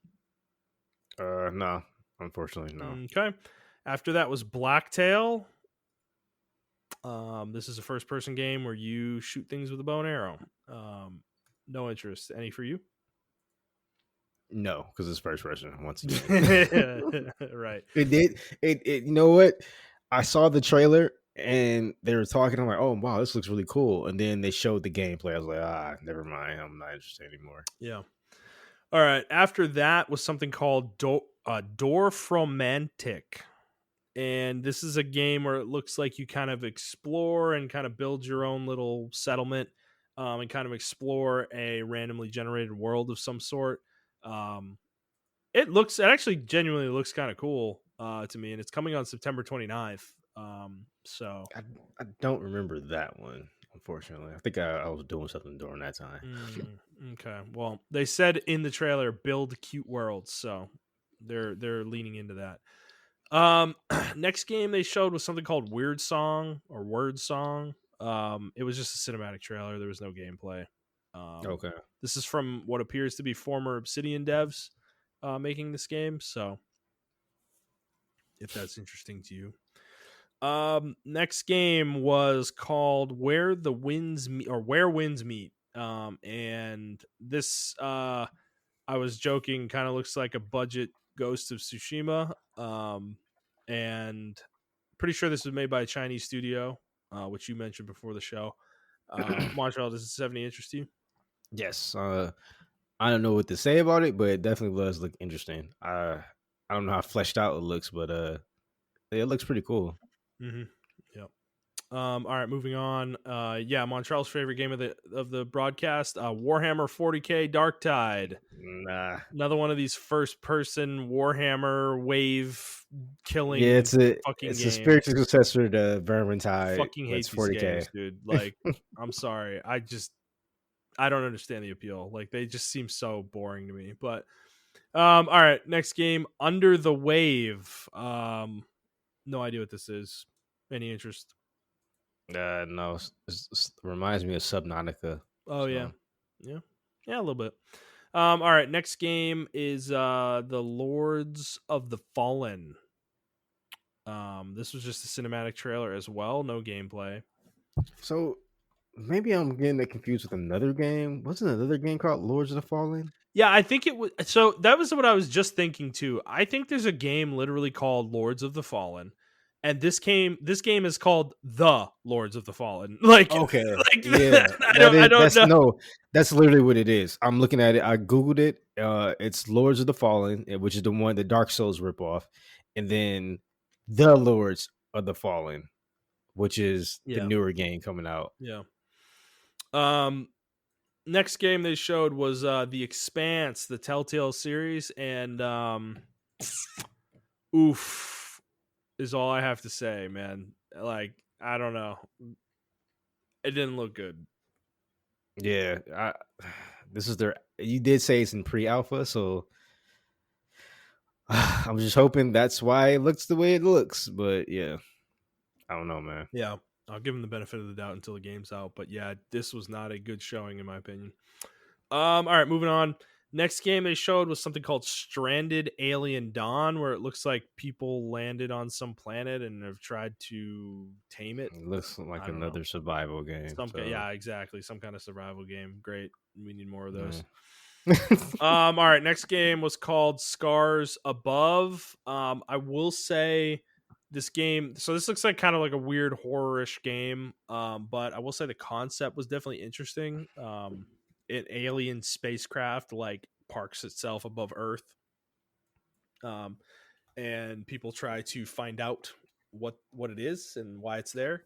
No, unfortunately, no. Okay. After that was Blacktail. This is a first person game where you shoot things with a bow and arrow. No interest. Any for you? No, because it's first person once again. Right. It did. It. You know what? I saw the trailer and they were talking. I'm like, oh wow, this looks really cool. And then they showed the gameplay. I was like, never mind. I'm not interested anymore. Yeah. All right. After that was something called Dorfromantik. And this is a game where it looks like you kind of explore and kind of build your own little settlement and kind of explore a randomly generated world of some sort. It actually genuinely looks kind of cool to me, and it's coming on September 29th. So I don't remember that one, unfortunately. I think I was doing something during that time. Okay. Well, they said in the trailer, build cute worlds, so they're leaning into that. Next game they showed was something called Weird Song or Word Song. It was just a cinematic trailer. There was no gameplay. Okay. This is from what appears to be former Obsidian devs making this game. So, if that's interesting to you. Next game was called Where Winds Meet. And this I was joking, kind of looks like a budget Ghost of Tsushima. And pretty sure this was made by a Chinese studio, which you mentioned before the show. Montreal, does this have any interest to you? Yes. I don't know what to say about it, but it definitely does look interesting. I don't know how fleshed out it looks, but it looks pretty cool. Mm-hmm. Yep. All right, moving on. Yeah, Montreal's favorite game of the broadcast, Warhammer 40K Dark Tide. Nah. Another one of these first person Warhammer wave killing. Yeah, it's fucking a spiritual successor to Vermintide. Fucking hate these 40K games, dude. Like, I'm sorry, I don't understand the appeal. Like, they just seem so boring to me. But all right, next game, Under the Wave. No idea what this is. Any interest? No, it reminds me of Subnautica. Oh, so. Yeah, a little bit. All right, next game is the Lords of the Fallen. This was just a cinematic trailer as well, no gameplay. So maybe I'm getting it confused with another game. Wasn't another game called Lords of the Fallen? Yeah, I think it was. So that was what I was just thinking too. I think there's a game literally called Lords of the Fallen, and this game is called The Lords of the Fallen. Like, okay, yeah, I don't know. No, that's literally what it is. I'm looking at it. I googled it. It's Lords of the Fallen, which is the one the Dark Souls ripoff, and then The Lords of the Fallen, which is the newer game coming out. Yeah. Next game they showed was The Expanse, the Telltale series, and oof is all I have to say, man. Like, I don't know. It didn't look good. Yeah, this is you did say it's in pre-alpha, so I'm just hoping that's why it looks the way it looks. But yeah, I don't know, man. Yeah, I'll give them the benefit of the doubt until the game's out. But yeah, this was not a good showing in my opinion. All right, moving on. Next game they showed was something called Stranded Alien Dawn, where it looks like people landed on some planet and have tried to tame it. It looks like I don't know. another survival game. Yeah, exactly. Some kind of survival game. Great. We need more of those. Mm. All right. Next game was called Scars Above. I will say this game. So this looks like kind of like a weird horror-ish game. But I will say the concept was definitely interesting. An alien spacecraft like parks itself above Earth. And people try to find out what it is and why it's there.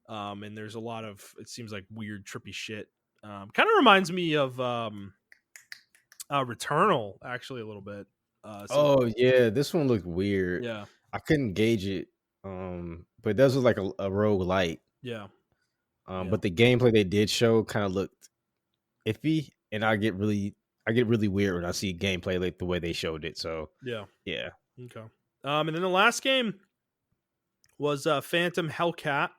And there's a lot of, it seems like weird trippy shit. Kind of reminds me of Returnal actually a little bit. Oh yeah, this one looked weird. Yeah, I couldn't gauge it. But this was like a roguelite. yeah. But the gameplay they did show kind of looked iffy, and I get really weird when I see gameplay like the way they showed it. So yeah. Okay. And then the last game was Phantom Hellcat.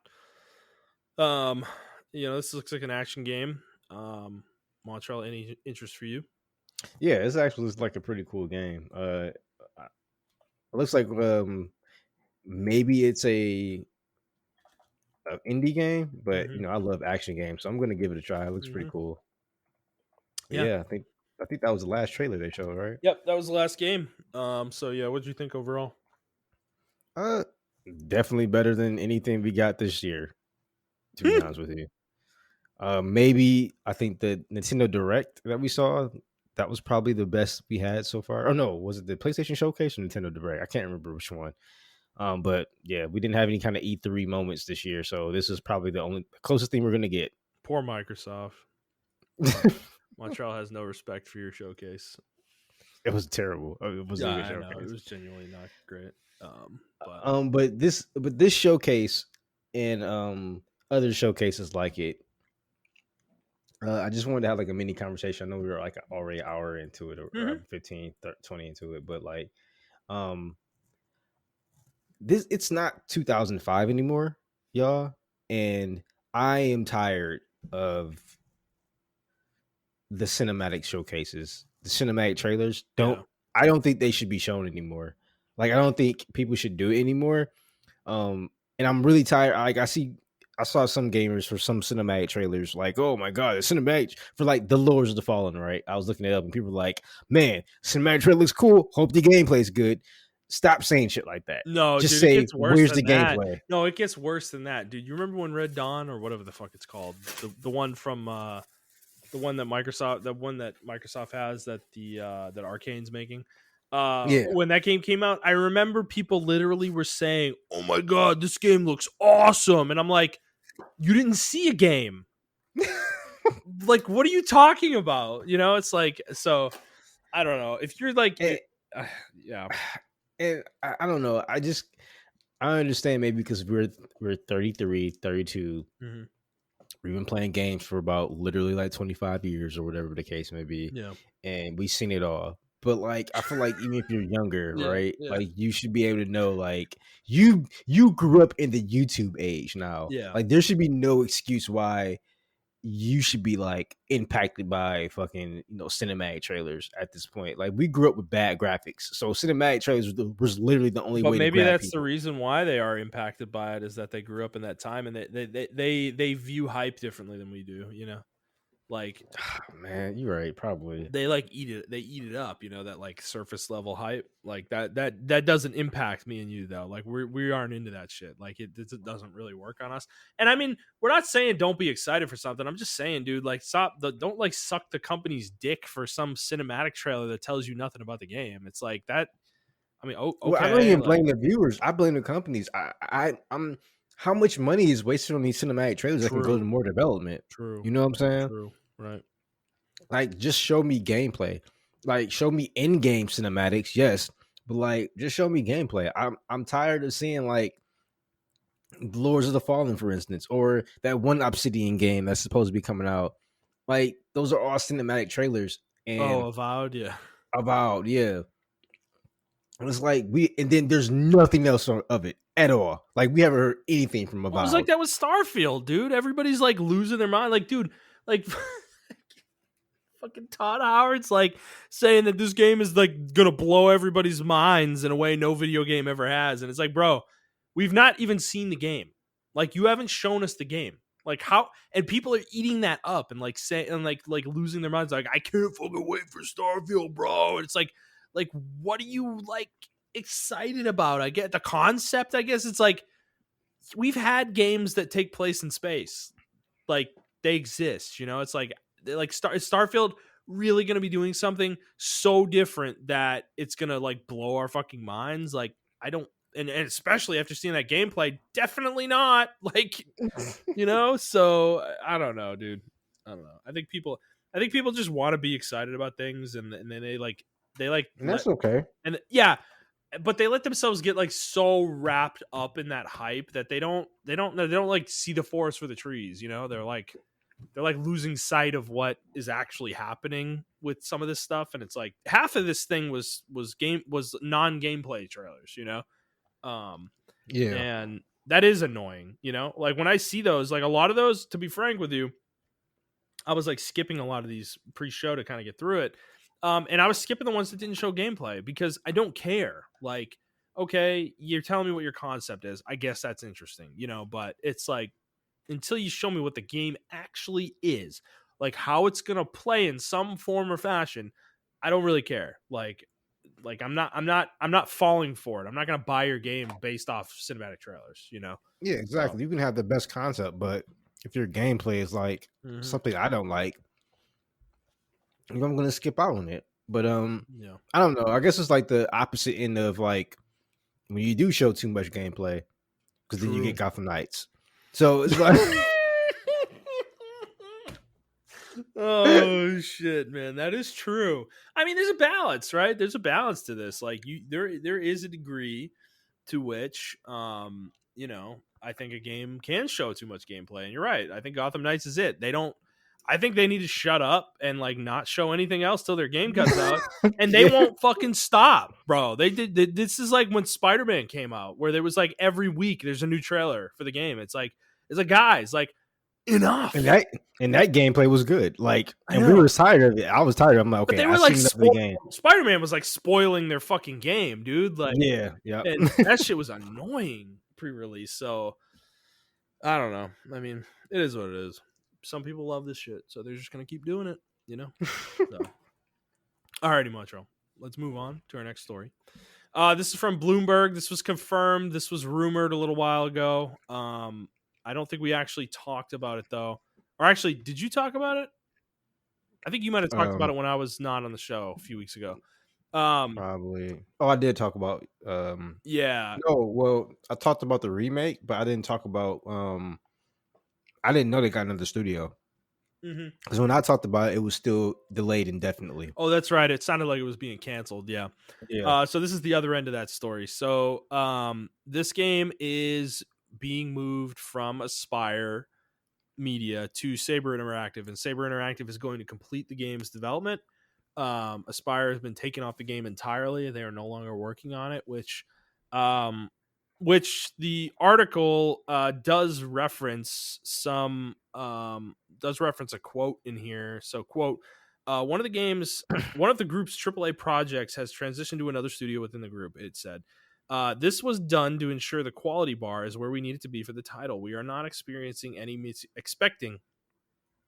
This looks like an action game. Montrell, any interest for you? Yeah, it's actually like a pretty cool game. It looks like maybe it's a indie game, but I love action games, so I'm gonna give it a try. It looks pretty cool. Yeah, I think that was the last trailer they showed, right? Yep, that was the last game. So yeah, what did you think overall? Definitely better than anything we got this year, to be honest with you. Maybe I think the Nintendo Direct that we saw, that was probably the best we had so far. Oh no, was it the PlayStation Showcase or Nintendo Direct? I can't remember which one. But yeah, we didn't have any kind of E3 moments this year, so this is probably the closest thing we're gonna get. Poor Microsoft. Montreal has no respect for your showcase. It was terrible. It was a good showcase. It was genuinely not great. But this showcase and other showcases like it, I just wanted to have like a mini conversation. I know we were like already an hour into it, or 15, 20 into it, but like, it's not 2005 anymore, y'all, and I am tired of the cinematic showcases, the cinematic trailers. I don't think they should be shown anymore. Like, I don't think people should do it anymore. And I'm really tired. Like, I saw some gamers for some cinematic trailers, like, oh my god, the cinematic for like the Lords of the Fallen, right? I was looking it up, and people were like, man, cinematic trailer looks cool. Hope the gameplay's good. Stop saying shit like that. No, just dude, say, it gets worse where's than the that. gameplay? No, it gets worse than that, dude. You remember when Red Dawn, or whatever the fuck it's called, the one from the one that Microsoft has that that Arcane's making. When that game came out, I remember people literally were saying, "Oh my god, this game looks awesome," and I'm like, "You didn't see a game." Like, what are you talking about? It's like, so I don't know if you're like, yeah. And I don't know. I understand maybe because we're 33, 32. Mm-hmm. We've been playing games for about literally like 25 years or whatever the case may be. Yeah. And we've seen it all. But like, I feel like even if you're younger, right? Yeah. Like, you should be able to know, like, you grew up in the YouTube age now. Yeah. Like, there should be no excuse why you should be like impacted by fucking cinematic trailers at this point. Like, we grew up with bad graphics, so cinematic trailers was literally the only way. But maybe that's the reason why they are impacted by it, is that they grew up in that time and they view hype differently than we do. Like, man, you're right. Probably they like eat it. They eat it up. That like surface level hype, like that doesn't impact me and you though. Like, we aren't into that shit. Like, it doesn't really work on us. And I mean, we're not saying don't be excited for something. I'm just saying, dude, like, don't like suck the company's dick for some cinematic trailer that tells you nothing about the game. It's like that. I mean, okay. Well, I don't even blame the viewers. I blame the companies. I'm how much money is wasted on these cinematic trailers that can go to more development? True. You know what I'm saying? True. Right. Like, just show me gameplay. Like, show me in-game cinematics, yes, but like, just show me gameplay. I'm tired of seeing like Lords of the Fallen, for instance, or that one Obsidian game that's supposed to be coming out. Like, those are all cinematic trailers. And Avowed, yeah. Avowed, yeah. And it's like and then there's nothing else of it at all. Like, we haven't heard anything from Avowed. It was like that with Starfield, dude. Everybody's like losing their mind. Like, dude, like Fucking Todd Howard's like saying that this game is like gonna blow everybody's minds in a way no video game ever has. And it's like, bro, we've not even seen the game. Like, you haven't shown us the game. Like, how, and people are eating that up and like saying and like losing their minds, like, I can't fucking wait for Starfield, bro. And it's like, what are you like excited about? I get the concept, I guess. It's like, we've had games that take place in space. Like, they exist, you know? It's like Starfield really going to be doing something so different that it's going to like blow our fucking minds? Like, I don't, and especially after seeing that gameplay, definitely not. Like, you know? So I don't know, dude. I don't know. I think people just want to be excited about things, and then they And that's okay. and yeah, but they let themselves get like so wrapped up in that hype that they don't like see the forest for the trees, you know? They're like losing sight of what is actually happening with some of this stuff. And it's like half of this thing was non-gameplay trailers, you know? Yeah. And that is annoying, you know? Like, when I see those, like a lot of those, to be frank with you, I was like skipping a lot of these pre-show to kind of get through it. And I was skipping the ones that didn't show gameplay because I don't care. Like, okay, you're telling me what your concept is. I guess that's interesting, you know, but it's like, until you show me what the game actually is, like how it's going to play in some form or fashion, I don't really care. Like I'm not falling for it. I'm not going to buy your game based off cinematic trailers, you know? Yeah, exactly. So, You can have the best concept, but if your gameplay is like something I don't like, I'm gonna skip out on it. But yeah, I don't know. I guess it's like the opposite end of like when you do show too much gameplay, because then you get Gotham Knights. So it's like oh shit, man, that is true. I mean, there's a balance, right? There's a balance to this. Like, there is a degree to which, you know, I think a game can show too much gameplay, and you're right. I think Gotham Knights is it. They don't. I think they need to shut up and like not show anything else till their game comes out, and they won't fucking stop, bro. This is like when Spider-Man came out, where there was like every week there's a new trailer for the game. It's like guys, like, enough. and that gameplay was good. Like, and we were tired of it. I was tired. I'm like, okay, but they I were like seen the game. Spider-Man was like spoiling their fucking game, dude. Like, yeah, and that shit was annoying pre-release. So I don't know. I mean, it is what it is. Some people love this shit, so they're just gonna keep doing it, you know. So. Alrighty, Montrell. Let's move on to our next story. This is from Bloomberg. This was confirmed. This was rumored a little while ago. I don't think we actually talked about it though. Or actually, did you talk about it? I think you might have talked about it when I was not on the show a few weeks ago. Probably. Oh, I did talk about. Yeah. No, well, I talked about the remake, but I didn't talk about. I didn't know they got another studio. Because when I talked about it, it was still delayed indefinitely. Oh, that's right. It sounded like it was being canceled. Yeah. Yeah. So this is the other end of that story. So this game is being moved from Aspire Media to Saber Interactive, and Saber Interactive is going to complete the game's development. Aspire has been taken off the game entirely. They are no longer working on it, which the article does reference a quote in here. So, quote, one of the group's AAA projects has transitioned to another studio within the group, it said. This was done to ensure the quality bar is where we need it to be for the title. We are not expecting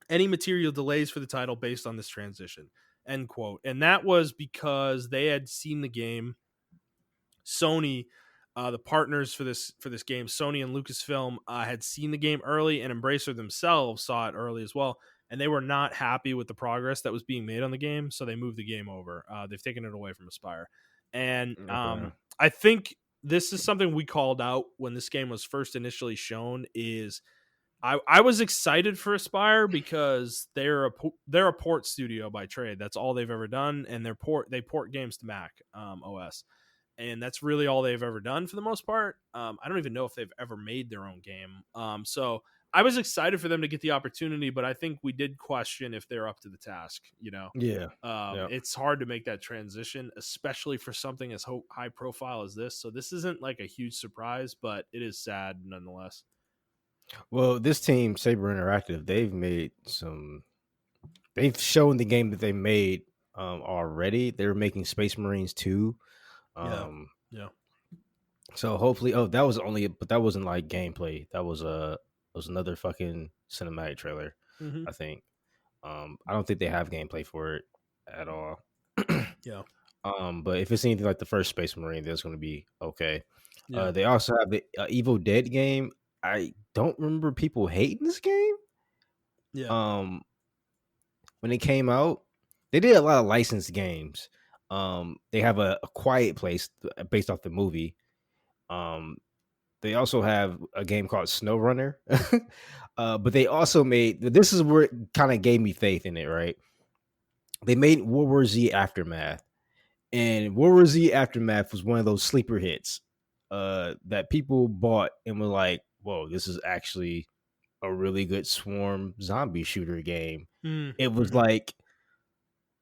any material delays for the title based on this transition, end quote. And that was because they had seen the game. Sony, the partners for this game, Sony and Lucasfilm, had seen the game early, and Embracer themselves saw it early as well, and they were not happy with the progress that was being made on the game, so they moved the game over. They've taken it away from Aspire. And I think this is something we called out when this game was first initially shown. Is I was excited for Aspire because they're a port studio by trade. That's all they've ever done, and they port games to Mac OS, and that's really all they've ever done for the most part. I don't even know if they've ever made their own game. So I was excited for them to get the opportunity, but I think we did question if they're up to the task. You know, It's hard to make that transition, especially for something as high profile as this. So this isn't like a huge surprise, but it is sad nonetheless. Well, this team, Saber Interactive, they've made some they've shown the game that they made already. They're making Space Marines 2. Yeah. Um, Yeah. so hopefully, oh, that was only, but that wasn't like gameplay. That was another fucking cinematic trailer, Mm-hmm. I think. I don't think they have gameplay for it at all. Yeah. But if it's anything like the first Space Marine, that's going to be okay. Yeah. They also have the Evil Dead game. I don't remember people hating this game. Yeah. Um, when it came out, they did a lot of licensed games. They have a Quiet Place based off the movie. Um, they also have a game called SnowRunner. But they also made, this is where it kind of gave me faith in it, right? They made World War Z Aftermath. And World War Z Aftermath was one of those sleeper hits that people bought and were like, whoa, this is actually a really good swarm zombie shooter game. Mm-hmm. It was like,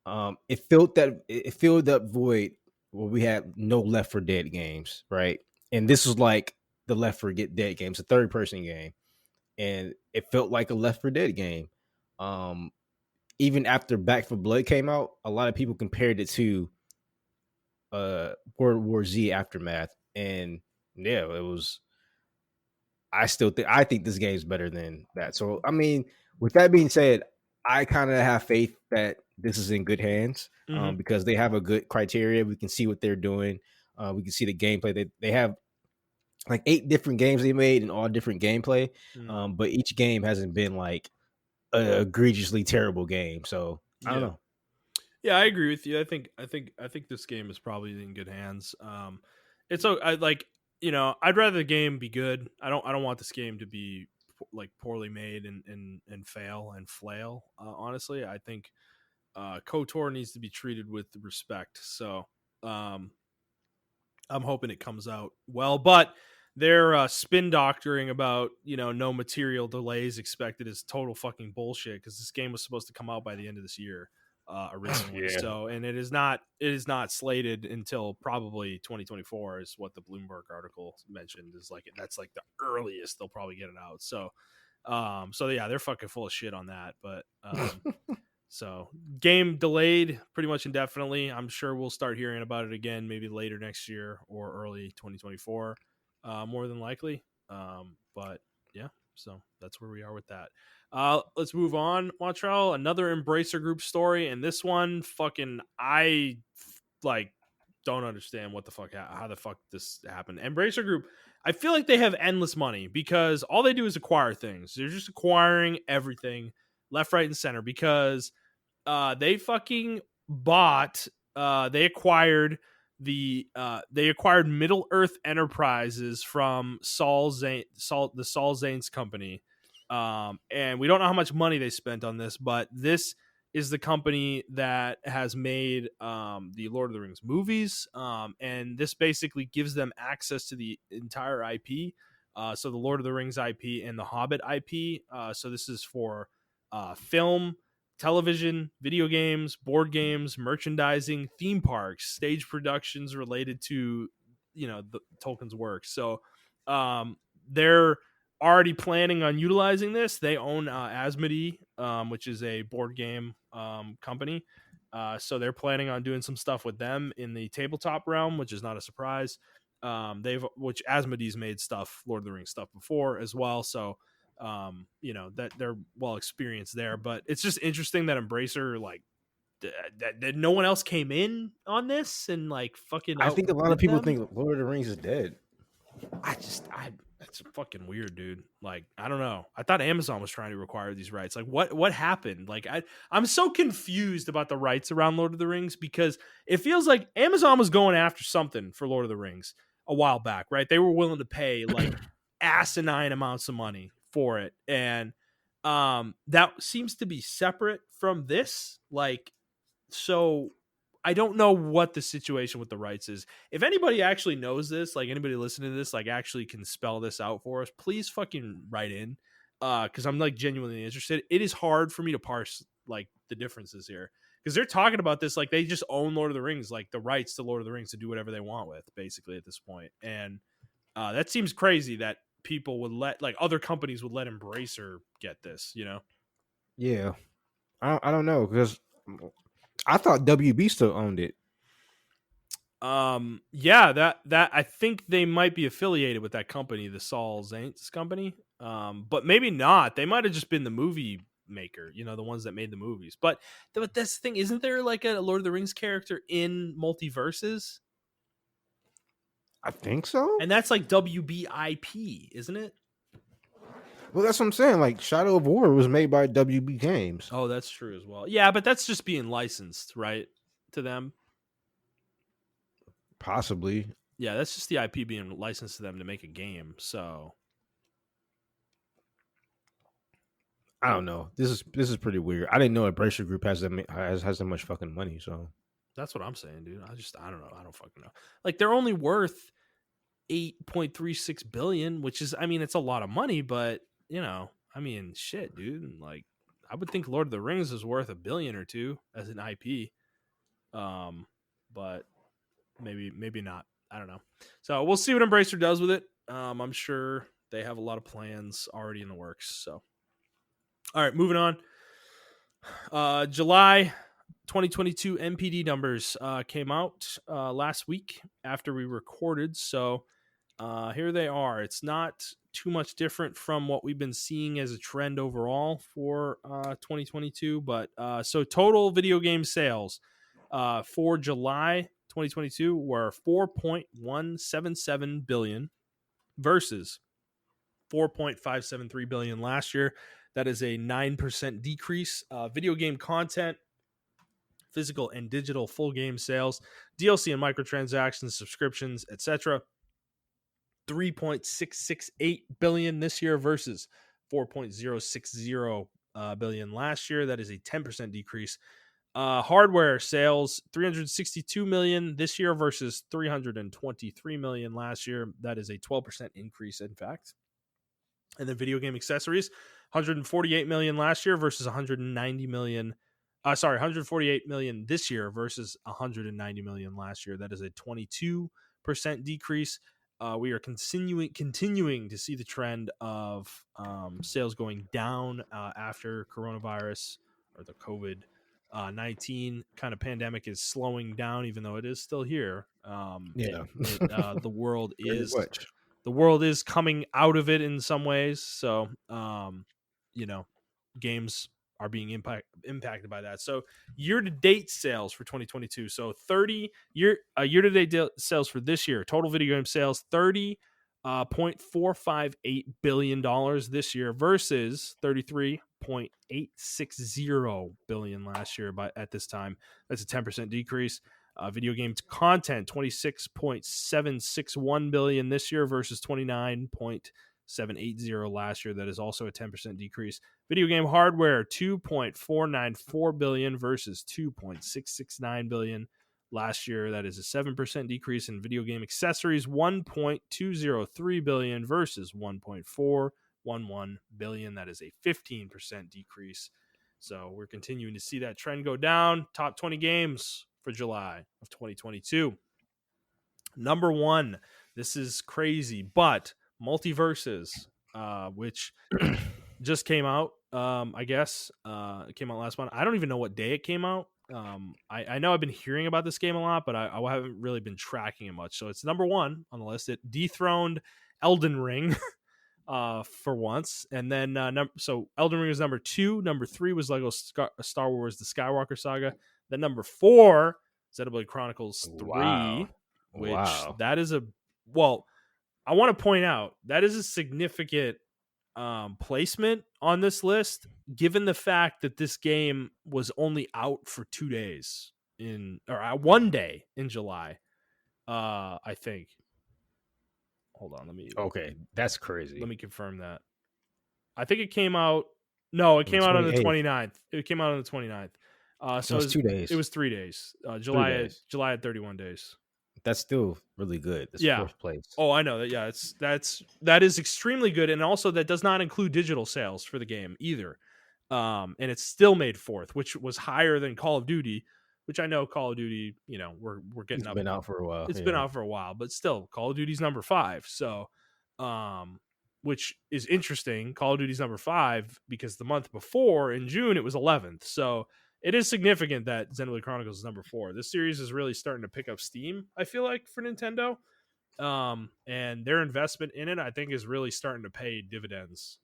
it filled that void where we had no Left 4 Dead games, right? And this was like the Left 4 Dead games, a third person game, and it felt like a Left 4 Dead game. Um, Even after Back 4 Blood came out, a lot of people compared it to World War Z Aftermath, and yeah, it was. I think this game's better than that. So I mean, with that being said, I kind of have faith that this is in good hands, Mm-hmm. because they have a good criteria. We can see what they're doing. We can see the gameplay. They have like 8 different games they made and all different gameplay, Mm. but each game hasn't been like a egregiously terrible game. So I don't Yeah. know. Yeah, I agree with you. I think this game is probably in good hands. It's I like, I'd rather the game be good. I don't want this game to be like poorly made and fail and flail. Honestly, I think KOTOR needs to be treated with respect. So um, I'm hoping it comes out well, but their spin doctoring about no material delays expected is total fucking bullshit because this game was supposed to come out by the end of this year originally. Yeah. So, and it is not slated until probably 2024 is what the Bloomberg article mentioned. Is like that's like the earliest they'll probably get it out. So yeah, they're fucking full of shit on that. But so game delayed pretty much indefinitely. I'm sure we'll start hearing about it again, maybe later next year or early 2024, more than likely. But yeah, so that's where we are with that. Let's move on, Montrell. Another Embracer Group story, and this one, fucking, I like don't understand what the fuck how the fuck this happened. Embracer Group, I feel like they have endless money because all they do is acquire things. They're just acquiring everything left, right, and center because they fucking bought they acquired they acquired Middle Earth Enterprises from the Saul Zane's company. And we don't know how much money they spent on this, but this is the company that has made the Lord of the Rings movies. And this basically gives them access to the entire IP. So the Lord of the Rings IP and the Hobbit IP. So this is for film, television, video games, board games, merchandising, theme parks, stage productions related to the Tolkien's work. So they're already planning on utilizing this. They own Asmodee, which is a board game company. So they're planning on doing some stuff with them in the tabletop realm, which is not a surprise. Which Asmodee's made stuff, Lord of the Rings stuff before as well. So that they're well experienced there. But it's just interesting that Embracer like that no one else came in on this and like fucking I think a lot of outbid people them. think Lord of the Rings is dead. I that's fucking weird, dude. Like, I don't know. I thought Amazon was trying to acquire these rights. Like, what happened? Like, I'm so confused about the rights around Lord of the Rings because it feels like Amazon was going after something for Lord of the Rings a while back, right? They were willing to pay like asinine amounts of money for it, and that seems to be separate from this. Like, so I don't know what the situation with the rights is. If anybody actually knows this, like anybody listening to this, like actually can spell this out for us, please fucking write in. Because I'm like genuinely interested. It is hard for me to parse like the differences here. Because they're talking about this like they just own Lord of the Rings, like the rights to Lord of the Rings to do whatever they want with, basically at this point. And that seems crazy that people would let like other companies would let Embracer get this, Yeah. I don't know because I thought WB still owned it. Yeah, that I think they might be affiliated with that company, the Saul Zaentz company. But maybe not. They might have just been the movie maker, the ones that made the movies. But that's the thing, isn't there like a Lord of the Rings character in Multiverses? I think so. And that's like WBIP, isn't it? Well, that's what I'm saying. Like Shadow of War was made by WB Games. Oh, that's true as well. Yeah, but that's just being licensed, right, to them. Possibly. Yeah, that's just the IP being licensed to them to make a game. So I don't know. This is pretty weird. I didn't know Embracer Group has that much fucking money. So that's what I'm saying, dude. I don't know. I don't fucking know. Like they're only worth 8.36 billion, which is, I mean, it's a lot of money, but I mean, shit, dude. Like I would think Lord of the Rings is worth $1 billion or $2 billion as an IP. But maybe not. I don't know. So we'll see what Embracer does with it. I'm sure they have a lot of plans already in the works. So, all right, moving on. July 2022 NPD numbers came out last week after we recorded. So here they are. It's not too much different from what we've been seeing as a trend overall for 2022. But so total video game sales for July 2022 were 4.177 billion versus 4.573 billion last year. That is a 9% decrease. Video game content, physical and digital full game sales, DLC and microtransactions, subscriptions, etc. 3.668 billion this year versus 4.060 billion last year. That is a 10% decrease. Hardware sales 362 million this year versus 323 million last year. That is a 12% increase, in fact. And then video game accessories 148 million last year versus 190 million. 148 million this year versus 190 million last year. That is a 22% decrease. We are continuing to see the trend of sales going down after coronavirus or the COVID-19 kind of pandemic is slowing down, even though it is still here. yeah, The world very is much. the world is coming out of it in some ways. So, games are being impacted by that. So year-to-date sales for 2022. So year-to-date sales for this year, total video game sales, $30.458 billion this year versus $33.860 billion last year at this time. That's a 10% decrease. Video games content, 26.761 billion this year versus 29.780 last year. That is also a 10% decrease. Video game hardware, 2.494 billion versus 2.669 billion last year. That is a 7% decrease. In video game accessories, 1.203 billion versus 1.411 billion. That is a 15% decrease. So we're continuing to see that trend go down. Top 20 games for July of 2022. Number one, this is crazy, but Multiverses, which just came out, I guess. It came out last month. I don't even know what day it came out. I know I've been hearing about this game a lot, but I haven't really been tracking it much. So it's number one on the list. It dethroned Elden Ring for once. And then, so Elden Ring was number two. Number three was Lego Star Wars The Skywalker Saga. Then number four, Xenoblade Chronicles 3, which that is I want to point out that is a significant placement on this list, given the fact that this game was only out for 2 days or 1 day in July. I think. Hold on, Okay, that's crazy. Let me confirm that. I think it came out. No, it came out on the 29th. It came out on the 29th. So it was 2 days. It was 3 days. July had 31 days. That's still really good. That's fourth place. Oh, I know that. Yeah, that is extremely good, and also that does not include digital sales for the game either. And it's still made fourth, which was higher than Call of Duty, which I know Call of Duty. We're getting up. It's been out for a while. It's been out for a while, but still, Call of Duty's number 5. So, which is interesting. Call of Duty's number 5 because the month before in June it was 11th. So it is significant that Xenoblade Chronicles is number 4. This series is really starting to pick up steam, I feel like, for Nintendo. And their investment in it, I think, is really starting to pay dividends,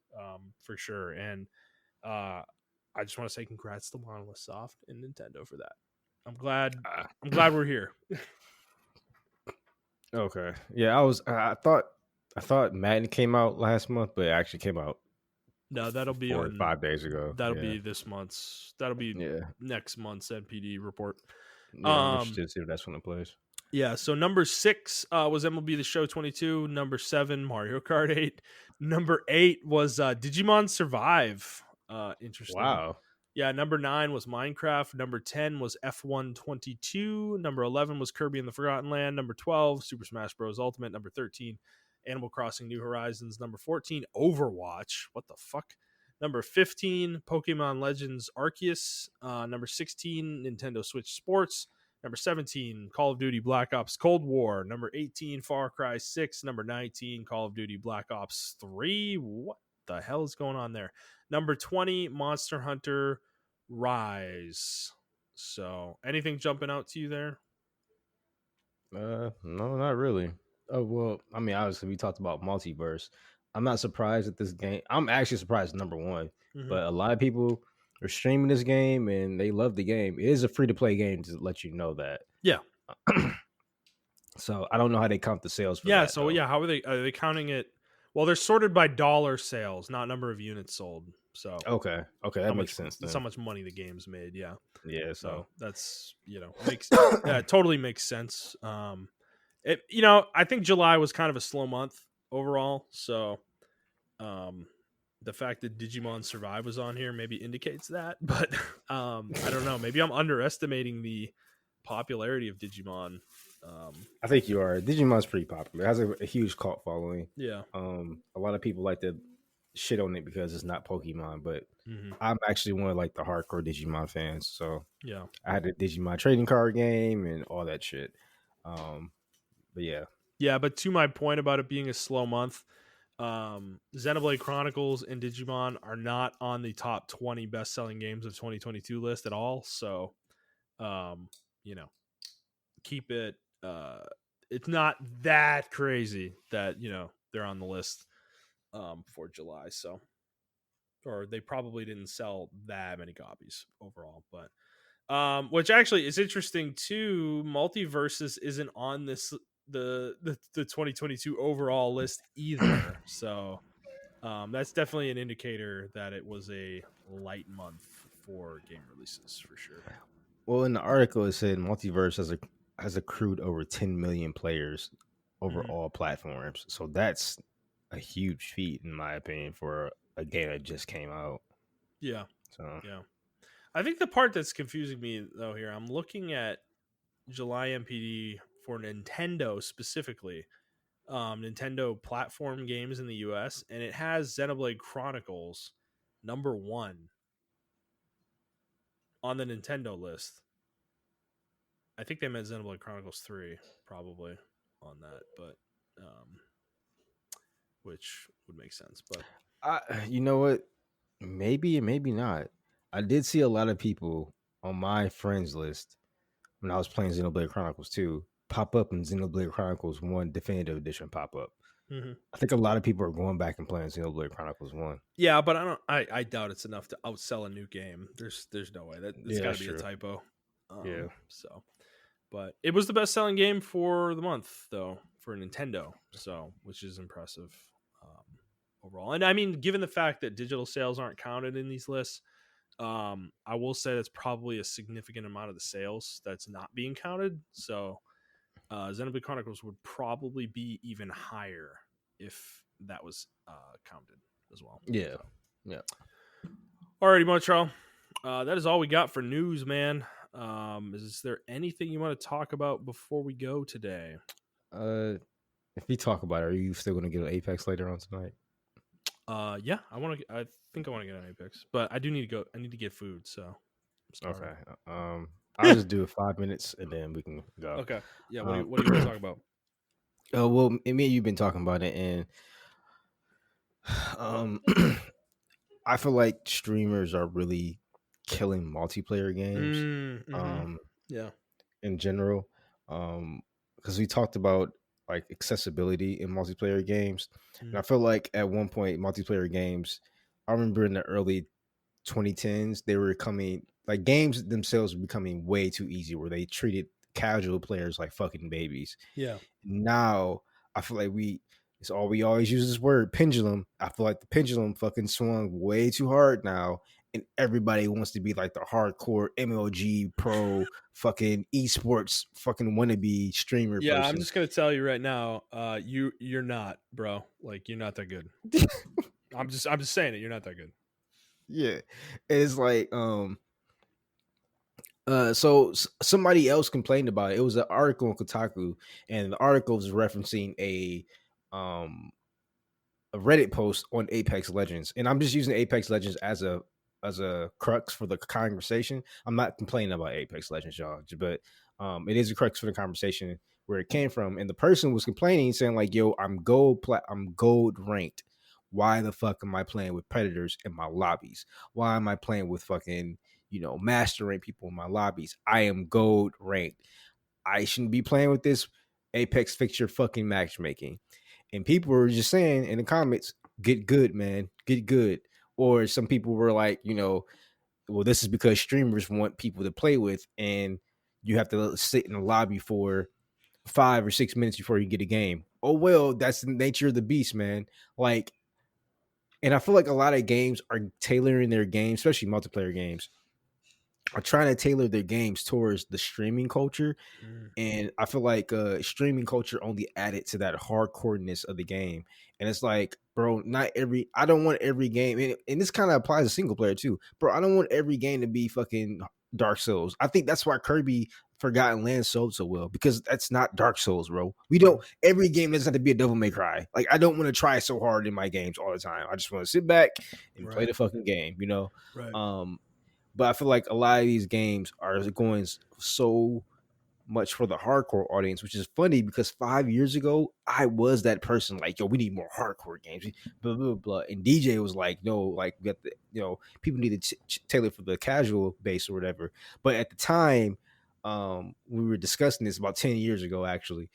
for sure. And I just want to say congrats to Monolith Soft and Nintendo for that. I'm glad we're here. Okay. Yeah, I thought Madden came out last month, but it actually came out. No, that'll be 4 or 5 days ago. That'll be this month's. That'll be next month's NPD report. Yeah, I'm interested to see if that's when it plays. Yeah, so number 6 was MLB The Show 22. Number 7, Mario Kart 8. Number 8 was Digimon Survive. Interesting. Wow. Yeah, number 9 was Minecraft. Number 10 was F1 22. Number 11 was Kirby and the Forgotten Land. Number 12, Super Smash Bros. Ultimate. Number 13, Animal Crossing New Horizons. Number 14, Overwatch. What the fuck? Number 15, Pokemon Legends Arceus. Number 16, Nintendo Switch Sports. Number 17, Call of Duty Black Ops Cold War. Number 18, Far Cry 6. Number 19, Call of Duty Black Ops 3. What the hell is going on there? Number 20, Monster Hunter Rise. So, anything jumping out to you there? No, not really. Oh, well, I mean, obviously we talked about Multiverse. I'm not surprised at this game. I'm actually surprised number 1, but a lot of people are streaming this game and they love the game. It is a free to play game, to let you know that. Yeah. So I don't know how they count the sales for that. Yeah, so though. Yeah, how are they counting it? Well, they're sorted by dollar sales, not number of units sold. So okay, that makes sense. That's how much money the game's made. Yeah. So that's makes it totally makes sense. I think July was kind of a slow month overall. So, the fact that Digimon Survive was on here maybe indicates that, but I don't know. Maybe I'm underestimating the popularity of Digimon. I think you are. Digimon's pretty popular. It has a huge cult following. Yeah. A lot of people like to shit on it because it's not Pokemon, but I'm actually one of like the hardcore Digimon fans. So yeah, I had a Digimon trading card game and all that shit. But yeah. But to my point about it being a slow month, Xenoblade Chronicles and Digimon are not on the top 20 best-selling games of 2022 list at all. So, keep it. It's not that crazy that they're on the list for July. So, or they probably didn't sell that many copies overall, but. Which actually is interesting too. Multiverses isn't on this the 2022 overall list either. So that's definitely an indicator that it was a light month for game releases for sure. Well, in the article it said Multiverse has accrued over 10 million players over all platforms. So that's a huge feat in my opinion for a game that just came out. Yeah. So yeah. I think the part that's confusing me though here, I'm looking at July MPD for Nintendo specifically, Nintendo platform games in the US, and it has Xenoblade Chronicles number 1 on the Nintendo list. I think they meant Xenoblade Chronicles 3 probably on that, but which would make sense. But you know what? Maybe and maybe not. I did see a lot of people on my friends list when I was playing Xenoblade Chronicles 2 pop up in Xenoblade Chronicles 1 Definitive Edition pop up. I think a lot of people are going back and playing Xenoblade Chronicles 1. Yeah, but I doubt it's enough to outsell a new game. There's no way. It's got to be a typo. So, but it was the best selling game for the month though for Nintendo. So, which is impressive overall. And I mean, given the fact that digital sales aren't counted in these lists, I will say that's probably a significant amount of the sales that's not being counted. So Xenoblade Chronicles would probably be even higher if that was counted as well. Yeah. Alrighty, Montrell. That is all we got for news, man. Is there anything you want to talk about before we go today? If we talk about it, are you still going to get an Apex later on tonight? Yeah, I think I want to get an Apex, but I do need to go. I need to get food, so okay. I'll just do it 5 minutes and then we can go. Okay. Yeah. What do you want to talk about? Well, me and you've been talking about it, and Um, I feel like streamers are really killing multiplayer games. Mm-hmm. Um, Yeah. in general, because we talked about like accessibility in multiplayer games, and I feel like at one point multiplayer games, I remember in the early 2010s they were coming like games themselves were becoming way too easy where they treated casual players like fucking babies. Yeah. Now I feel like it's all we always use this word pendulum. I feel like the pendulum fucking swung way too hard now, and everybody wants to be like the hardcore MLG pro fucking esports fucking wannabe streamer Yeah, I'm person. just gonna tell you right now, you're not, bro. Like you're not that good. I'm just saying it. You're not that good. Yeah, it's like so somebody else complained about it. It was an article on Kotaku, and the article was referencing um a Reddit post on Apex Legends, and I'm just using Apex Legends as a crux for the conversation. I'm not complaining about Apex Legends, y'all, but it is a crux for the conversation where it came from. And the person was complaining, saying like, "Yo, I'm gold ranked. Why the fuck am I playing with predators in my lobbies? Why am I playing with fucking master rank people in my lobbies? I am gold ranked. I shouldn't be playing with this Apex fixture fucking matchmaking." And people were just saying in the comments, "Get good, man, get good." Or some people were like, well, this is because streamers want people to play with, and you have to sit in the lobby for 5 or 6 minutes before you get a game. Oh well, that's the nature of the beast, man. Like, and I feel like a lot of games are tailoring their games, especially multiplayer games, are trying to tailor their games towards the streaming culture. Mm. And I feel like streaming culture only added to that hardcoreness of the game. And it's like, bro, I don't want every game, and this kind of applies to single player too, bro. I don't want every game to be fucking Dark Souls. I think that's why Kirby Forgotten Land sold so well, because that's not Dark Souls, bro. We don't, every game doesn't have to be a Devil May Cry. Like, I don't want to try so hard in my games all the time. I just want to sit back and play Right. the fucking game, Right. But I feel like a lot of these games are going so much for the hardcore audience, which is funny because 5 years ago I was that person like, yo, we need more hardcore games, blah blah blah. And DJ was like, no, like we got the people need to tailor for the casual base or whatever. But at the time, we were discussing this about 10 years ago actually.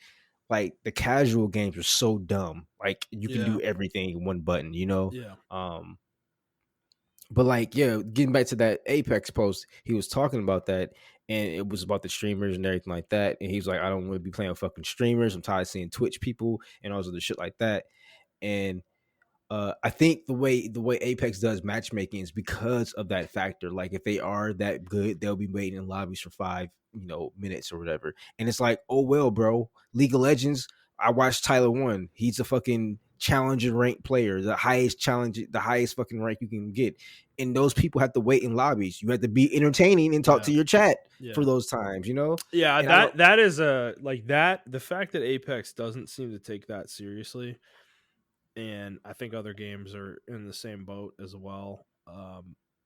Like the casual games were so dumb. Like you can Yeah. do everything in one button, Yeah. But like, yeah, getting back to that Apex post, he was talking about that, and it was about the streamers and everything like that. And he was like, I don't want to be playing with fucking streamers. I'm tired of seeing Twitch people and all this other shit like that. And I think the way Apex does matchmaking is because of that factor. Like if they are that good, they'll be waiting in lobbies for 5 minutes or whatever. And it's like, oh well, bro. League of Legends. I watched Tyler One. He's a fucking challenger rank player, the highest fucking rank you can get. And those people have to wait in lobbies. You have to be entertaining and talk Yeah. to your chat for Yeah. those times, Yeah. And I don't. That is a like that. The fact that Apex doesn't seem to take that seriously, and I think other games are in the same boat as well.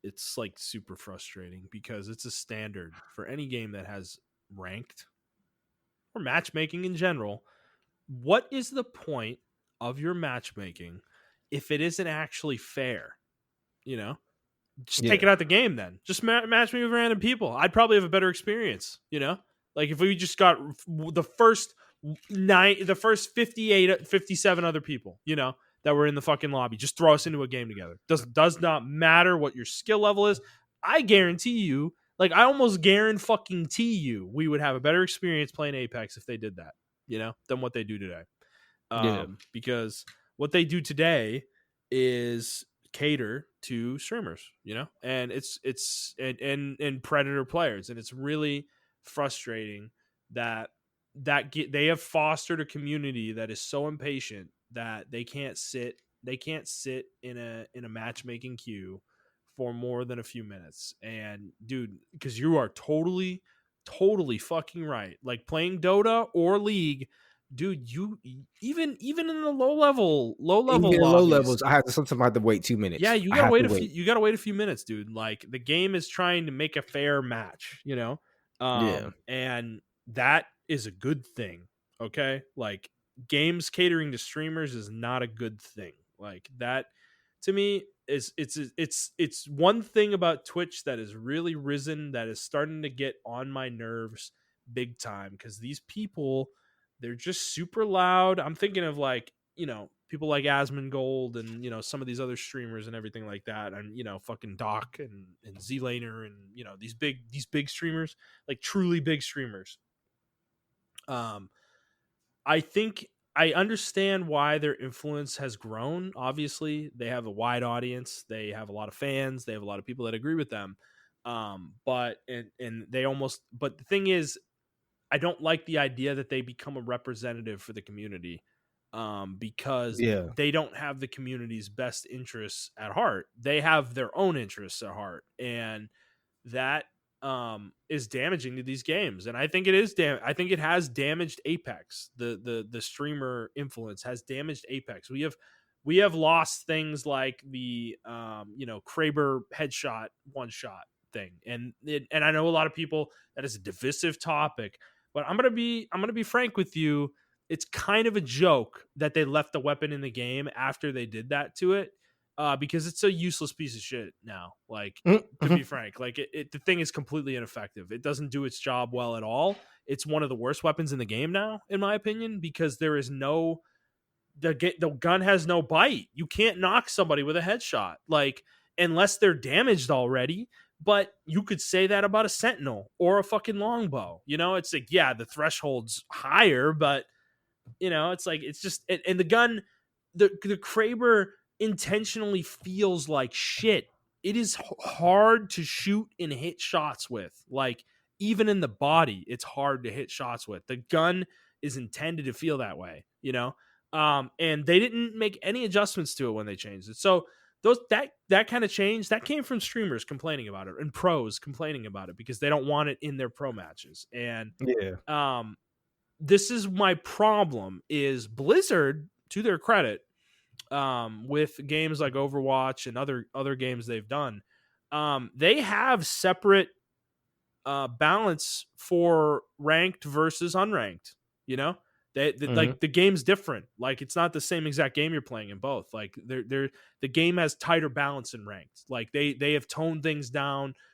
It's like super frustrating because it's a standard for any game that has ranked or matchmaking in general. What is the point of your matchmaking if it isn't actually fair? You know, just take Yeah, it out the game then. Just match me with random people. I'd probably have a better experience, Like if we just got the first 58, 57 other people, that were in the fucking lobby, just throw us into a game together. Does not matter what your skill level is. I guarantee you, like I almost guarantee you, we would have a better experience playing Apex if they did that, than what they do today. yeah, Because what they do today is cater to streamers, and it's and predator players, and it's really frustrating that they have fostered a community that is so impatient that they can't sit in a matchmaking queue for more than a few minutes. And dude, because you are totally fucking right. Like playing Dota or League, dude, you even in the low level even in low lobbies, levels, sometimes I have to wait 2 minutes. yeah, I have to wait. you gotta wait a few minutes, dude. Like the game is trying to make a fair match, Yeah, and that is a good thing. Okay, like games catering to streamers is not a good thing. Like that to me is it's one thing about Twitch that has really risen, that is starting to get on my nerves big time, because these people, they're just super loud. I'm thinking of like, people like Asmongold and, some of these other streamers and everything like that. And, fucking Doc and Z-Laner and, these big streamers, like truly big streamers. I think I understand why their influence has grown. Obviously, they have a wide audience. They have a lot of fans. They have a lot of people that agree with them. But the thing is, I don't like the idea that they become a representative for the community, because Yeah. they don't have the community's best interests at heart. They have their own interests at heart, and that is damaging to these games. And I think I think it has damaged Apex. The streamer influence has damaged Apex. We have lost things like the Kraber headshot one shot thing, and I know a lot of people, that is a divisive topic, but I'm gonna be frank with you. It's kind of a joke that they left the weapon in the game after they did that to it, because it's a useless piece of shit now. Like, to be frank, like the thing is completely ineffective. It doesn't do its job well at all. It's one of the worst weapons in the game now, in my opinion, because there is the gun has no bite. You can't knock somebody with a headshot, like, unless they're damaged already. But you could say that about a Sentinel or a fucking longbow. It's like, yeah, the threshold's higher, but it's like, it's just, and the gun, the Kraber intentionally feels like shit. It is hard to shoot and hit shots with. Like, even in the body, it's hard to hit shots with. The gun is intended to feel that way, and they didn't make any adjustments to it when they changed it. So that kind of change that came from streamers complaining about it and pros complaining about it, because they don't want it in their pro matches. And Yeah. this is my problem, is Blizzard, to their credit, with games like Overwatch and other games they've done, they have separate balance for ranked versus unranked. Like, the game's different. Like, it's not the same exact game you're playing in both. Like, the game has tighter balance in ranked. Like, they have toned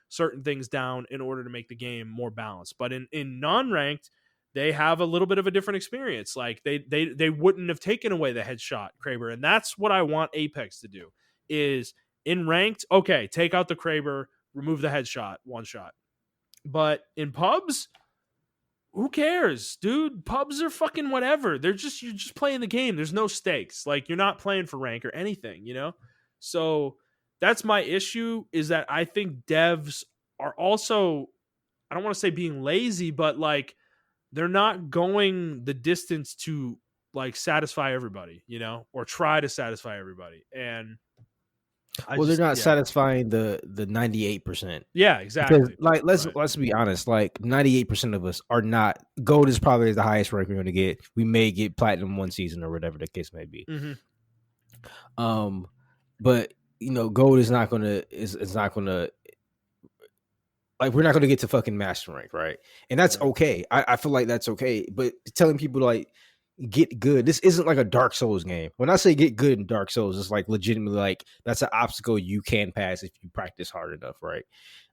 certain things down in order to make the game more balanced. But in non-ranked, they have a little bit of a different experience. Like, they wouldn't have taken away the headshot Kraber, and that's what I want Apex to do. Is in ranked, okay, take out the Kraber, remove the headshot, one shot. But in pubs, who cares, dude? Pubs are fucking whatever. You're just playing the game. There's no stakes. Like, you're not playing for rank or anything, So that's my issue, is that I think devs are also, I don't want to say being lazy, but like, they're not going the distance to like satisfy everybody, or try to satisfy everybody. And they're not satisfying the 98%. Yeah, exactly. Because, like, let's be honest, like 98% of us are not. Gold is probably the highest rank we're going to get. We may get platinum one season or whatever the case may be. But gold is not gonna not gonna, like, we're not gonna get to fucking master rank, right? And that's okay. I feel like that's okay. But telling people like get good, this isn't like a Dark Souls game. When I say get good in Dark Souls, it's like legitimately like that's an obstacle you can pass if you practice hard enough, right?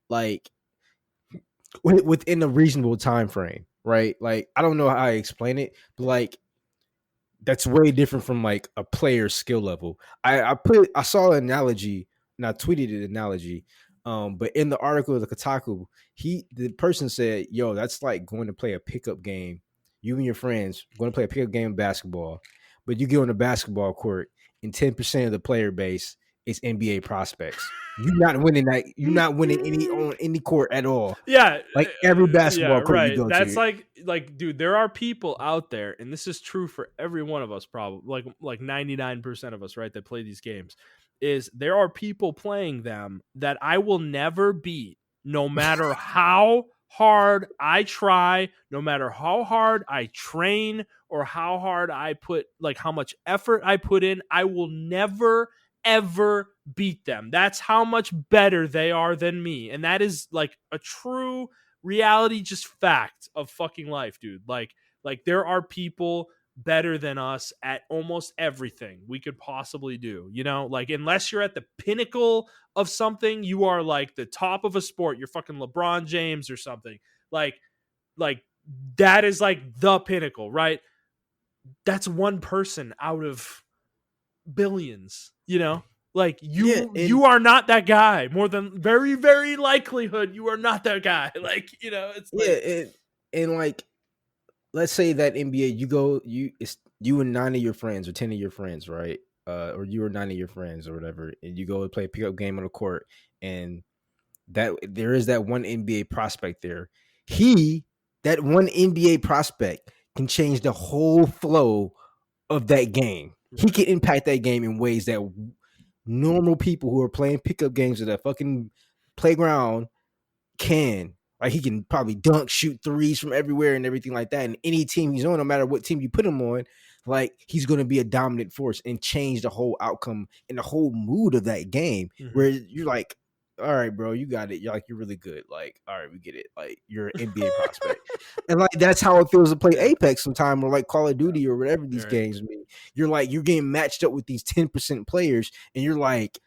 Like within a reasonable time frame, right? Like, I don't know how I explain it, but like that's way different from like a player's skill level. I saw an analogy and I tweeted an analogy. But in the article of the Kotaku, the person said, yo, that's like going to play a pickup game. You and your friends going to play a pickup game of basketball, but you get on the basketball court and 10% of the player base is NBA prospects. You're not winning that. You're not winning on any court at all. Yeah, like every basketball court right. you go That's to. like, dude, there are people out there, and this is true for every one of us, probably like 99% of us, right, that play these games. Is there are people playing them that I will never beat, no matter how hard I try, no matter how hard I train, or how hard I put, like how much effort I put in. I will never ever beat them. That's how much better they are than me. And that is like a true reality, just fact of fucking life, dude. Like there are people better than us at almost everything we could possibly do. You know, like unless you're at the pinnacle of something, you are like the top of a sport. You're fucking LeBron James or something. Like that is like the pinnacle, right? That's one person out of billions, you know? Like Yeah, you are not that guy. More than very, very likelihood you are not that guy. Like, you know, it's yeah, like and like, let's say that NBA, it's you and 9 of your friends or 10 of your friends, right? Or you or 9 of your friends or whatever, and you go and play a pickup game on the court, and that there is that one NBA prospect there. That one NBA prospect can change the whole flow of that game. He right. can impact that game in ways that normal people who are playing pickup games at a fucking playground can. Like, he can probably dunk, shoot threes from everywhere and everything like that. And any team he's on, no matter what team you put him on, like, he's going to be a dominant force and change the whole outcome and the whole mood of that game. Mm-hmm. Where you're like, all right, bro, you got it. You're like, you're really good. Like, all right, we get it. Like, you're an NBA prospect. And like, that's how it feels to play Apex sometime, or like Call of Duty or whatever these Right. games mean. You're like, you're getting matched up with these 10% players, and you're like,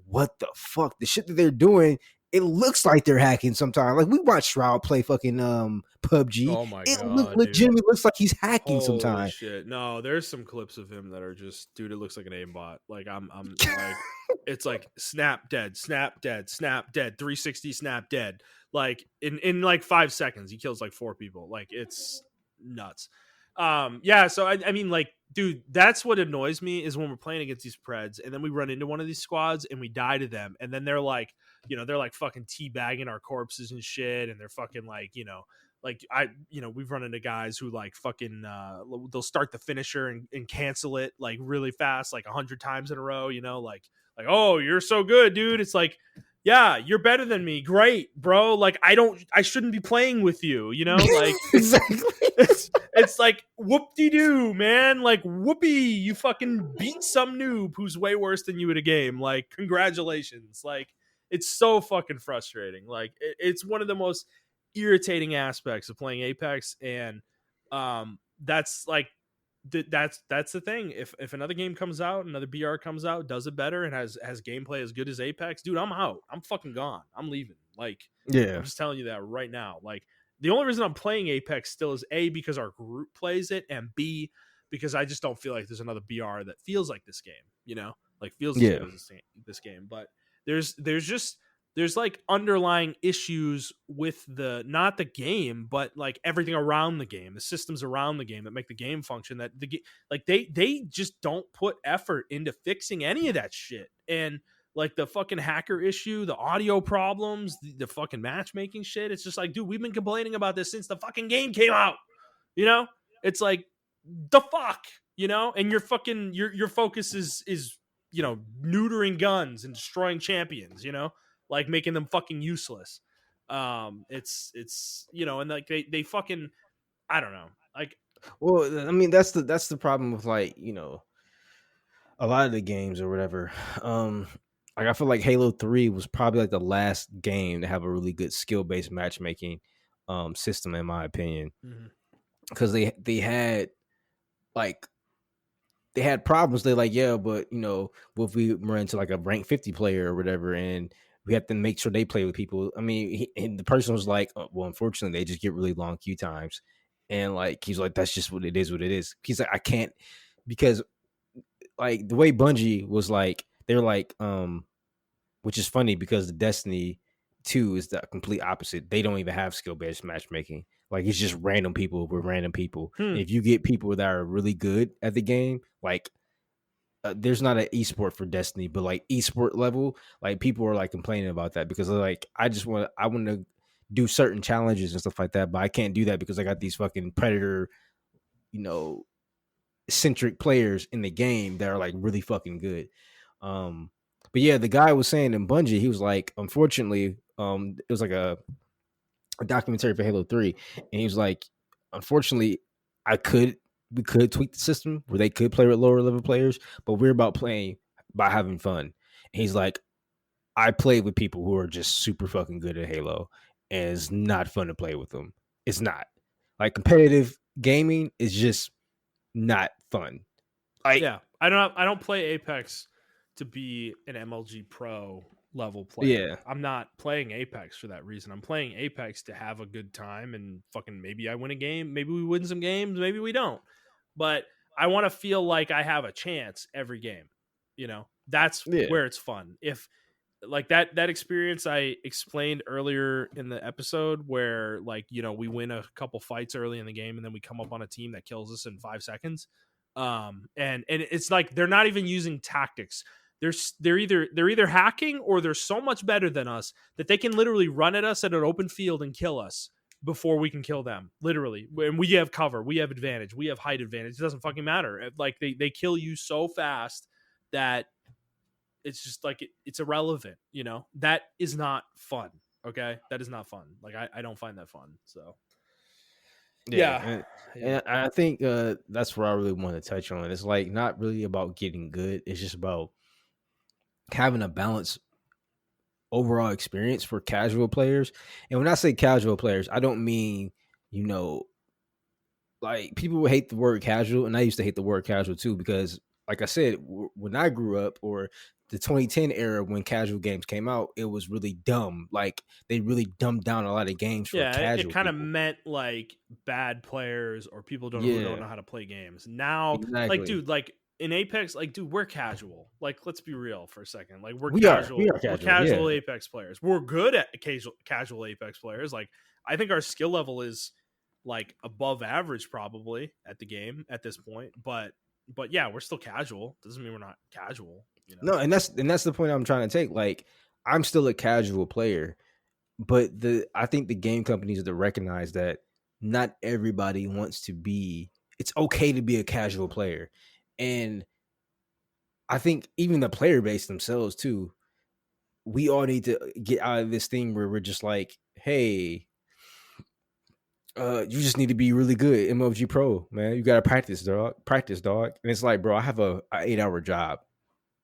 what the fuck? The shit that they're doing, it looks like they're hacking sometimes. Like, we watch Shroud play fucking PUBG. Oh my It god, dude. legitimately looks like he's hacking Holy sometimes. shit. No, there's some clips of him that are just, dude, it looks like an aimbot. Like I'm like it's like snap dead, snap dead, snap dead, 360 snap dead. Like in like 5 seconds he kills like 4 people. Like it's nuts. Yeah, so I mean, like, dude, that's what annoys me is when we're playing against these Preds and then we run into one of these squads and we die to them, and then they're like, you know, they're like fucking teabagging our corpses and shit, and they're fucking like, you know, like we've run into guys who like fucking they'll start the finisher and cancel it like really fast, like 100 times in a row, you know, like, oh, you're so good, dude. It's like, yeah, you're better than me. Great, bro. Like, I shouldn't be playing with you, you know? Like, Exactly. it's like whoop-de-doo, man. Like, whoopee, you fucking beat some noob who's way worse than you at a game. Like, congratulations. Like, it's so fucking frustrating. Like, it's one of the most irritating aspects of playing Apex, and that's like that's the thing. If another game comes out, another BR comes out, does it better, and has gameplay as good as Apex, dude, I'm out. I'm fucking gone. I'm leaving. Like, Yeah. I'm just telling you that right now. Like, the only reason I'm playing Apex still is A, because our group plays it, and B, because I just don't feel like there's another BR that feels like this game, you know, like feels as Yeah. good as this game. But there's like underlying issues with the, not the game, but like everything around the game, the systems around the game that make the game function, that like they just don't put effort into fixing any of that shit. And like the fucking hacker issue, the audio problems, the fucking matchmaking shit, it's just like, dude, we've been complaining about this since the fucking game came out, you know? It's like, the fuck, you know? And your fucking your focus is, you know, neutering guns and destroying champions, you know, like making them fucking useless. It's you know, and like they fucking, I don't know, like, Well, I mean, that's the problem with, like, you know, a lot of the games or whatever. Like, I feel like Halo 3 was probably like the last game to have a really good skill based matchmaking system, in my opinion, because they had like they had problems. They're like, yeah, but you know, what if we run into like a rank 50 player or whatever, and we have to make sure they play with people. I mean, and the person was like, oh, well, unfortunately, they just get really long queue times, and like he's like, that's just what it is. What it is. He's like, I can't, because like the way Bungie was like, they're like, which is funny because the Destiny 2 is the complete opposite. They don't even have skill based matchmaking. Like, it's just random people with random people. And if you get people that are really good at the game, like, there's not an esport for Destiny, but like esport level, like people are like complaining about that because they're like, I want to do certain challenges and stuff like that, but I can't do that because I got these fucking predator, you know, centric players in the game that are like really fucking good. But yeah, the guy was saying in Bungie, he was like, unfortunately, it was like a documentary for Halo 3, and he was like, unfortunately, we could tweak the system where they could play with lower level players, but we're about playing by having fun. And he's like, I played with people who are just super fucking good at Halo, and it's not fun to play with them. It's not. Like, competitive gaming is just not fun. Yeah, I don't play Apex to be an MLG Pro level player. Yeah. I'm not playing Apex for that reason. I'm playing Apex to have a good time and fucking maybe I win a game, maybe we win some games, maybe we don't. But I want to feel like I have a chance every game. You know, that's where it's fun. If like that experience I explained earlier in the episode where like, you know, we win a couple fights early in the game and then we come up on a team that kills us in 5 seconds. And it's like they're not even using tactics. They're either hacking or they're so much better than us that they can literally run at us at an open field and kill us before we can kill them. Literally. And we have cover, we have advantage, we have height advantage. It doesn't fucking matter. Like they kill you so fast that it's just like it's irrelevant, you know. That is not fun. Okay, that is not fun. Like I don't find that fun. So and I think that's what I really want to touch on. It's like not really about getting good. It's just about having a balanced overall experience for casual players. And when I say casual players, I don't mean, you know, like people hate the word casual, and I used to hate the word casual too, because like I said, when I grew up, or the 2010 era when casual games came out, it was really dumb. Like they really dumbed down a lot of games for casual. It kind of meant like bad players or people who don't know how to play games. Now, like, dude, like in Apex, like, dude, we're casual. Like, let's be real for a second. Like, we're casual. We're casual Apex players. We're good at casual Apex players. Like, I think our skill level is like above average probably at the game at this point. But yeah, we're still casual. Doesn't mean we're not casual. You know? No, and that's the point I'm trying to take. Like, I'm still a casual player, but I think the game companies have to recognize that not everybody wants to be. It's okay to be a casual player, and I think even the player base themselves too. We all need to get out of this thing where we're just like, hey, you just need to be really good at MLG Pro, man. You gotta practice, dog. And it's like, bro, I have a 8-hour job.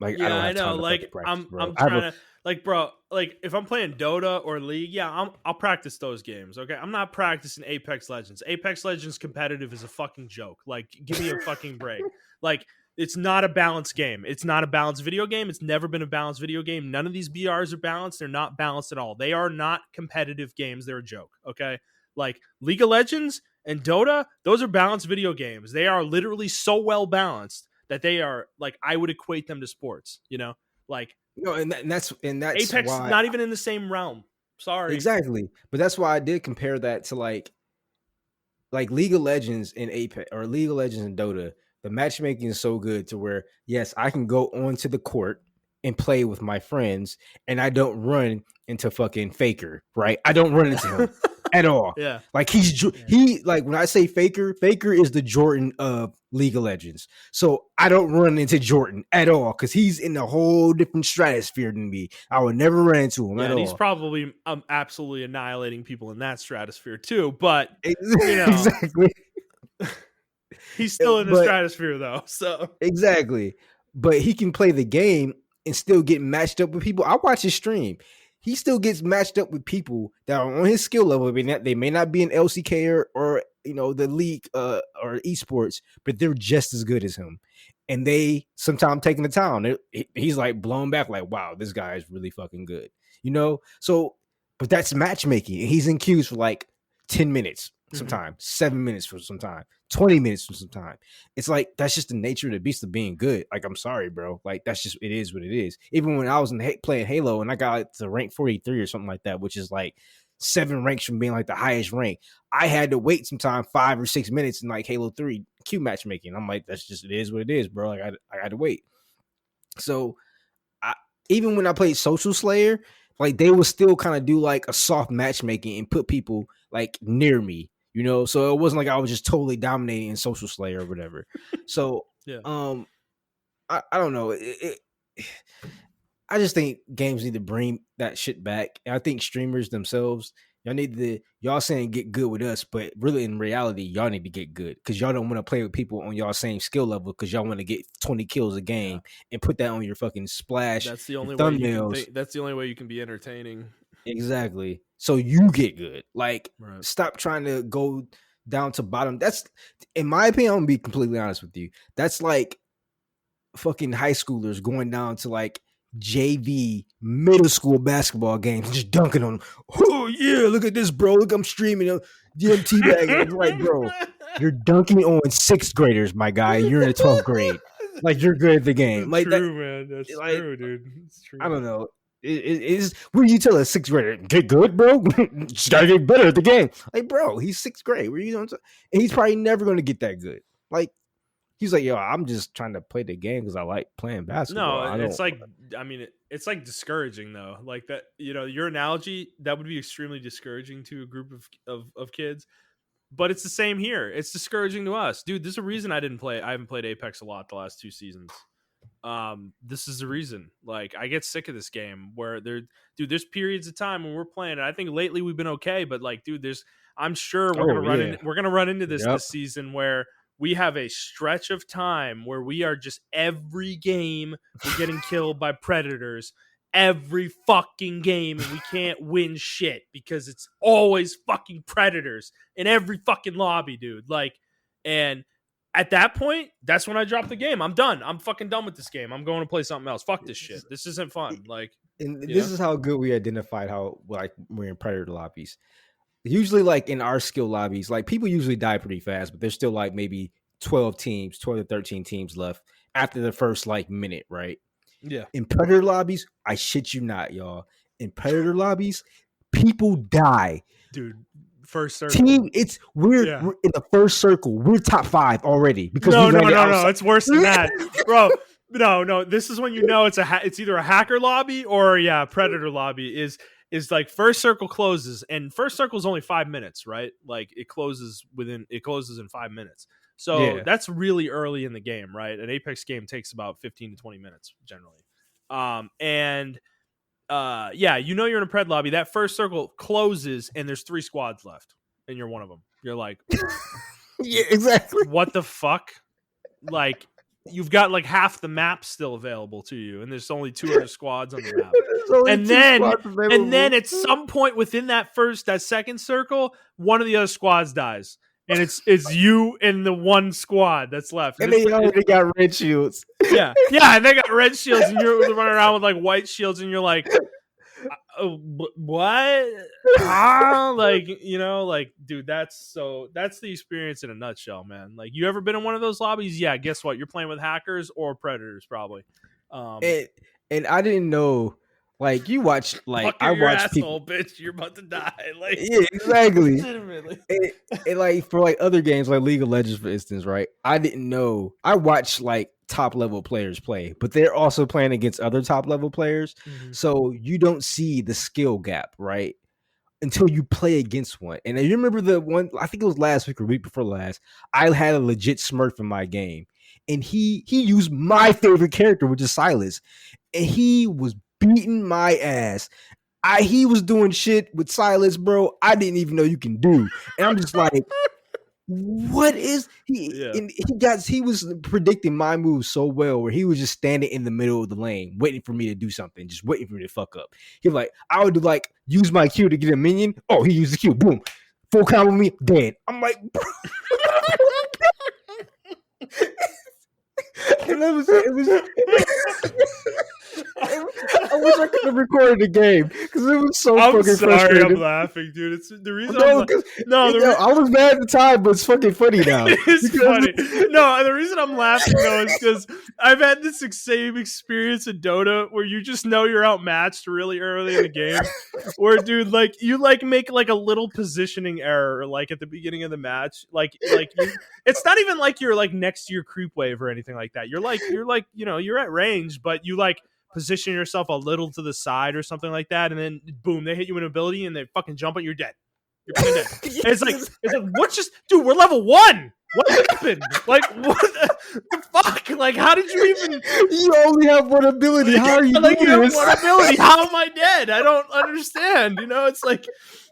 Like, I don't have time to like practice, I'm trying to like, bro, like if I'm playing Dota or League, yeah, I'll practice those games. Okay, I'm not practicing Apex Legends. Apex Legends competitive is a fucking joke. Like, give me a fucking break. Like, it's not a balanced game. It's not a balanced video game. It's never been a balanced video game. None of these BRs are balanced. They're not balanced at all. They are not competitive games. They're a joke. Okay, like League of Legends and Dota, those are balanced video games. They are literally so well balanced that they are like, I would equate them to sports, you know, like no, and that's Apex, why, not even in the same realm. Sorry, exactly. But that's why I did compare that to like League of Legends and Apex, or League of Legends and Dota. The matchmaking is so good to where, yes, I can go onto the court and play with my friends, and I don't run into fucking Faker, right? I don't run into him at all. Yeah, like he like when I say Faker is the Jordan of League of Legends. So I don't run into Jordan at all because he's in a whole different stratosphere than me. I would never run into him at all. He's probably absolutely annihilating people in that stratosphere too. But you know, exactly. He's still in the stratosphere though. So exactly. But he can play the game and still get matched up with people. I watch his stream. He still gets matched up with people that are on his skill level. They may not be in LCK or you know, the league or esports, but they're just as good as him. And they sometimes taking the time. He's like blown back, like, wow, this guy is really fucking good. You know? So, but that's matchmaking. He's in queues for like 10 minutes sometimes, 7 minutes for some time, 20 minutes for some time. It's like, that's just the nature of the beast of being good. Like, I'm sorry, bro. Like, that's just, it is what it is. Even when I was playing Halo and I got to rank 43 or something like that, which is like 7 ranks from being like the highest rank, I had to wait sometime 5 or 6 minutes in like Halo 3 queue matchmaking. I'm like, that's just, it is what it is, bro. Like, I had to wait. So even when I played Social Slayer, like they would still kind of do like a soft matchmaking and put people like near me, you know? So it wasn't like I was just totally dominating in Social Slayer or whatever. So, yeah. I don't know. I just think games need to bring that shit back. And I think streamers themselves, y'all saying get good with us, but really in reality, y'all need to get good because y'all don't want to play with people on y'all same skill level because y'all want to get 20 kills a game and put that on your fucking splash. That's the only thumbnails. That's the only way you can be entertaining. Exactly. So you get good. Like, stop trying to go down to bottom. That's, in my opinion, I'm gonna be completely honest with you. That's like fucking high schoolers going down to like JV middle school basketball games and just dunking on them. Oh yeah, look at this, bro. Look, I'm streaming DMT bagging. It's like, bro, you're dunking on sixth graders, my guy. You're in the 12th grade. Like, you're good at the game. That's like true, that, man. That's like, true, dude. It's true. I don't know. It is, what do you tell a sixth grader? Get good, bro. Just gotta get better at the game. Like, bro, he's sixth grade. What are you doing? And he's probably never gonna get that good. Like, he's like, yo, I'm just trying to play the game because I like playing basketball. No, it's like, I mean, it's like discouraging though. Like that, you know, your analogy, that would be extremely discouraging to a group of kids. But it's the same here. It's discouraging to us, dude. There's a reason I haven't played Apex a lot the last 2 seasons. This is the reason. Like, I get sick of this game where there's periods of time when we're playing, and I think lately we've been okay, but like, dude, I'm sure we're gonna run into this season where we have a stretch of time where we are just, every game we're getting killed by predators, every fucking game, and we can't win shit because it's always fucking predators in every fucking lobby, dude. Like, and at that point, that's when I drop the game. I'm done. I'm fucking done with this game. I'm going to play something else. Fuck this shit. This isn't fun. Like, and this is how good we identified how, like, we're in predator lobbies. Usually, like, in our skill lobbies, like, people usually die pretty fast, but there's still like maybe 12 to 13 teams left after the first like minute, right? Yeah. In predator lobbies, I shit you not, y'all. In predator lobbies, people die, dude. First circle. We're in the first circle. We're top 5 already because no. It's worse than that, bro. No. This is when you know it's either a hacker lobby or predator lobby. Is like first circle closes, and first circle is only 5 minutes, right? Like it closes in 5 minutes. So that's really early in the game, right? An Apex game takes about 15 to 20 minutes generally. You're in a pred lobby. That first circle closes, and there's 3 squads left, and you're one of them. You're like, yeah, exactly. What the fuck? Like, you've got like half the map still available to you, and there's only 2 other squads on the map. And then at some point within that second circle, one of the other squads dies. And it's you and the one squad that's left. And they already got red shields. Yeah, and they got red shields, and you're running around with like white shields, and you're like, what? Like, you know, like, dude, that's the experience in a nutshell, man. Like, you ever been in one of those lobbies? Yeah, guess what? You're playing with hackers or predators, probably. And I didn't know. Like, you watch, like, I watch people, bitch, you're about to die. Like, yeah, exactly. and like for like other games like League of Legends, for instance, right? I didn't know. I watch like top level players play, but they're also playing against other top level players. Mm-hmm. So you don't see the skill gap, right? Until you play against one. And you remember the one, I think it was last week or week before last, I had a legit Smurf in my game. And he used my favorite character, which is Silas. And he was beating my ass. He was doing shit with Silas, bro, I didn't even know you can do. And I'm just like, what is he? Yeah. And he was predicting my moves so well, where he was just standing in the middle of the lane, waiting for me to do something, just waiting for me to fuck up. He was like, I would do like use my Q to get a minion. Oh, he used the Q, boom, full combo me, dead. I'm like, bro. And it was I wish I could have recorded the game because it was so fucking frustrating. I'm laughing, dude. It's the reason. I was mad at the time, but it's fucking funny now. It's funny. No, the reason I'm laughing though is because I've had this same experience in Dota where you just know you're outmatched really early in the game. Where, dude, like you like make like a little positioning error like at the beginning of the match, it's not even like you're like next to your creep wave or anything like that. You're like you know, you're at range, but you like position yourself a little to the side or something like that, and then boom, they hit you with an ability and they fucking jump on, you're dead. You're fucking dead. It's like what just, dude, we're level 1. What happened? Like, what the fuck? Like, how did you even? You only have one ability. How are you like, doing you this? have one ability. How am I dead? I don't understand. You know, it's like.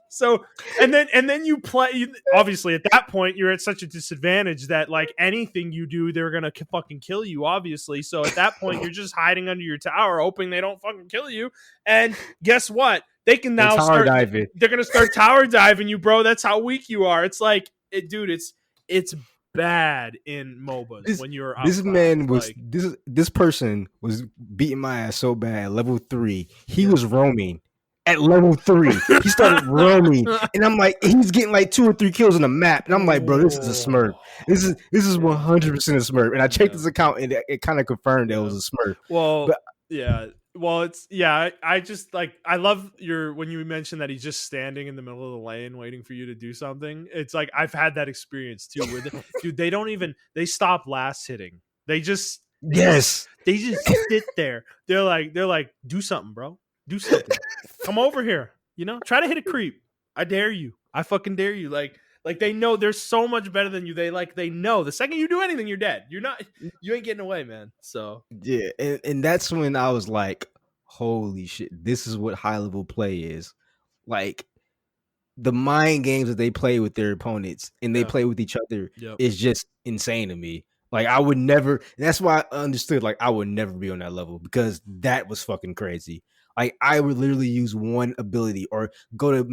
So, and then you play, obviously at that point, you're at such a disadvantage that like anything you do, they're going to fucking kill you, obviously. So at that point, you're just hiding under your tower, hoping they don't fucking kill you. And guess what? They can now they're going to start tower diving you, bro. That's how weak you are. It's like, dude, it's bad in MOBAs when you're this outclassed. man was this person was beating my ass so bad. Level 3, he was roaming. At level 3, he started roaming, and I'm like, he's getting like 2 or 3 kills on the map, and I'm like, bro, this is a smurf. This is 100% a smurf. And I checked his account, and it kind of confirmed that it was a smurf. Well, but well, it's I just like, I love when you mentioned that he's just standing in the middle of the lane waiting for you to do something. It's like, I've had that experience too, where dude, they stop last hitting. They just sit there. They're like, do something, bro. Do something. Come over here. Try to hit a creep. I dare you. I fucking dare you. Like they know they're so much better than you. They know the second you do anything, you're dead. You ain't getting away, man. So yeah, and that's when I was like, holy shit, this is what high level play is. Like, the mind games that they play with their opponents and they play with each other is just insane to me. Like, I would never. That's why I understood. Like, I would never be on that level, because that was fucking crazy. Like, I would literally use one ability or go to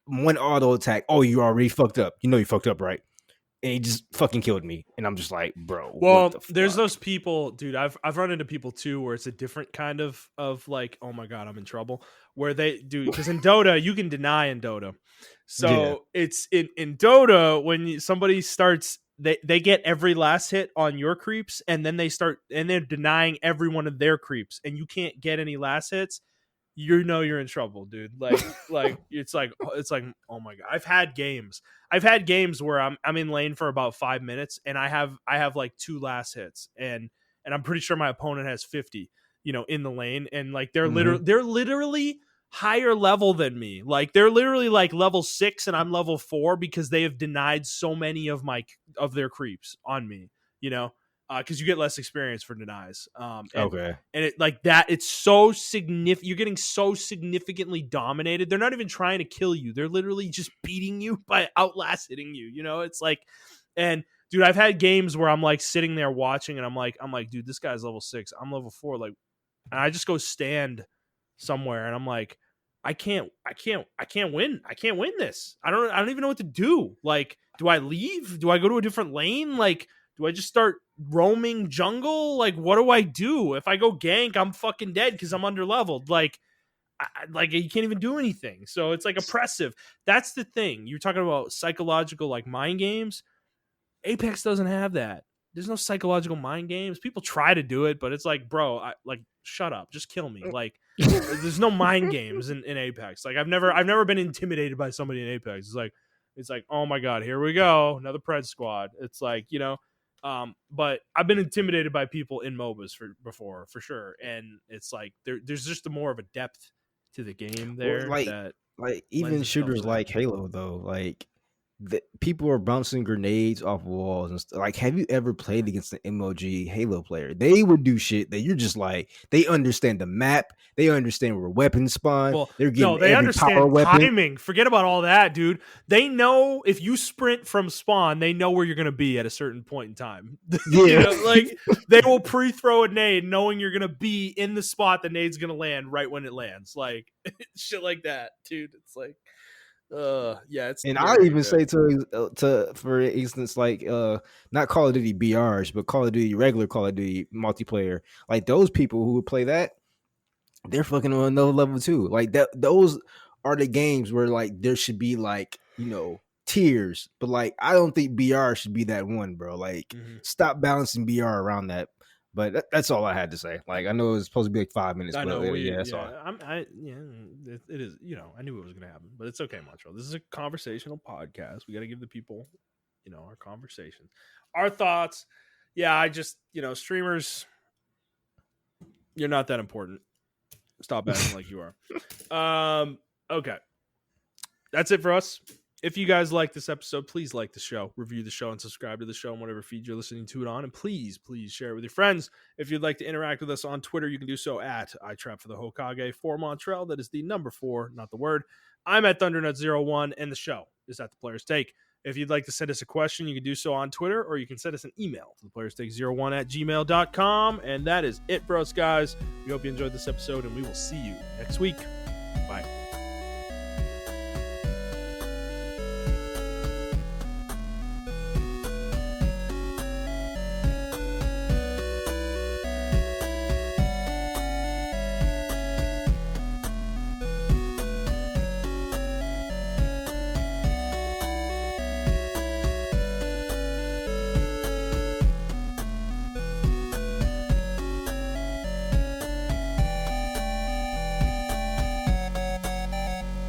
one auto attack. Oh, you already fucked up. You fucked up, right? And he just fucking killed me. And I'm just like, bro. Well, there's those people, dude. I've run into people too where it's a different kind of like, oh my god, I'm in trouble. Where they do, because in Dota you can deny in Dota. So it's in Dota when somebody starts. They get every last hit on your creeps, and then they're denying every one of their creeps, and you can't get any last hits. You're in trouble, dude. Like it's like, oh my god. I've had games where I'm in lane for about 5 minutes, and I have like 2 last hits, and I'm pretty sure my opponent has 50, in the lane, and like they're literally higher level than me. Like, they're literally like level 6 and I'm level 4, because they have denied so many of their creeps on me, because you get less experience for denies. And it like that, it's so significant. You're getting so significantly dominated. They're not even trying to kill you. They're literally just beating you by outlast hitting you. It's like, and dude, I've had games where I'm like sitting there watching, and I'm like, dude, this guy's level 6. I'm level 4. Like, and I just go stand somewhere, and I'm like, I can't win. I can't win this. I don't even know what to do. Like, do I leave? Do I go to a different lane? Like, do I just start roaming jungle? Like, what do I do? If I go gank, I'm fucking dead because I'm underleveled. Like, you can't even do anything. So it's like oppressive. That's the thing. You're talking about psychological, like, mind games. Apex doesn't have that. There's no psychological mind games. People try to do it, but it's like, bro, shut up. Just kill me. Like, there's no mind games in Apex. Like, I've never been intimidated by somebody in Apex. It's like, oh my god, here we go, another Pred squad. It's like, but I've been intimidated by people in MOBAs before, for sure. And it's like, there's just more of a depth to the game there. Well, like even shooters like Halo, though, like, people are bouncing grenades off walls and stuff. Like, have you ever played against an MOG Halo player? They would do shit that you're just like, they understand the map, they understand where weapons spawn. Well, they're getting they understand timing. Forget about all that, dude. They know if you sprint from spawn, they know where you're gonna be at a certain point in time. Yeah, like, they will pre-throw a nade knowing you're gonna be in the spot the nade's gonna land right when it lands. Like, shit like that, dude. It's like, it's, and I even say to for instance, like, not Call of Duty BRs, but Call of Duty, regular Call of Duty multiplayer, like, those people who would play that, they're fucking on another level too. Like, those are the games where, like, there should be, like, tiers, but, like, I don't think BR should be that one, bro. Like, stop balancing BR around that. But that's all I had to say. Like, I know it was supposed to be like 5 minutes. I know. That's all. It is. I knew it was going to happen, but it's okay, Montrell. This is a conversational podcast. We got to give the people, our conversation, our thoughts. Yeah, I just, streamers, you're not that important. Stop acting like you are. Okay, that's it for us. If you guys like this episode, please like the show, review the show, and subscribe to the show on whatever feed you're listening to it on. And please share it with your friends. If you'd like to interact with us on Twitter, you can do so at iTrapForTheHokage. For Montrell, that is the number 4, not the word. I'm at ThunderNut01, and the show is at The Player's Take. If you'd like to send us a question, you can do so on Twitter, or you can send us an email to theplayerstake01@gmail.com. And that is it for us, guys. We hope you enjoyed this episode, and we will see you next week. Bye.